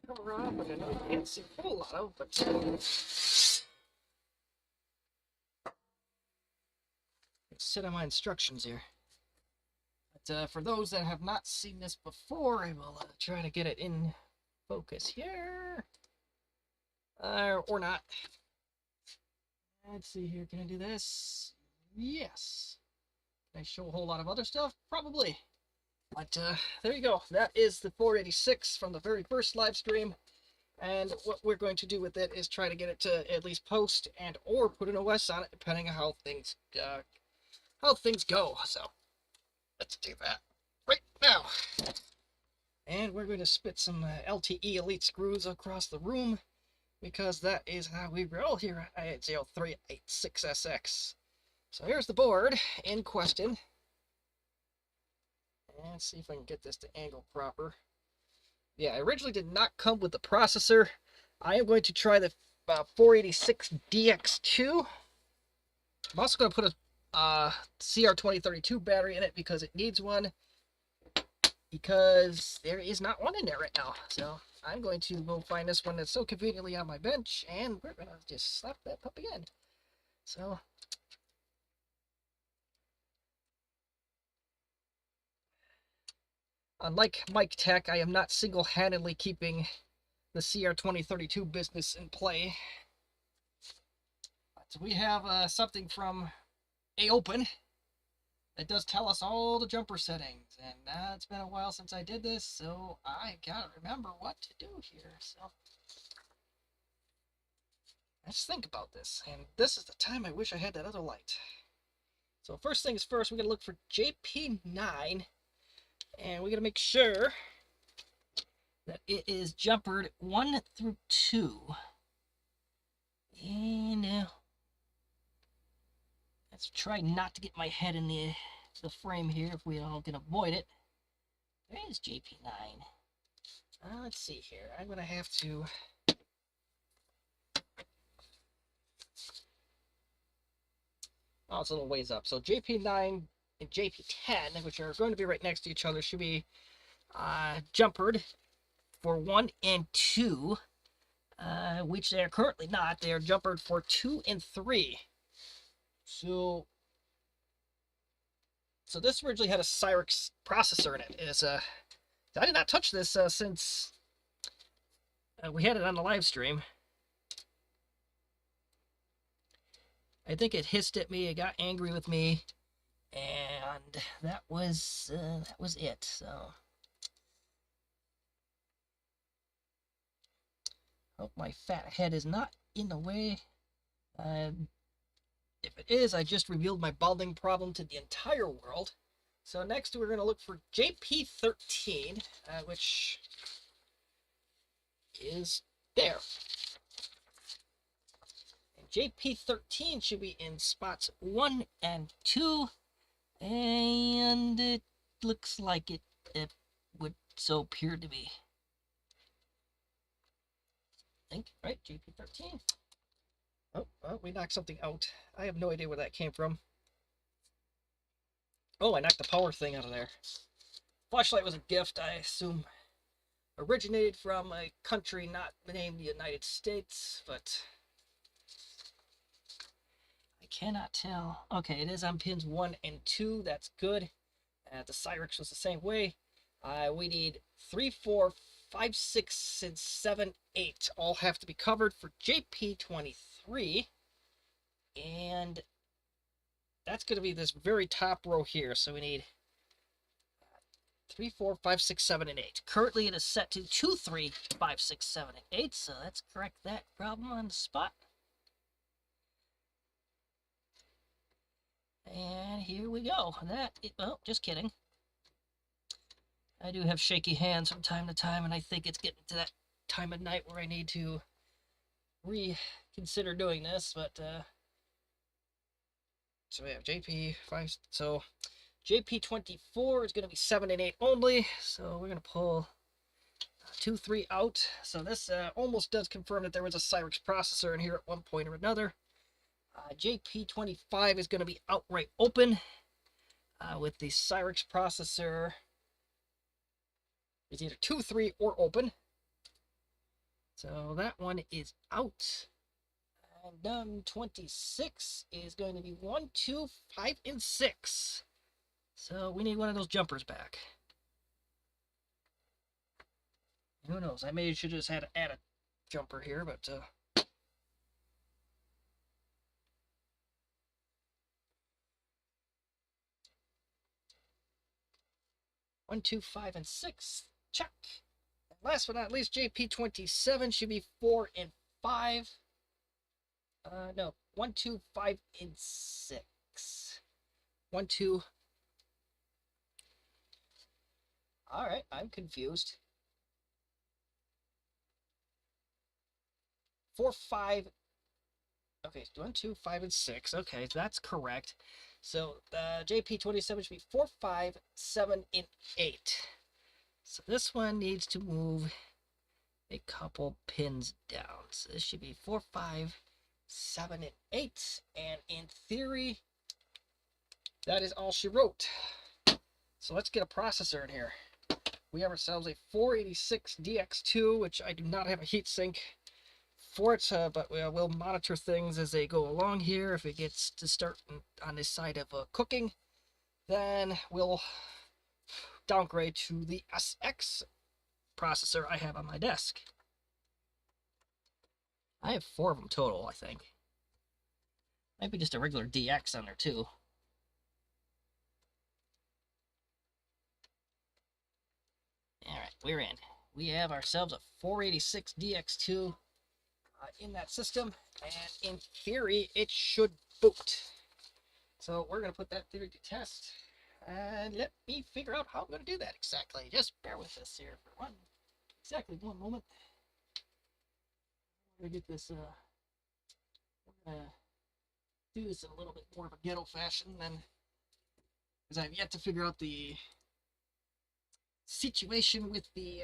cover on, but I know you can't see a whole lot of, but sit on my instructions here. But for those that have not seen this before, I will try to get it in focus here. Or not. Let's see here, can I do this? Yes. Can I show a whole lot of other stuff? Probably. But there you go. That is the 486 from the very first live stream. And what we're going to do with it is try to get it to at least post and or put an OS on it, depending on how things go. So let's do that right now. And we're going to spit some LTE Elite screws across the room, because that is how we roll here at 0386SX. So here's the board in question. And see if I can get this to angle proper. Yeah, I originally did not come with the processor. I am going to try the 486DX2. I'm also going to put a CR2032 battery in it because it needs one. Because there is not one in there right now. So I'm going to go find this one that's so conveniently on my bench, and we're going to just slap that puppy in. So unlike Mike Tech, I am not single-handedly keeping the CR2032 business in play. But we have something from AOpen that does tell us all the jumper settings, and it's been a while since I did this, so I gotta remember what to do here. So let's think about this, and this is the time I wish I had that other light. So first things first, we're gonna look for JP9, and we're gonna make sure that it is jumpered 1 through 2. And let's try not to get my head in the frame here if we all can avoid it. There is JP9. Let's see here. I'm going to have to... Oh, it's a little ways up. So JP9 and JP10, which are going to be right next to each other, should be jumpered for 1 and 2, which they are currently not. They are jumpered for 2 and 3. So this originally had a Cyrix processor in it. I did not touch this since we had it on the live stream. I think it hissed at me, it got angry with me, and that was it. So hope my fat head is not in the way. If it is, I just revealed my balding problem to the entire world. So next we're going to look for JP13, which is there. And JP13 should be in spots 1 and 2, and it looks like it would so appear to be. I think, right? JP13. Oh, we knocked something out. I have no idea where that came from. Oh, I knocked the power thing out of there. Flashlight was a gift, I assume. Originated from a country not named the United States, but I cannot tell. Okay, it is on pins 1 and 2. That's good. The Cyrix was the same way. We need 3, 4, 5, 6, and 7, 8. All have to be covered for JP23. And that's going to be this very top row here. So we need 3, 4, 5, 6, 7, and 8. Currently it is set to 2, 3, 5, 6, 7, and 8. So let's correct that problem on the spot. And here we go. Oh, just kidding. I do have shaky hands from time to time, and I think it's getting to that time of night where I need to reconsider doing this, but so we have JP5, so JP24 is going to be 7 and 8 only, so we're going to pull 2, 3 out. So this almost does confirm that there was a Cyrix processor in here at one point or another. JP25 is going to be outright open with the Cyrix processor. It's either 2, 3, or open. So that one is out. And 26 is going to be 1, 2, 5, and 6. So we need one of those jumpers back. Who knows? I maybe should just add a jumper here, but 1, 2, 5, and 6. Check. And last but not least, JP27 should be 4 and 5. No, 1, 2, 5, and 6. 1, 2. All right, I'm confused. 4, 5. Okay, 1, 2, 5, and 6. Okay, that's correct. So the JP27 should be 4, 5, 7, and 8. So this one needs to move a couple pins down. So this should be 4, 5, 7, and 8. And in theory, that is all she wrote. So let's get a processor in here. We have ourselves a 486 DX2, which I do not have a heatsink for it, but we'll monitor things as they go along here. If it gets to start on this side of cooking, then we'll downgrade to the SX processor I have on my desk. I have 4 of them total, I think. Might be just a regular DX on there too. Alright, we're in. We have ourselves a 486 DX2 in that system, and in theory it should boot. So we're going to put that theory to test, and let me figure out how I'm going to do that exactly. Just bear with us here for one moment. We're going to get this, we're going to do this in a little bit more of a ghetto fashion, then, because I've yet to figure out the situation with the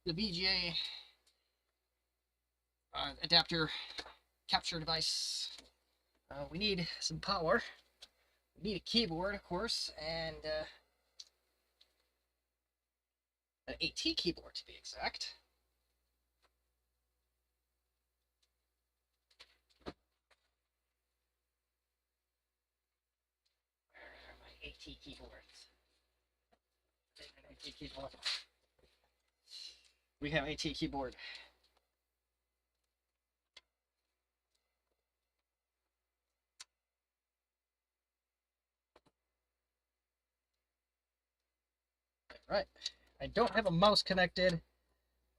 VGA adapter capture device. We need some power. We need a keyboard, of course, and an AT keyboard to be exact. Where are my AT keyboards? AT keyboard. We have AT keyboard. All right. I don't have a mouse connected,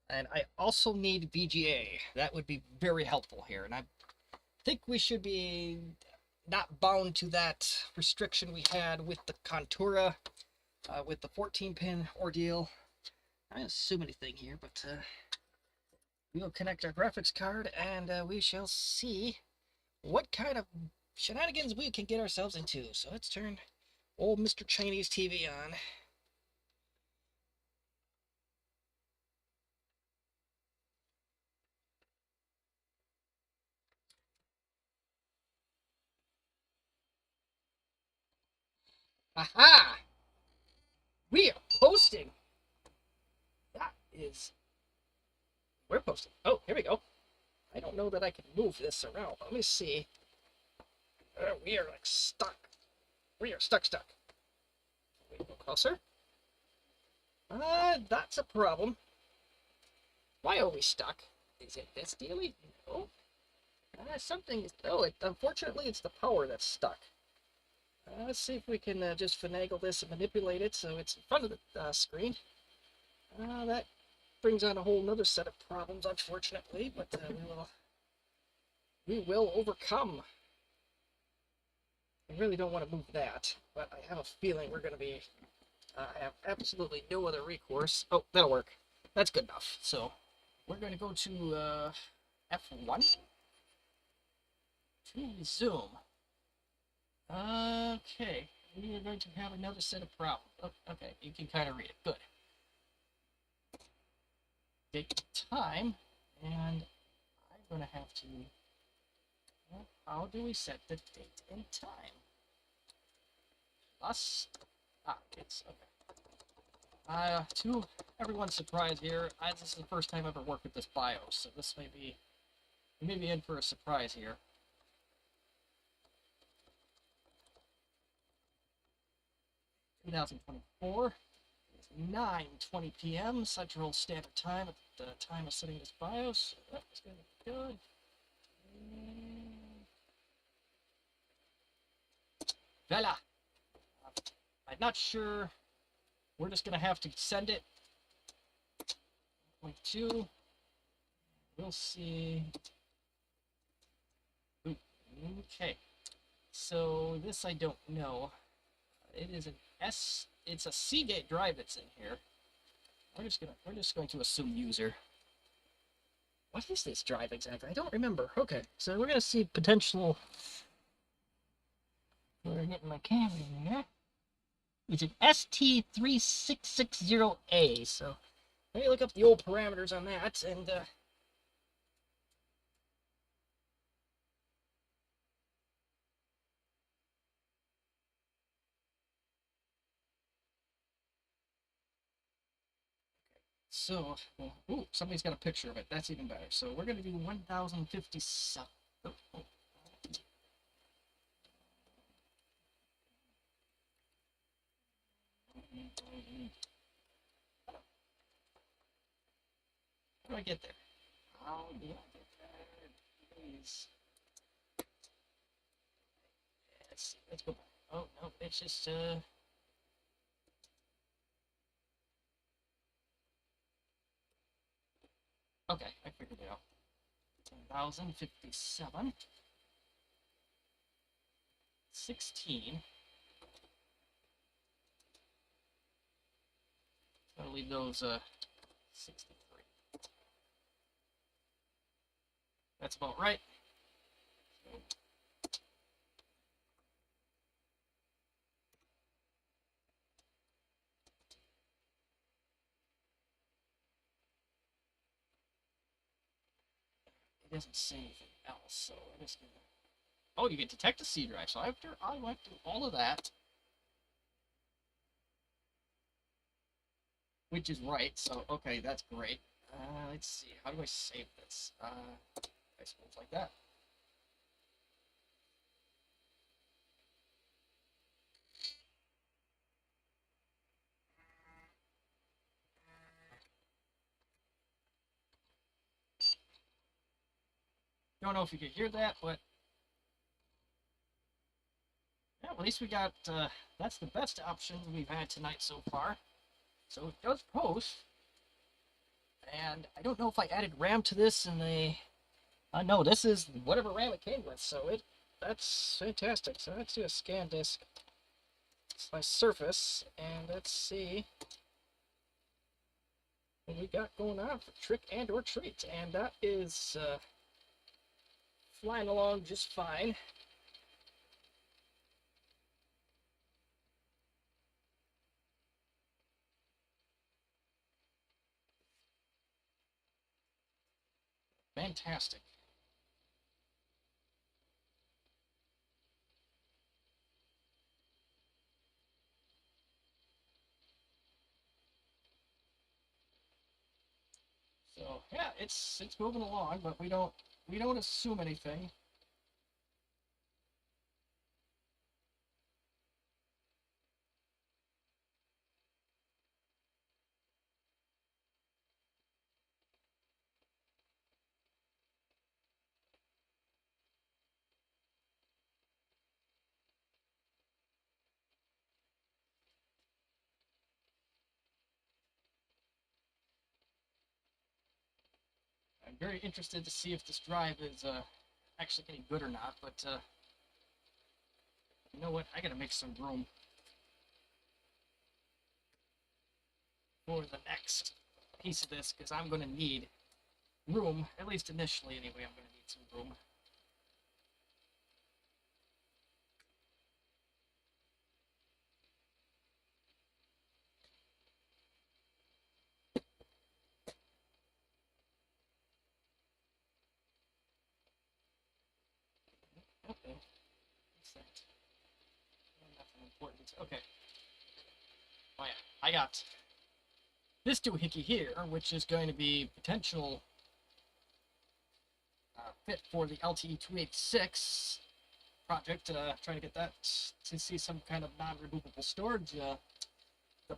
and I also need VGA. That would be very helpful here, and I think we should be not bound to that restriction we had with the Contura, with the 14-pin ordeal. I didn't assume anything here, but we will connect our graphics card, and we shall see what kind of shenanigans we can get ourselves into. So let's turn old Mr. Chinese TV on. Aha! We are posting. That is... We're posting. Oh, here we go. I don't know that I can move this around. Let me see. We are like stuck. We are stuck. Wait, go closer. That's a problem. Why are we stuck? Is it this dealy? No. Something is... Oh, unfortunately, it's the power that's stuck. Let's see if we can just finagle this and manipulate it so it's in front of the screen. That brings on a whole nother set of problems, unfortunately, but we will overcome. I really don't want to move that, but I have a feeling we're going to be... I have absolutely no other recourse. Oh, that'll work. That's good enough. So we're going to go to F1 to zoom. Okay, we are going to have another set of problems. Oh, okay, you can kind of read it. Good. Date time, and I'm going to have to... Well, how do we set the date and time? Plus... it's... Okay. To everyone's surprise here, this is the first time I've ever worked with this BIOS, so this may be... We may be in for a surprise here. In 2024, it's 9:20 p.m. Central Standard Time at the time of setting this BIOS. That's going to be good. Voila! I'm not sure. We're just going to have to send it. 0.2. We'll see. Okay. So this I don't know. It is an it's a Seagate drive that's in here. We're just going to assume user. What is this drive exactly? I don't remember. Okay, so we're gonna see potential. We're getting my camera here. It's an ST3660A. So let me look up the old parameters on that and so, ooh, somebody's got a picture of it. That's even better. So we're going to do 1057. Oh, oh. How do I get there? How do I get there? Please. Let's see. Let's go back. Oh, no, it's just, okay, I figured it out. 10,057. 16. Gotta leave those 63. That's about right. It doesn't say anything else, so I'm just gonna Oh, you can detect a C drive. So after I went through all of that, which is right. So okay, that's great. Let's see. How do I save this? I suppose like that. Don't know if you could hear that, but yeah, at least we got. That's the best option we've had tonight so far. So it does post, and I don't know if I added RAM to this in the. No, this is whatever RAM it came with, so that's fantastic. So let's do a scan disk. It's my Surface, and let's see what we got going on for trick and or treat, and that is flying along just fine. Fantastic. So yeah, it's moving along, but we don't assume anything. I'm very interested to see if this drive is actually any good or not. But you know what? I gotta make some room for the next piece of this because I'm gonna need room, at least initially anyway. I'm gonna need some room. Okay, what's that? Nothing important. Okay. Oh yeah, I got this doohickey here, which is going to be potential fit for the LTE 286 project. Trying to get that to see some kind of non-removable storage. The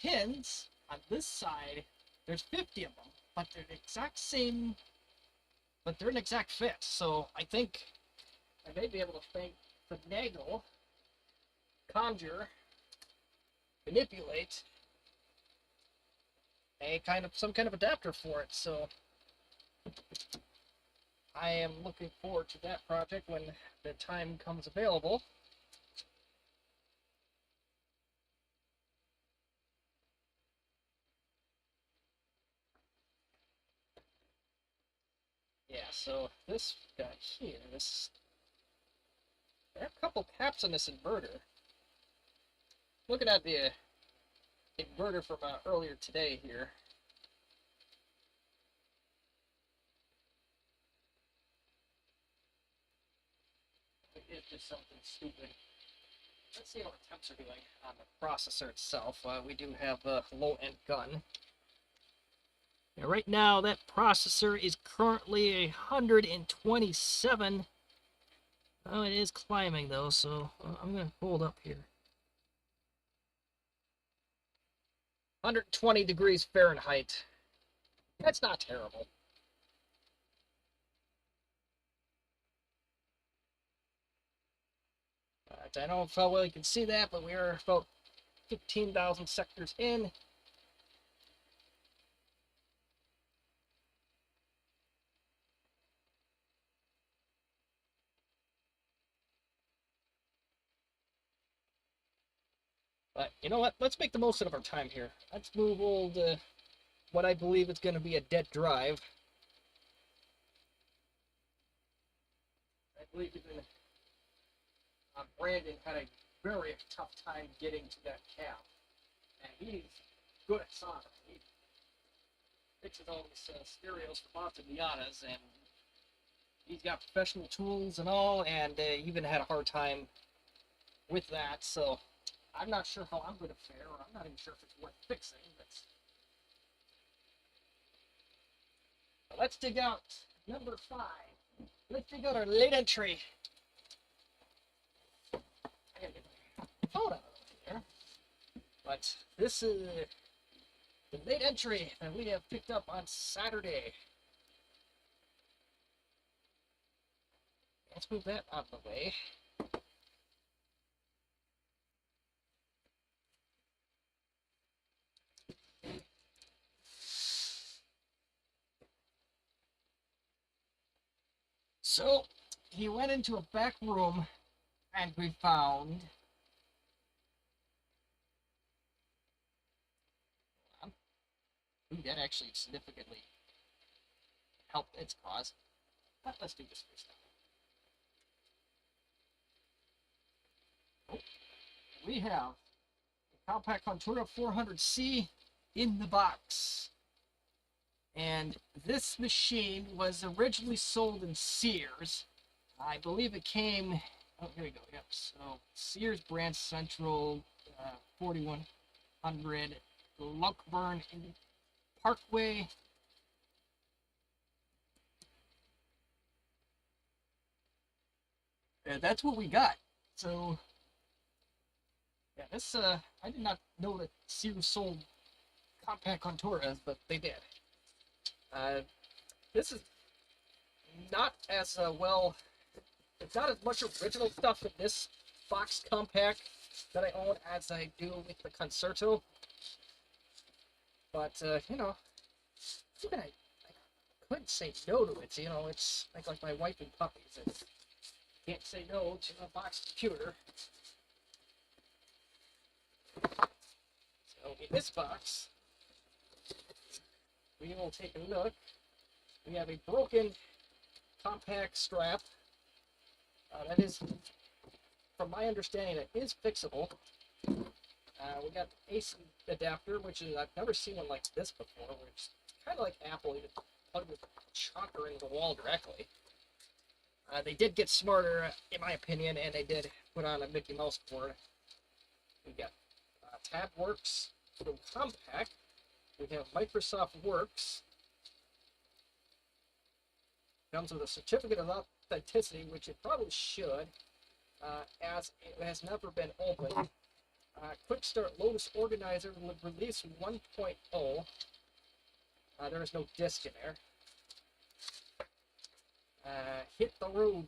pins on this side, there's 50 of them, but they're the exact same, but they're an exact fit. So I think I may be able to finagle, conjure, manipulate a kind of some kind of adapter for it. So I am looking forward to that project when the time comes available. Yeah, so this guy here, there are a couple caps on this inverter. Looking at the inverter from earlier today here. It's just something stupid. Let's see how our temps are doing on the processor itself. We do have a low-end gun. Now, right now, that processor is currently 127. Oh, it is climbing, though, so I'm going to hold up here. 120 degrees Fahrenheit. That's not terrible. I don't know how well you can see that, but we are about 15,000 sectors in. But you know what? Let's make the most out of our time here. Let's move old, what I believe is going to be a dead drive. I believe even Brandon had a very tough time getting to that cap. And he's good at soldering. He fixes all these stereos for Boston Miatas, and He's got professional tools and all, and even had a hard time with that. So I'm not sure how I'm going to fare, or I'm not even sure if it's worth fixing. But let's dig out number 5. Let's dig out our late entry. I gotta get my phone out of here. But this is the late entry that we have picked up on Saturday. Let's move that out of the way. So he went into a back room and we found that actually significantly helped its cause. But let's do this first. We have the Compact Contura 400C in the box. And this machine was originally sold in Sears. I believe it came, oh, here we go, yep. So Sears Branch Central 4100 Lunkburn Parkway. And that's what we got. So, yeah, this, I did not know that Sears sold Compact Conturas, but they did. This is not as well, it's not as much original stuff in this box compact that I own as I do with the Concerto. But, you know, I couldn't say no to it. You know, it's like my wife and puppies. I can't say no to a box computer. So, in this box, we will take a look. We have a broken compact strap. That is, from my understanding, that is fixable. We got the AC adapter, which is, I've never seen one like this before, which is kind of like Apple. You just plug the chonker into the wall directly. They did get smarter, in my opinion, and they did put on a Mickey Mouse board. We got TabWorks from Compact. We have Microsoft Works. Comes with a certificate of authenticity, which it probably should, as it has never been opened. Quick Start Lotus Organizer release 1.0. There is no disk in there. Hit the road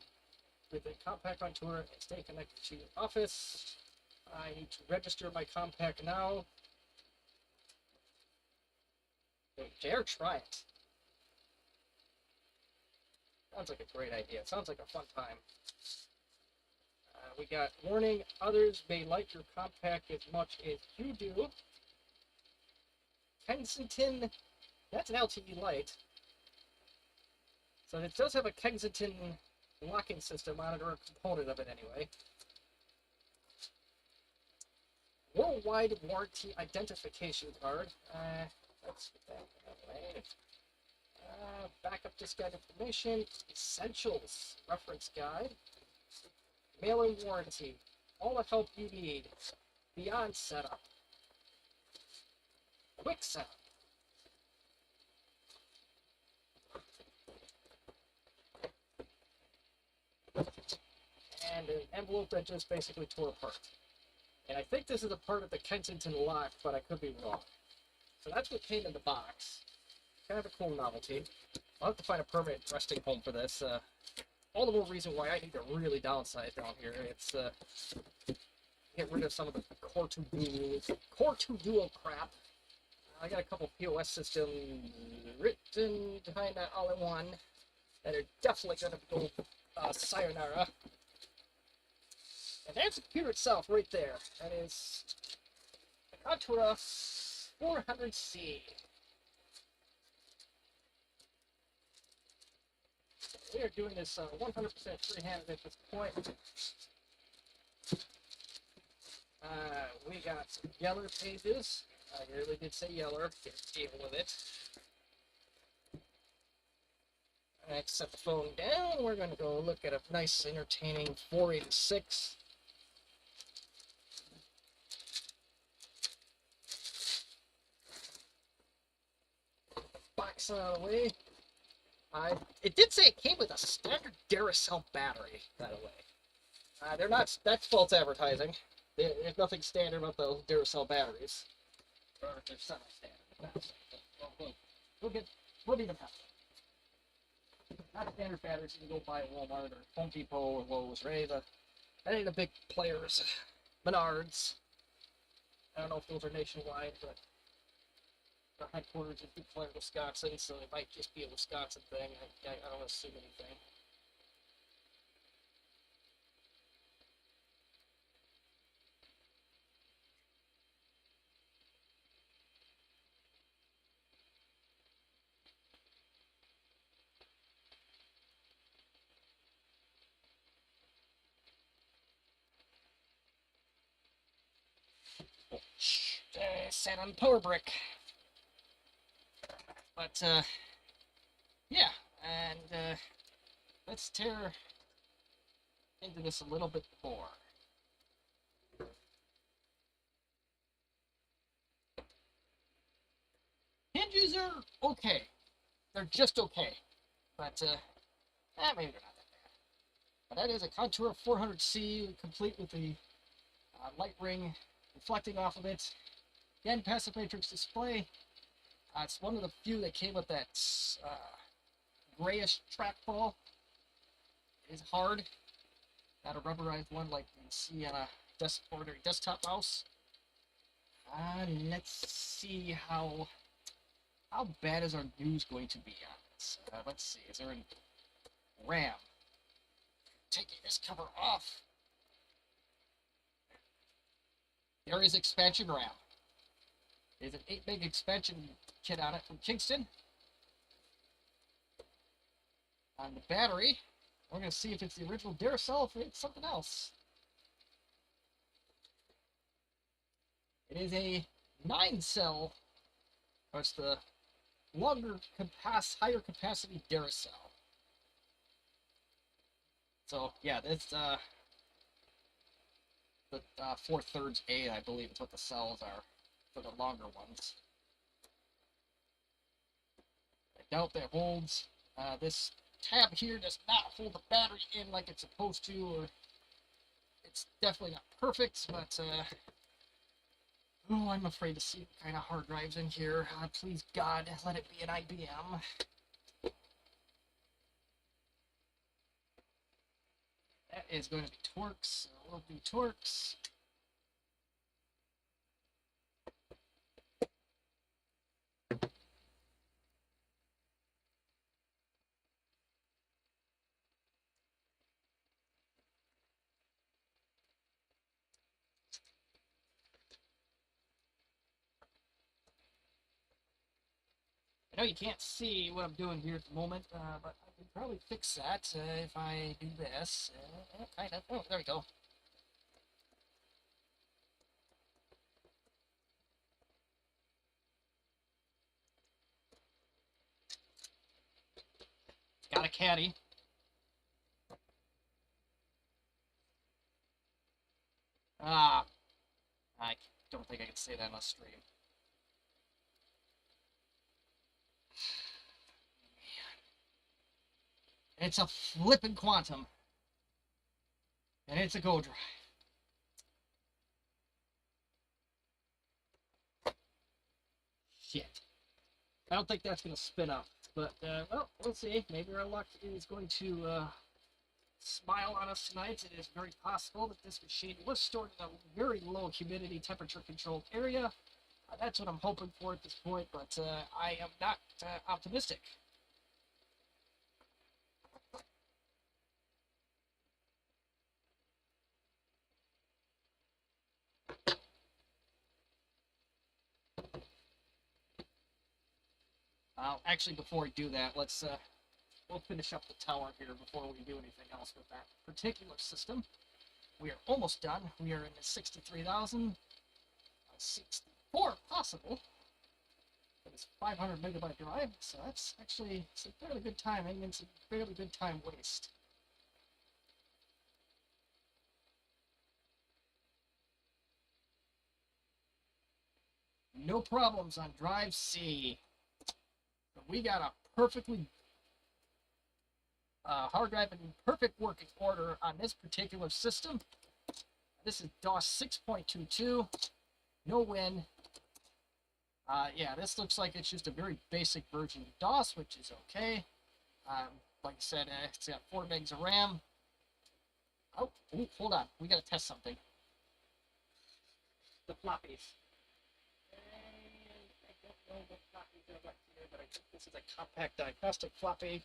with a Compact Contour and stay connected to your office. I need to register my Compact now. Don't dare try it. Sounds like a great idea. It sounds like a fun time. We got warning, others may like your Compact as much as you do. Kensington, that's an LTE light. So it does have a Kensington locking system on it, or a component of it anyway. Worldwide warranty identification card. Let's put that away. Backup disk guide information. Essentials reference guide. Mail-in warranty. All the help you need. Beyond setup. Quick setup. And an envelope that just basically tore apart. And I think this is a part of the Kensington lock, but I could be wrong. So that's what came in the box. Kind of a cool novelty. I'll have to find a permanent resting home for this. All the more reason why I need to really downsize down here. It's get rid of some of the Core 2 Duo crap. I got a couple POS systems written behind that all-in-one that are definitely going to go sayonara. And there's the computer itself right there. That is the Contura 400C. We are doing this 100% free-handed at this point. We got some Yeller pages. I really did say Yeller. Get deal with it. Next, set the phone down. We're going to go look at a nice, entertaining 486. Box out of the way. It did say it came with a standard Duracell battery, by the way. They're not. That's false advertising. There's nothing standard about those Duracell batteries. Or they're semi-standard. We'll be the best. Not standard batteries you can go buy at Walmart or Home Depot or Lowe's, right? That ain't the big players. Menards. I don't know if those are nationwide, but the headquarters is in Flint, Wisconsin, so it might just be a Wisconsin thing. I don't assume anything. Sat on power brick. But, yeah, and, let's tear into this a little bit more. Hinges are okay. They're just okay. But, maybe they're not that bad. But that is a Contour 400C, complete with the light ring reflecting off of it. Again, passive matrix display. It's one of the few that came with that grayish trackball. It is hard. Not a rubberized one like you see on a ordinary desktop mouse. Let's see how bad is our news going to be on this. Let's see. Is there any RAM? Taking this cover off. There is expansion RAM. There's an 8 meg expansion kit on it from Kingston. On the battery, we're going to see if it's the original Duracell or if it's something else. It is a 9-cell, or it's the higher capacity Duracell. So yeah, that's the 4/3 A, I believe is what the cells are for the longer ones. I doubt that holds. This tab here does not hold the battery in like it's supposed to, or it's definitely not perfect, but oh, I'm afraid to see what kind of hard drives in here. Please God, let it be an IBM. That is going to be Torx, so we'll do Torx. I know you can't see what I'm doing here at the moment, but I can probably fix that if I do this. Kind of. Oh, there we go. Got a caddy. I don't think I can say that on a stream. Man. It's a flippin' Quantum. And it's a Go drive. Shit. I don't think that's going to spin up. But, well, we'll see. Maybe our luck is going to smile on us tonight. It is very possible that this machine was stored in a very low humidity, temperature-controlled area. That's what I'm hoping for at this point, but I am not optimistic. Actually, before we do that, we'll finish up the tower here before we do anything else with that particular system. We are almost done. We are in the 63,000, 64 possible. It's 500 megabyte drive, so that's actually some fairly good timing and some fairly good time waste. No problems on drive C. We got a perfectly hard drive in perfect working order on this particular system. This is DOS 6.22. No win. Yeah, this looks like it's just a very basic version of DOS, which is okay. Like I said, it's got 4 megs of RAM. Oh, ooh, hold on. We gotta test something. The floppies. I don't know what floppies are like here, but I think this is a compact diagnostic floppy.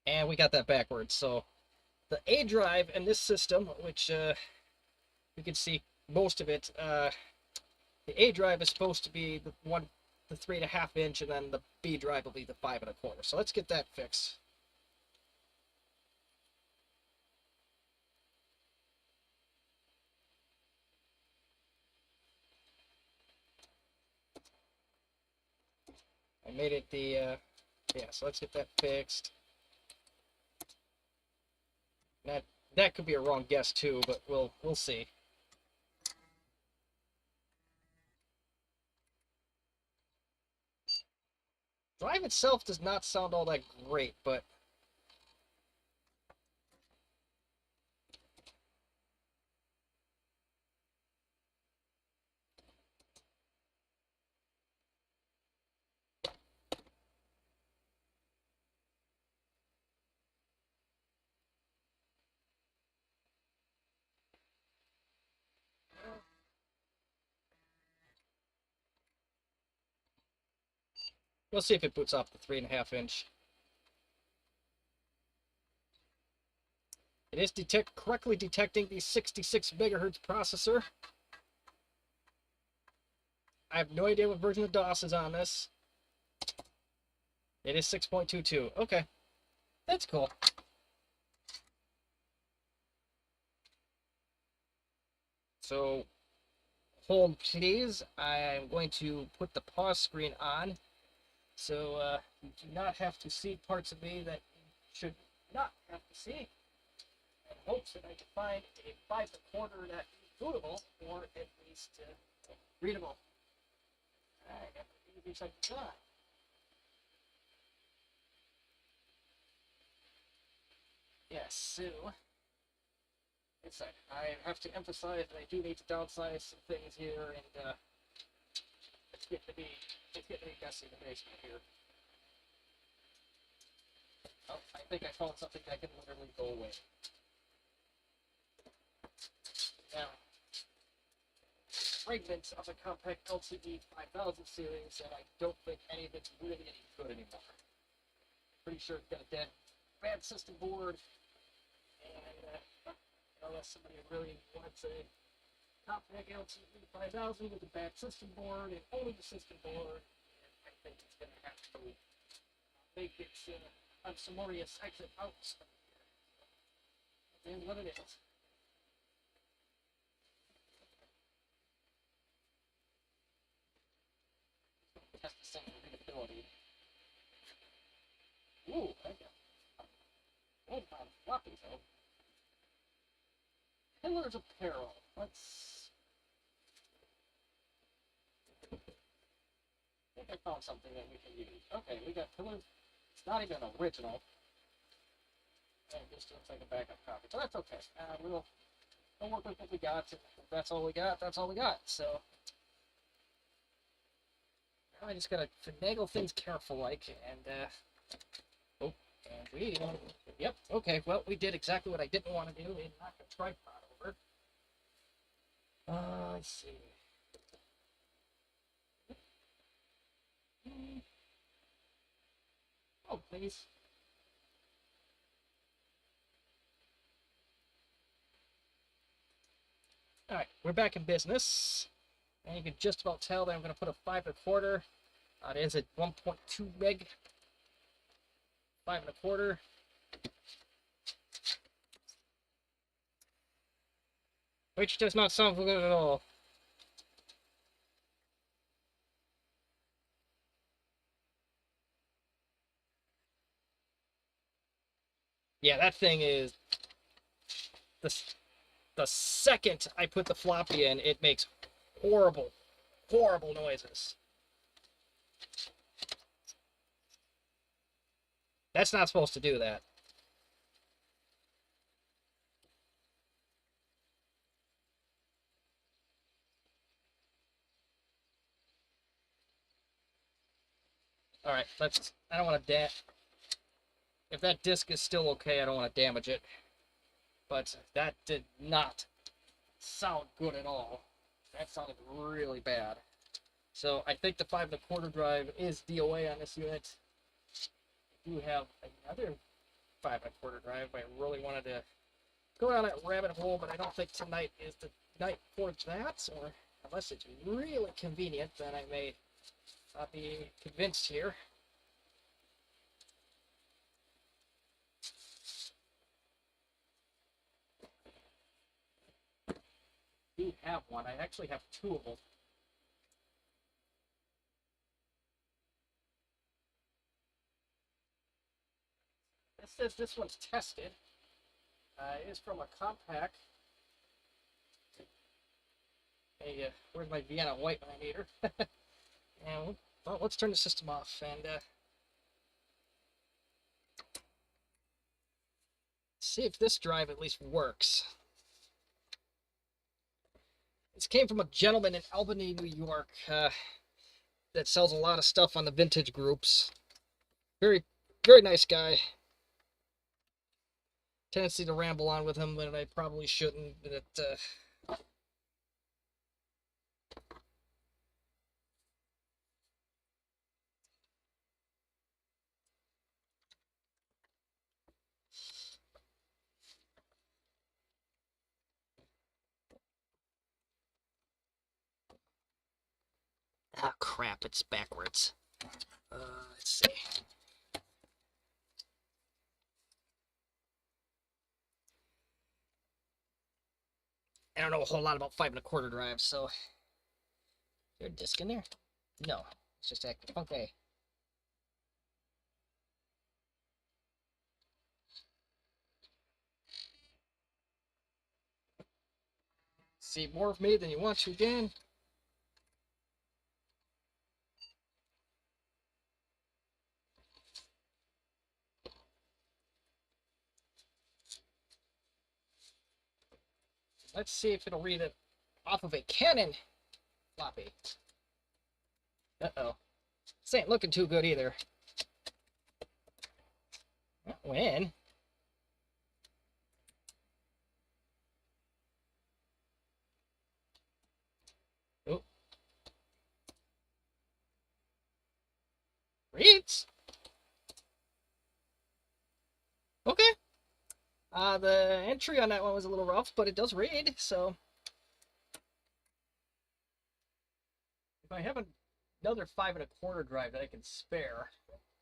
And we got that backwards. So the A drive in this system, which you can see most of it, the A drive is supposed to be the 3.5 inch, and then the B drive will be the 5.25. So let's get that fixed. I made it the yeah. So let's get that fixed. That could be a wrong guess too, but we'll see. Drive itself does not sound all that great, but we'll see if it boots off the 3.5 inch. It is correctly detecting the 66 megahertz processor. I have no idea what version of DOS is on this. It is 6.22. Okay, that's cool. So, hold please. I am going to put the pause screen on, so you do not have to see parts of me that you should not have to see. In hopes that I can find a 5.25 that is bootable, or at least readable. Alright, got the easiest I can done. Yes, so I have to emphasize that I do need to downsize some things here, and it's getting to be messy in the basement here. Oh, I think I found something that can literally go away. Now, fragments of a compact LTE 5000 series, and I don't think any of it's really any good anymore. Pretty sure it's got a bad system board, and unless somebody really wants a compact LTE 5000 with a bad system board and only the system board, and I think it's going to have to make its unceremonious exit out. And what it is. Test the same readability. Ooh, I got old time floppy though. Pillars Apparel. Let's. I think I found something that we can use. Okay, we got Pillars. It's not even original. And it just looks like a backup copy, but that's okay. We'll work with what we got. If that's all we got, that's all we got. So I just gotta finagle things careful like, and oh, and we, yep, okay, well, we did exactly what I didn't want to do and knock the tripod over. Let's see. Oh, please. Alright, we're back in business. And you can just about tell that I'm going to put a 5.25. It is a 1.2 meg 5.25. Which does not sound good at all. Yeah, that thing is the the second I put the floppy in, it makes horrible, horrible noises. That's not supposed to do that. All right, let's. I don't want to if that disc is still okay, I don't want to damage it. But that did not sound good at all. That sounded really bad. So I think the 5 1/4 drive is DOA on this unit. I do have another 5 1/4 drive. I really wanted to go down that rabbit hole, but I don't think tonight is the night for that. Or unless it's really convenient, then I may not be convinced here. I do have one. I actually have 2 of them. It says this one's tested. It is from a compact. Hey, where's my Vienna white when I need her? And well, let's turn the system off and see if this drive at least works. This came from a gentleman in Albany, New York, that sells a lot of stuff on the vintage groups. Very, very nice guy. Tendency to ramble on with him, but I probably shouldn't. But ah, crap! It's backwards. Let's see. I don't know a whole lot about 5 1/4 drives, so. Is there a disc in there? No, it's just active. Okay. See more of me than you want to again. Let's see if it'll read it off of a Canon floppy. Uh-oh. This ain't looking too good either. When? Oh. Reads? Okay. The entry on that one was a little rough, but it does read, so. If I have another 5 1/4 drive that I can spare,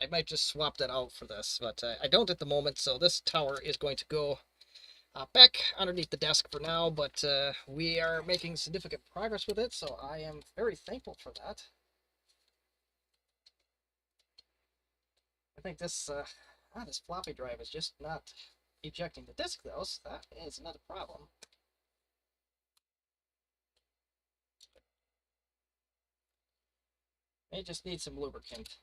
I might just swap that out for this, but I don't at the moment, so this tower is going to go back underneath the desk for now, but we are making significant progress with it, so I am very thankful for that. I think this this floppy drive is just not ejecting the disk, though, so that is not a problem. It just needs some lubricant.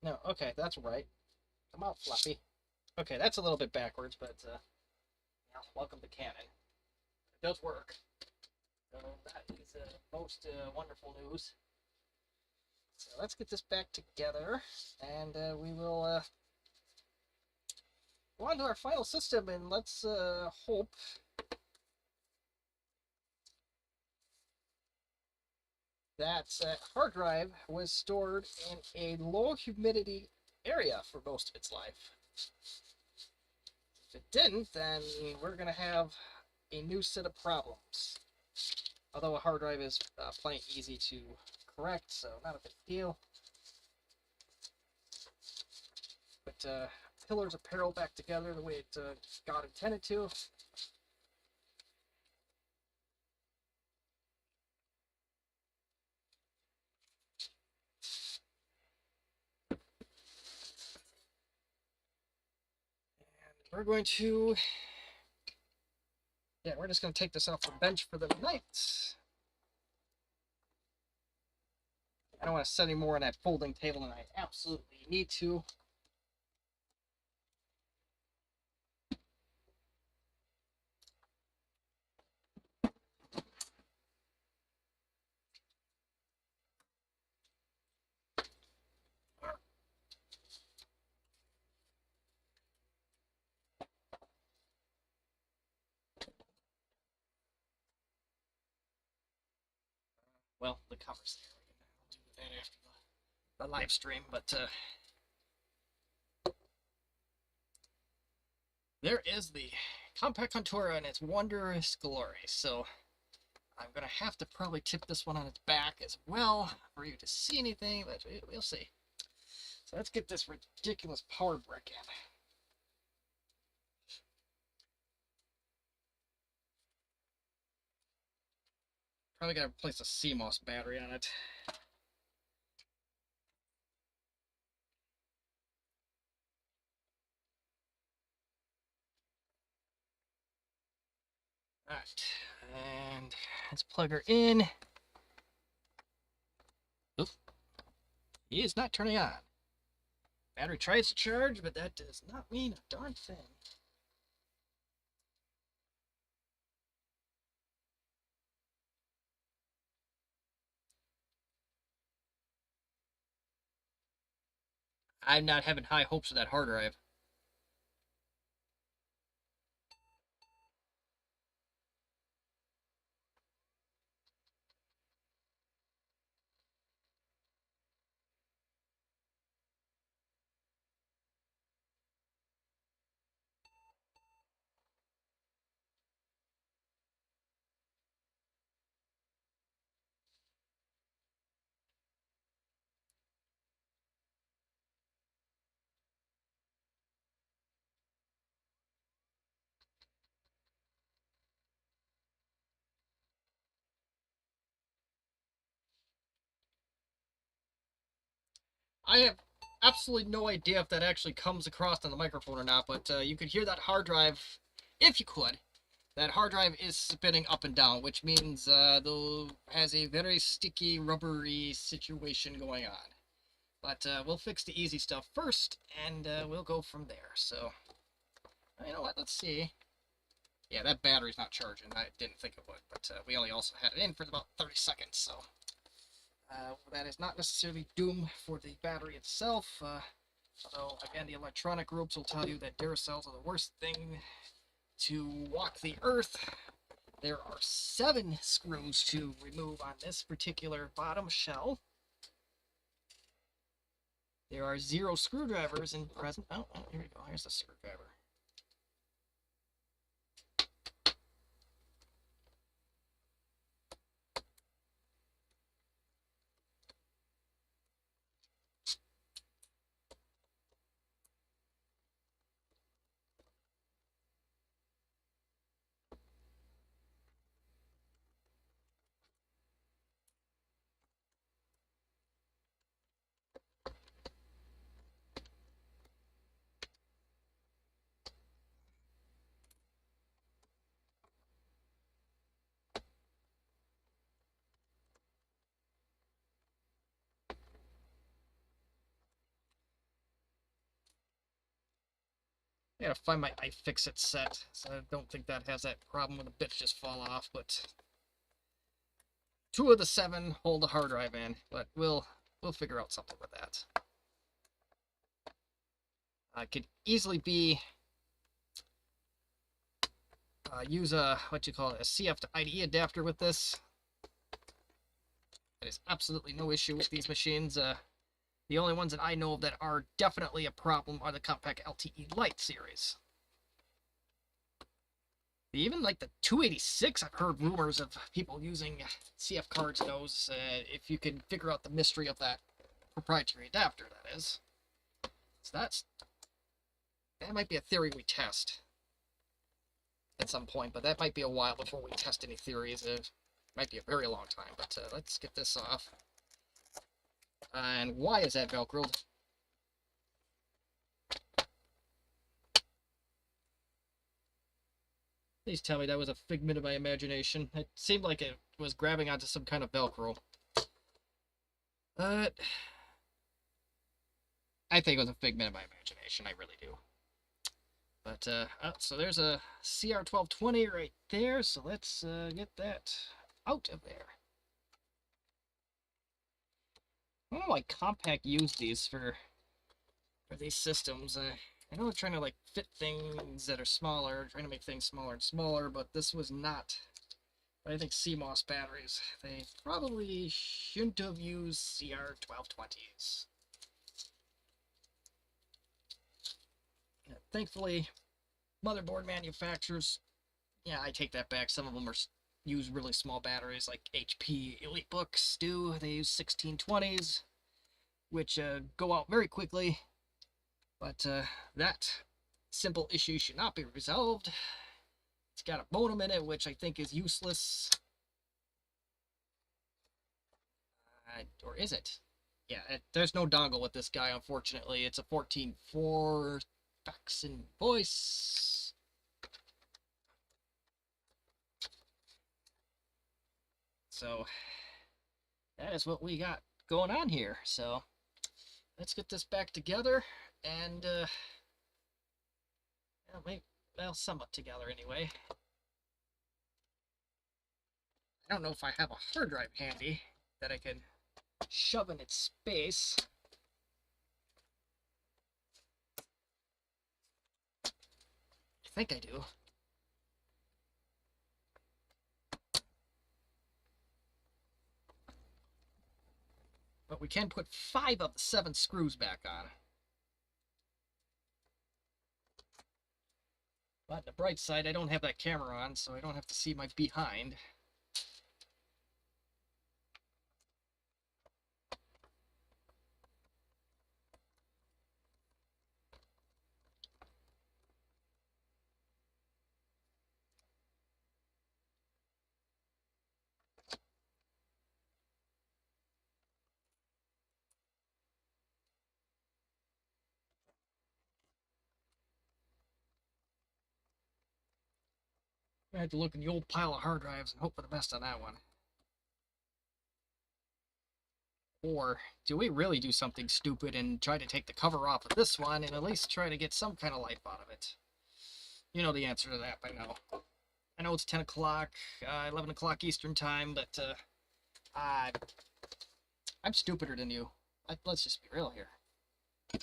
No, okay, that's right. Come on, floppy. Okay, that's a little bit backwards, but welcome to Canon. It does work. So that is most wonderful news. So let's get this back together, and we will go on to our final system, and let's hope that hard drive was stored in a low humidity area for most of its life. If it didn't, then we're going to have a new set of problems. Although a hard drive is plenty easy to correct, so not a big deal. But pillars apparel back together the way it God intended to. We're going to, yeah, we're just going to take this off the bench for the night. I don't want to set any more on that folding table than I absolutely need to. Well, the cover's there. I'll do that after the live stream, but there is the compact Contura in its wondrous glory. So I'm going to have to probably tip this one on its back as well for you to see anything, but we'll see. So let's get this ridiculous power brick in. Probably got to replace a CMOS battery on it. Alright, and let's plug her in. Oop. He is not turning on. Battery tries to charge, but that does not mean a darn thing. I'm not having high hopes of that hard drive. I have absolutely no idea if that actually comes across on the microphone or not, but you could hear that hard drive, if you could. That hard drive is spinning up and down, which means has a very sticky, rubbery situation going on. But we'll fix the easy stuff first, and we'll go from there. So, you know what? Let's see. Yeah, that battery's not charging. I didn't think it would, but we only also had it in for about 30 seconds, so that is not necessarily doom for the battery itself. Although, again, the electronic groups will tell you that Duracells are the worst thing to walk the earth. There are 7 screws to remove on this particular bottom shell. There are 0 screwdrivers in present. Oh, here we go. Here's the screwdriver. I gotta find my iFixit set, so I don't think that has that problem when the bits just fall off, but 2 of the 7 hold the hard drive in, but we'll figure out something with that. Could easily be use a what you call it, a CF to IDE adapter with this. That is absolutely no issue with these machines. The only ones that I know of that are definitely a problem are the compact LTE Lite series. Even like the 286, I've heard rumors of people using CF cards in those, if you can figure out the mystery of that proprietary adapter, that is. So that's that might be a theory we test at some point, but that might be a while before we test any theories. It might be a very long time, but let's get this off. And why is that Velcroed? Please tell me that was a figment of my imagination. It seemed like it was grabbing onto some kind of Velcro. But I think it was a figment of my imagination. I really do. But, so there's a CR1220 right there. So let's get that out of there. I don't know why Compaq used these for these systems. I know they're trying to like fit things that are smaller, trying to make things smaller and smaller, but this was not. But I think CMOS batteries. They probably shouldn't have used CR1220s. Thankfully, motherboard manufacturers, yeah, I take that back. Some of them use really small batteries, like HP EliteBooks do. They use 1620s, which go out very quickly. But that simple issue should not be resolved. It's got a modem in it, which I think is useless. Or is it? Yeah, there's no dongle with this guy, unfortunately. It's a 14.4 fax and voice. So, that is what we got going on here. So, let's get this back together and, well, somewhat together anyway. I don't know if I have a hard drive handy that I can shove in its space. I think I do. But we can put 5 of the 7 screws back on. But on the bright side, I don't have that camera on, so I don't have to see my behind. I had to look in the old pile of hard drives and hope for the best on that one. Or do we really do something stupid and try to take the cover off of this one and at least try to get some kind of life out of it? You know the answer to that by now. I know it's 10 o'clock, 11 o'clock Eastern time, but I'm stupider than you. Let's just be real here. So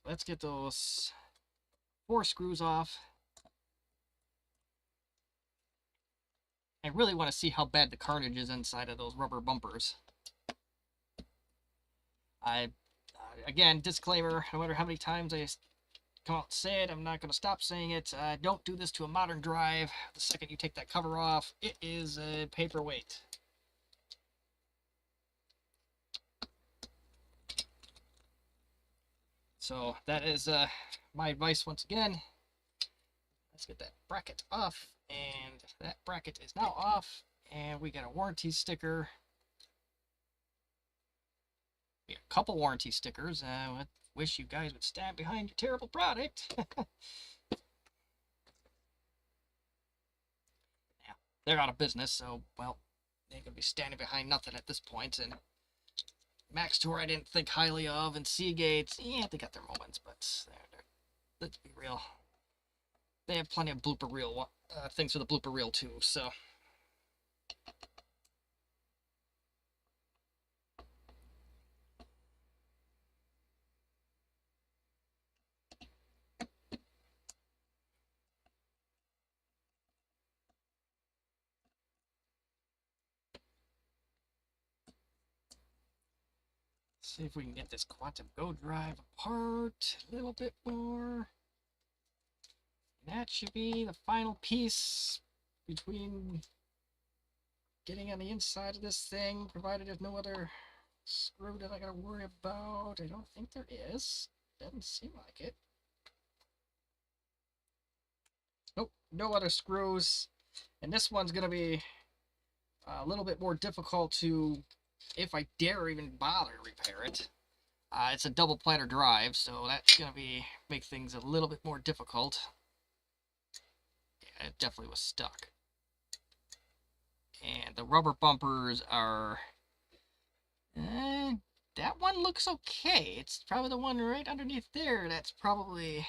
let's get those 4 screws off. I really want to see how bad the carnage is inside of those rubber bumpers. Again, disclaimer, no matter how many times I come out and say it, I'm not going to stop saying it. Don't do this to a modern drive. The second you take that cover off, it is a paperweight. So that is my advice once again. Let's get that bracket off, and that bracket is now off, and we got a warranty sticker. We got a couple warranty stickers. I wish you guys would stand behind your terrible product. Yeah, they're out of business, so, well, they ain't gonna be standing behind nothing at this point, and Max Tour I didn't think highly of, and Seagates, yeah, they got their moments, but let's be real. They have plenty of blooper reel things for the blooper reel too, so. See if we can get this Quantum Go drive apart a little bit more. And that should be the final piece between getting on the inside of this thing, provided there's no other screw that I gotta worry about. I don't think there is. Doesn't seem like it. Nope, no other screws. And this one's going to be a little bit more difficult to, if I dare even bother repair it. It's a double platter drive, so that's going to make things a little bit more difficult. Yeah, it definitely was stuck. And the rubber bumpers are... that one looks okay. It's probably the one right underneath there that's probably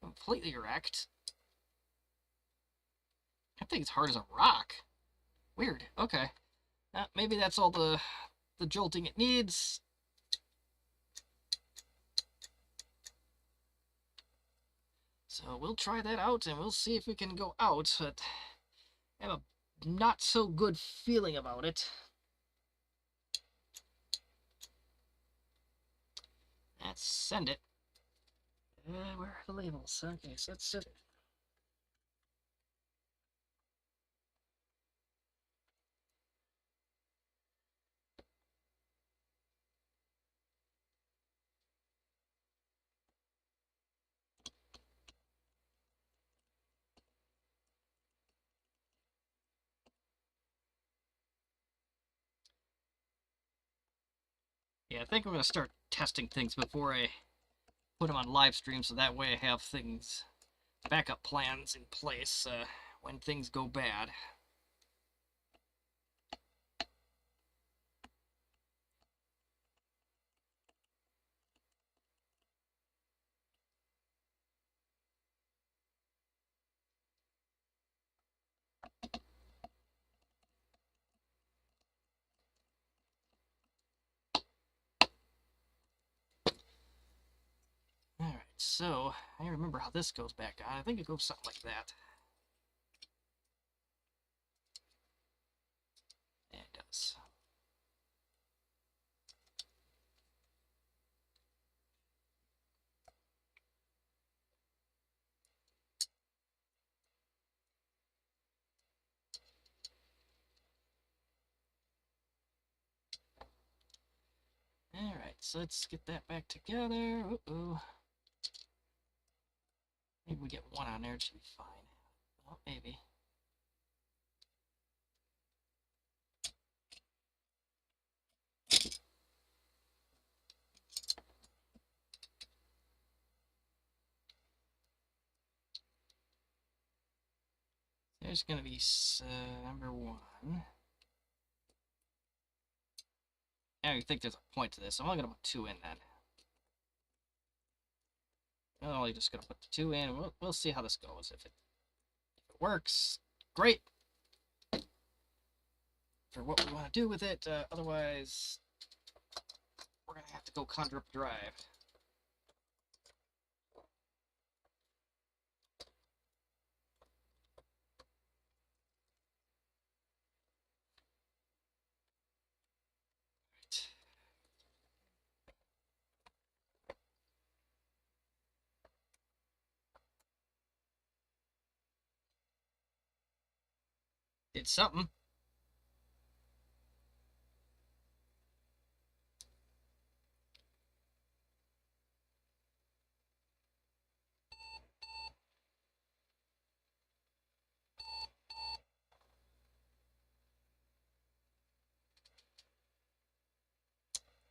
completely wrecked. That thing's hard as a rock. Weird. Okay. Maybe that's all the jolting it needs. So we'll try that out and we'll see if we can go out. But I have a not so good feeling about it. Let's send it. Where are the labels? Okay, so let's send it. Yeah, I think I'm going to start testing things before I put them on live stream, so that way I have things, backup plans in place when things go bad. Alright, so I remember how this goes back on. I think it goes something like that. Yeah, it does. Alright, so let's get that back together. Uh-oh. Maybe we get one on there, it should be fine. Well, maybe. There's gonna be number one. I don't think there's a point to this, so I'm only gonna put two in then. I'm only just gonna put the two in. We'll see how this goes. If it works, great. For what we want to do with it. Otherwise, we're gonna have to go conjure up a drive. Did something.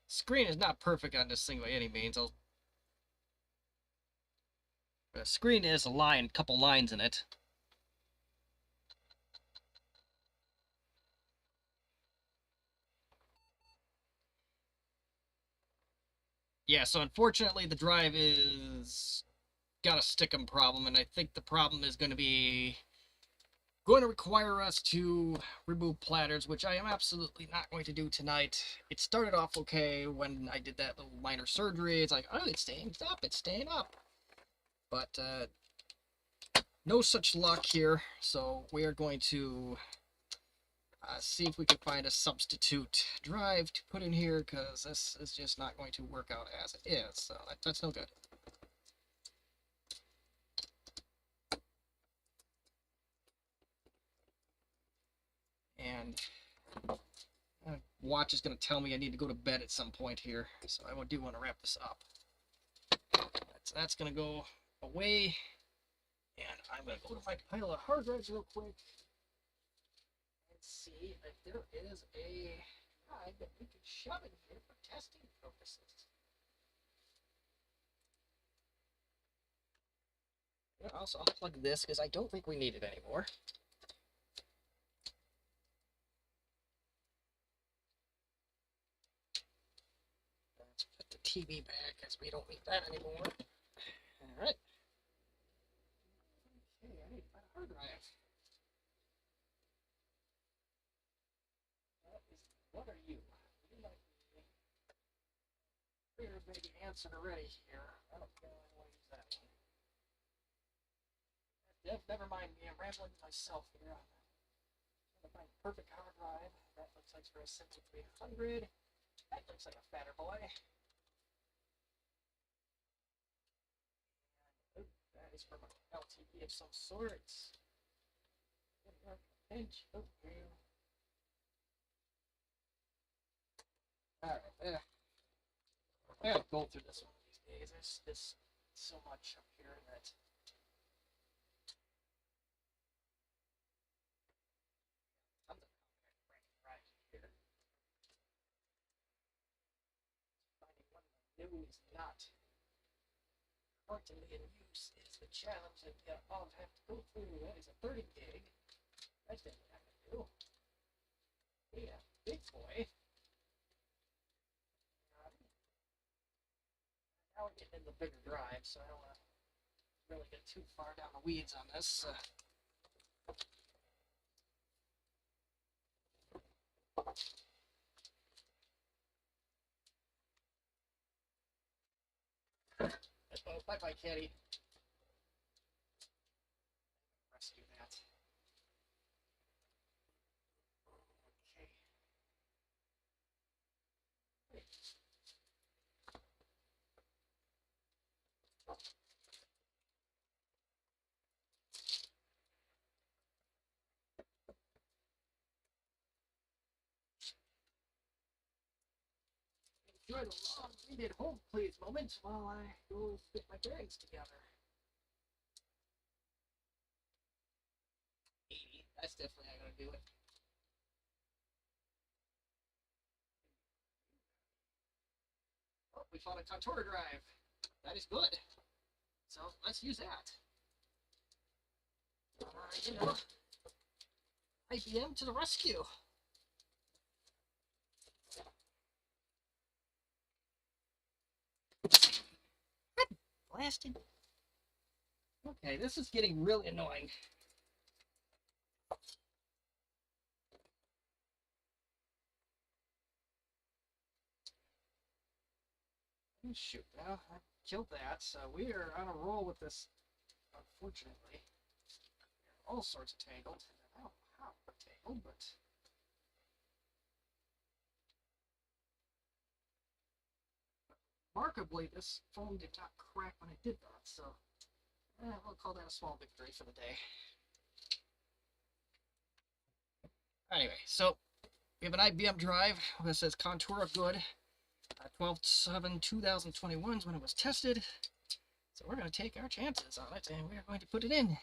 Screen is not perfect on this thing by any means. The screen is a couple lines in it. Yeah, so unfortunately the drive is got a stickum problem, and I think the problem is going to require us to remove platters, which I am absolutely not going to do tonight. It started off okay when I did that little minor surgery. It's like, oh, it's staying up. But no such luck here, so we are going to see if we can find a substitute drive to put in here, because this is just not going to work out as it is, so that's no good. And watch is going to tell me I need to go to bed at some point here, so I do want to wrap this up. That's going to go away, And I'm going to go to my pile of hard drives real quick and see if there is a drive that we can shove in here for testing purposes. Also, I'll plug this because I don't think we need it anymore. Let's put the TV back because we don't need that anymore. All right. Okay, I need to find a hard drive. What are you? You might be. Weird, maybe answered already here. I don't care. I want to use that one. Never mind me. I'm rambling to myself here. I'm trying to find the perfect hard drive. That looks like for a 7300. That looks like a fatter boy. And, oh, that is from an LTE of some sort. Pinch. Okay. Alright, I gotta go through this one these days. There's so much up here that right here. Finding one that new is not currently in use is the challenge that I'll have to go through. That is a 30 gig. That's what I have to do. Yeah, big boy. Now we're getting in the bigger drive, so I don't want to really get too far down the weeds on this. Oh, bye-bye, Caddy. Rescue that. Okay. Enjoy the long needed hold please moment while I go get my bearings together. 80. That's definitely not gonna do it. Oh, we found a contour drive. That is good. So let's use that. You know, IBM to the rescue. Blasted. Okay, this is getting really annoying. Shoot, well, I killed that, so we are on a roll with this, unfortunately. All sorts of tangled. I don't know how we're tangled, but... remarkably, this foam did not crack when I did that, so... we'll call that a small victory for the day. Anyway, so we have an IBM drive that says Contour good. 12/7/2021 is when it was tested. So we're going to take our chances on it and we're going to put it in.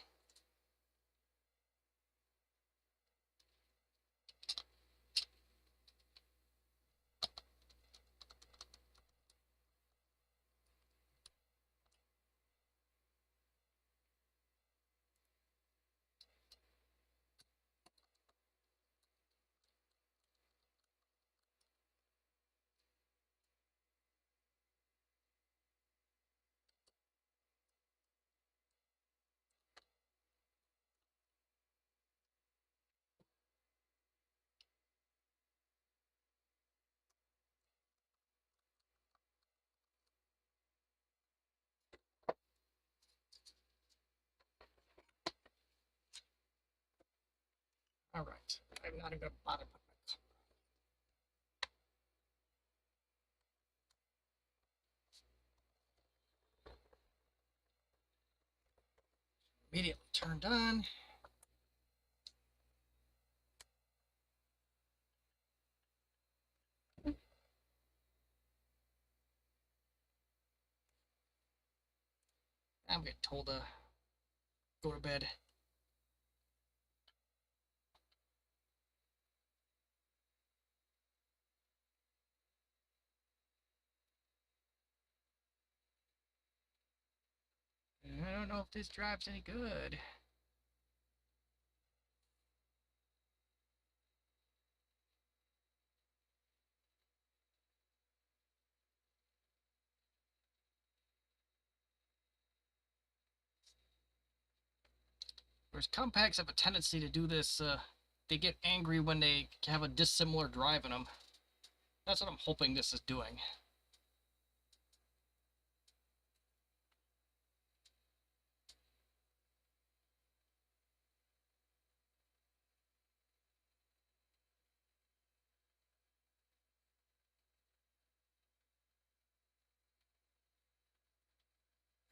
All right, I'm not even going to bother putting my cover on. Immediately turned on. I'm getting told to go to bed. I don't know if this drive's any good. Whereas compacts have a tendency to do this, they get angry when they have a dissimilar drive in them. That's what I'm hoping this is doing.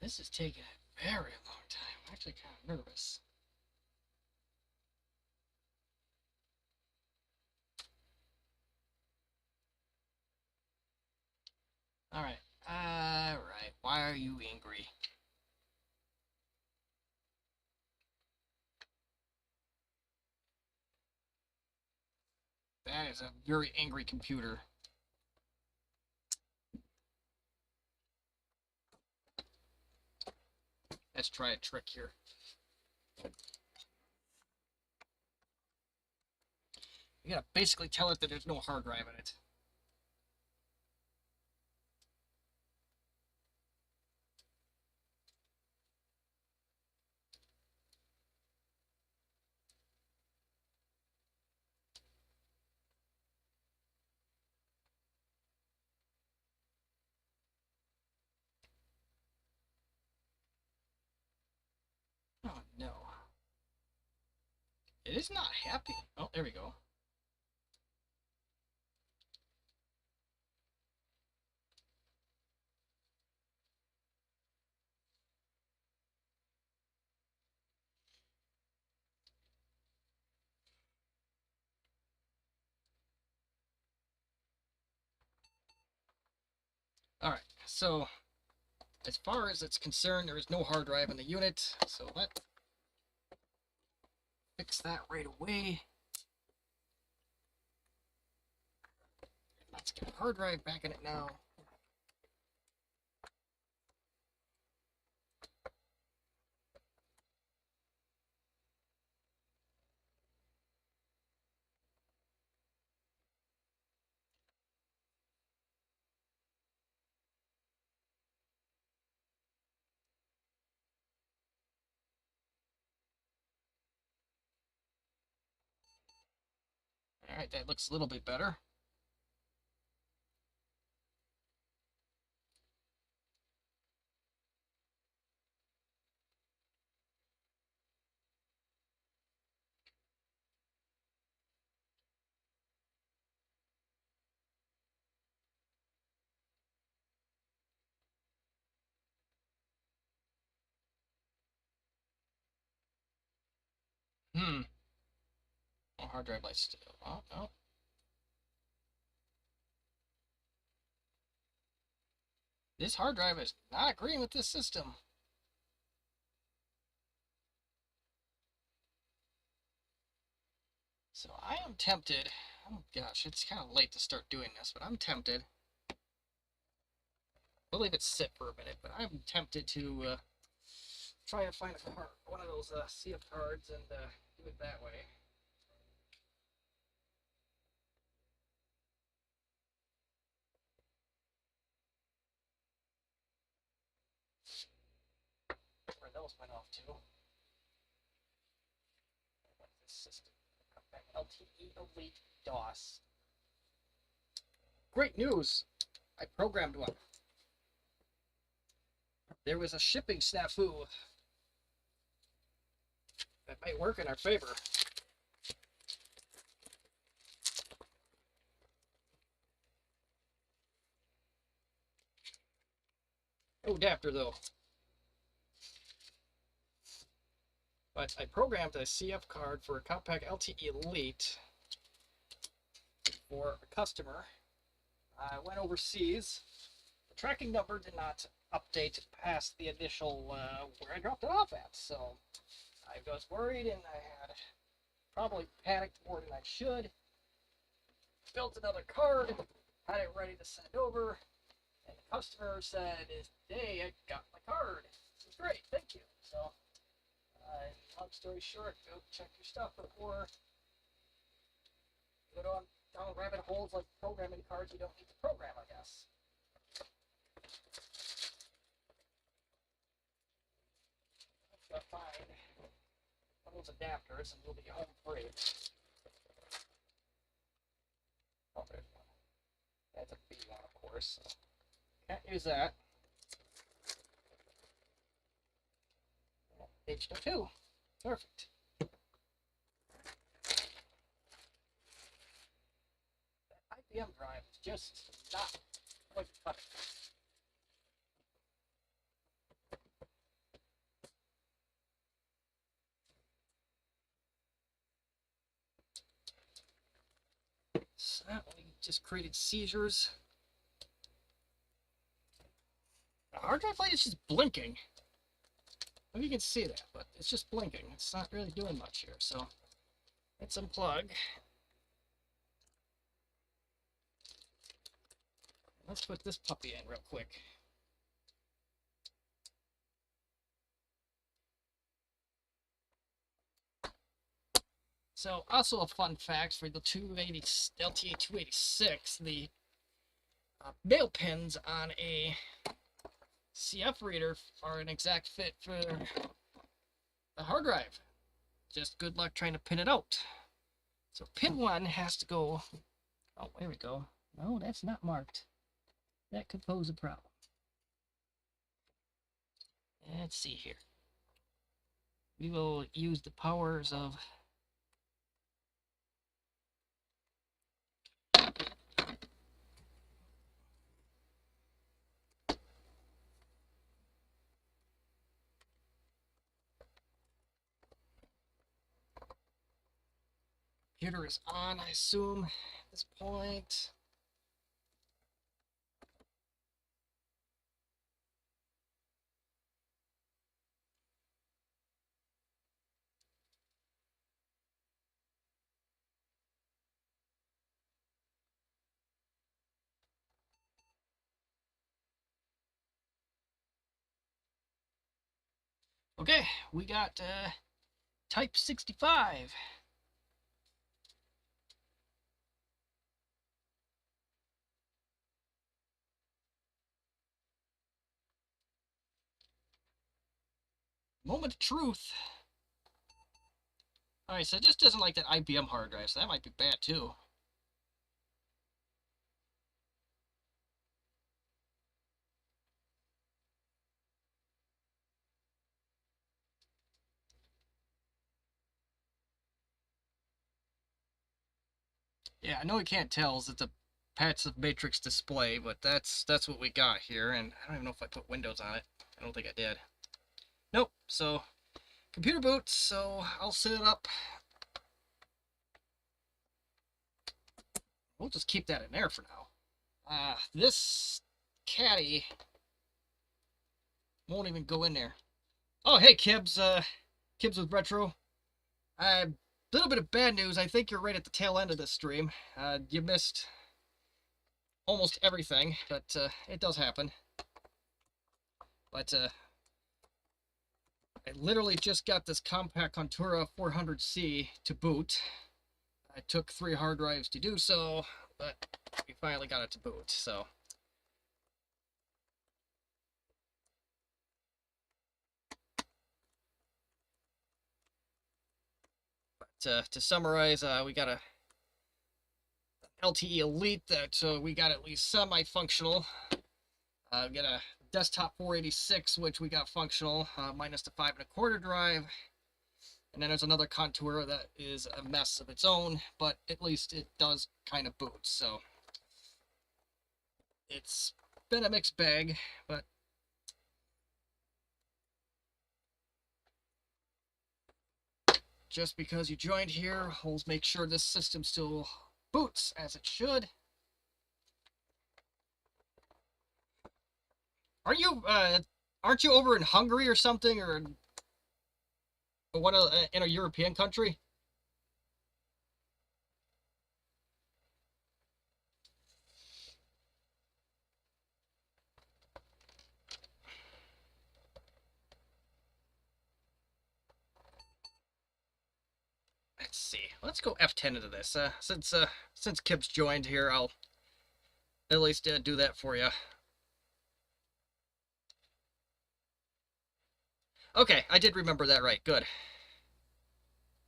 This is taking a very long time. I'm actually kind of nervous. Alright. Alright. Why are you angry? That is a very angry computer. Let's try a trick here. You gotta basically tell it that there's no hard drive in it. Oh no. It is not happy. Oh, there we go. Alright, so as far as it's concerned, there is no hard drive in the unit, so let's fix that right away. Let's get a hard drive back in it now. Alright, that looks a little bit better. Oh, hard drive lights still. Oh, no. This hard drive is not agreeing with this system. So I am tempted. Oh gosh, it's kind of late to start doing this, but I'm tempted. We'll leave it sit for a minute, but I'm tempted to try to find a card, one of those CF cards, and do it that way. Where those went off to. What's this system? LTE Elite DOS. Great news! I programmed one. There was a shipping snafu. That might work in our favor. Oh, adapter though. But I programmed a CF card for a compact LTE Elite for a customer. I went overseas. The tracking number did not update past the initial where I dropped it off at. So I was worried, and I had probably panicked more than I should. Built another card, had it ready to send over, and the customer said, "Hey, I got my card. This is great, thank you." So, long story short, go check your stuff before you go down rabbit holes like programming cards you don't need to program, I guess. Gotta find one of those adapters and we'll be home free. Oh, there's one. That's a B one, of course. So can't use that. H2. Perfect. That IBM drive is just not going to cut it. So that one just created seizures. The hard drive light is just blinking. I don't know if you can see that, but it's just blinking. It's not really doing much here, so let's unplug. Let's put this puppy in real quick. So, also a fun fact for the LTE 286, the mail pins on a CF reader are an exact fit for the hard drive. Just good luck trying to pin it out. So pin 1 has to go... Oh, there we go. No, that's not marked. That could pose a problem. Let's see here. We will use the powers of... Computer is on, I assume, at this point. Okay, we got type 65. Moment of truth. Alright, so it just doesn't like that IBM hard drive, so that might be bad too. Yeah, I know you can't tell, it's a passive matrix display, but that's what we got here, and I don't even know if I put Windows on it. I don't think I did. Nope, so computer boot, so I'll set it up. We'll just keep that in there for now. This caddy won't even go in there. Oh, hey, Kibbs. Kibbs with Retro. Little bit of bad news. I think you're right at the tail end of this stream. You missed almost everything, but it does happen. But I literally just got this compact Contura 400C to boot. I took 3 hard drives to do so, but we finally got it to boot, so... To summarize, we got a LTE Elite that we got at least semi-functional. We got a desktop 486, which we got functional, minus the 5 1/4 drive. And then there's another Contour that is a mess of its own, but at least it does kind of boot. So it's been a mixed bag, but just because you joined here, we'll make sure this system still boots as it should. Are you aren't you over in Hungary or something, or what in a European country? Let's see. Let's go F10 into this. Since Kip's joined here, I'll at least do that for you. Okay, I did remember that right. Good.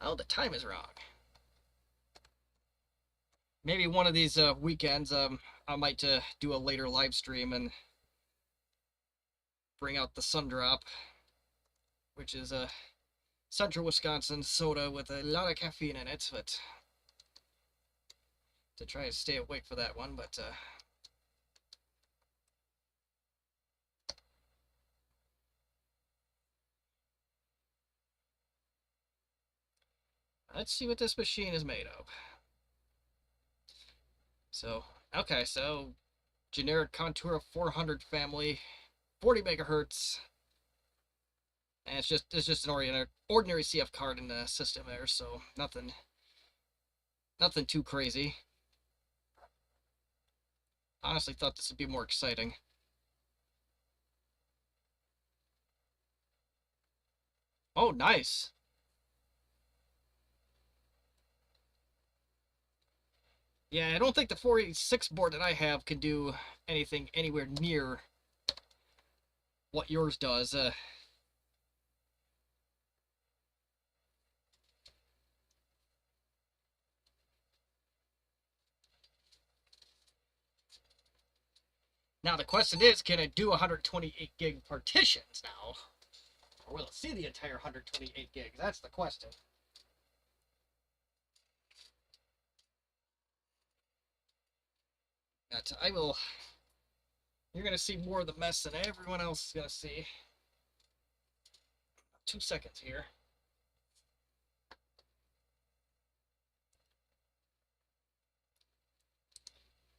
Oh, the time is wrong. Maybe one of these weekends, I might do a later live stream and bring out the Sun Drop, which is a central Wisconsin soda with a lot of caffeine in it, but to try to stay awake for that one, but let's see what this machine is made of. So, okay, so generic Contour 400 family, 40 megahertz, and it's just an ordinary CF card in the system there, so nothing too crazy. Honestly, thought this would be more exciting. Oh, nice. Yeah, I don't think the 486 board that I have can do anything anywhere near what yours does. Now the question is, can it do 128 gig partitions now? Or will it see the entire 128 gigs? That's the question. But I will... You're going to see more of the mess than everyone else is going to see. 2 seconds here.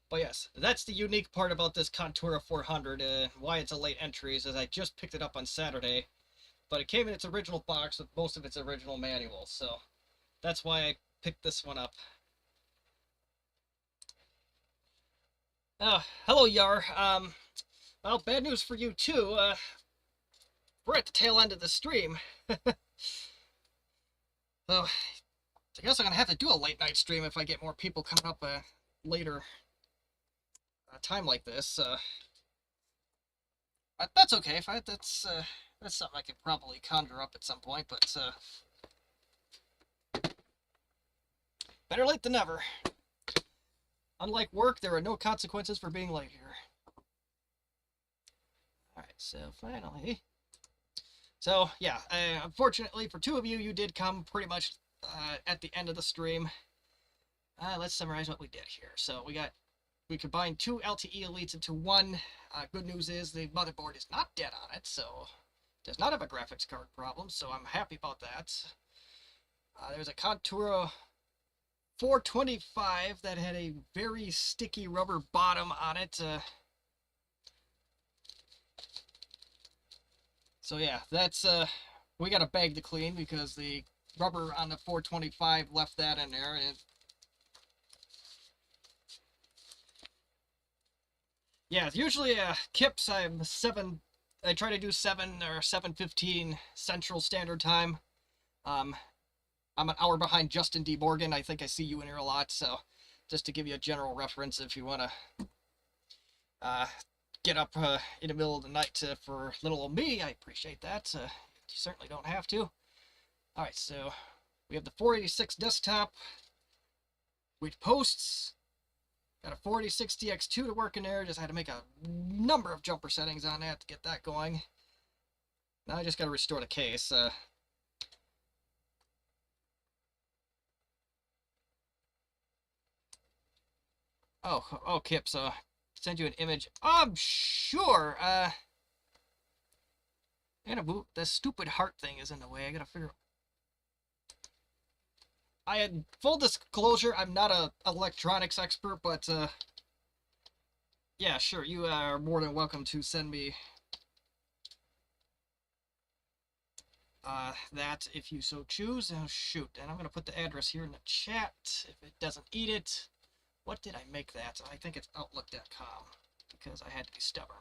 But yes, that's the unique part about this Contura 400, why it's a late entry, is I just picked it up on Saturday, but it came in its original box with most of its original manuals, so that's why I picked this one up. Hello, Yar. Well, bad news for you, too. We're at the tail end of the stream. So, I guess I'm going to have to do a late night stream if I get more people coming up later time like this. But that's okay. That's something I could probably conjure up at some point, but better late than never. Unlike work, there are no consequences for being late here. Alright, so finally... So, yeah, unfortunately for two of you, you did come pretty much at the end of the stream. Let's summarize what we did here. So we combined two LTE elites into one. Good news is the motherboard is not dead on it, so it does not have a graphics card problem, so I'm happy about that. There's a Contura 425 that had a very sticky rubber bottom on it. So yeah, that's we got a bag to clean because the rubber on the 425 left that in there. And yeah, usually Kips I try to do 7 or 7:15 Central Standard Time. I'm an hour behind Justin D. Morgan. I think I see you in here a lot, so just to give you a general reference if you want to get up in the middle of the night for little old me, I appreciate that. You certainly don't have to. Alright, so we have the 486 desktop with posts. Got a 486 DX2 to work in there. Just had to make a number of jumper settings on that to get that going. Now I just got to restore the case. Oh, Kip, so send you an image. Sure. I gotta move. The stupid heart thing is in the way. I gotta figure. I had full disclosure. I'm not a electronics expert, but yeah, sure. You are more than welcome to send me that if you so choose. Oh, shoot. And I'm going to put the address here in the chat if it doesn't eat it. What did I make that? I think it's outlook.com because I had to be stubborn.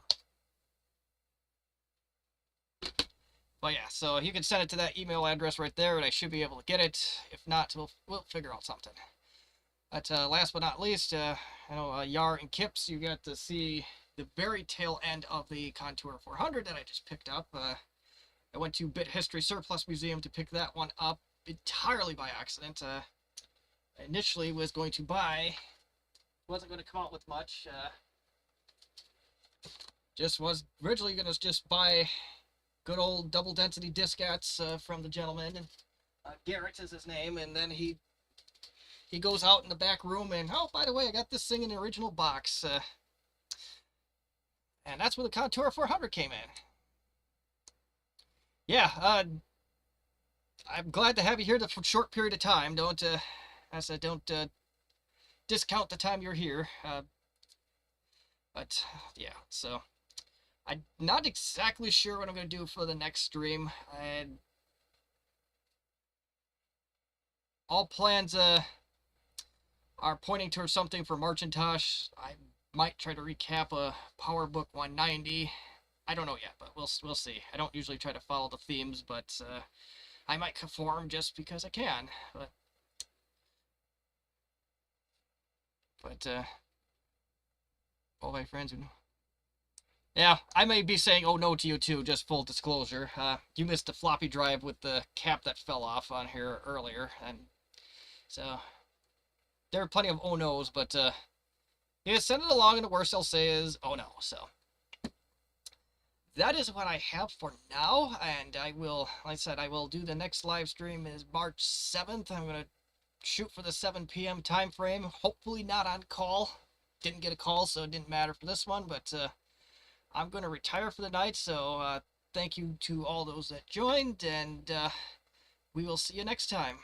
But yeah, so you can send it to that email address right there, and I should be able to get it. If not, we'll figure out something. But last but not least, I know Yar and Kips, you got to see the very tail end of the Contour 400 that I just picked up. I went to Bit History Surplus Museum to pick that one up entirely by accident. I initially was going to buy, wasn't going to come out with much. Just was originally going to just buy good old double density diskettes from the gentleman, and Garrett is his name, and then he goes out in the back room and, oh, by the way, I got this thing in the original box. And that's where the Contour 400 came in. Yeah, I'm glad to have you here for a short period of time. Don't, as I said, don't discount the time you're here. But, yeah, so I'm not exactly sure what I'm going to do for the next stream. All plans are pointing towards something for Marcintosh. I might try to recap a PowerBook 190. I don't know yet, but we'll see. I don't usually try to follow the themes, but I might conform just because I can. But all my friends who know. Yeah, I may be saying oh no to you too, just full disclosure. You missed a floppy drive with the cap that fell off on here earlier, and so there are plenty of oh no's, but yeah, send it along, and the worst I'll say is oh no. So that is what I have for now, and I will, like I said, I will do the next live stream is March 7th. I'm going to shoot for the 7 p.m. time frame, hopefully not on call. Didn't get a call, so it didn't matter for this one, but I'm going to retire for the night, so thank you to all those that joined, and we will see you next time.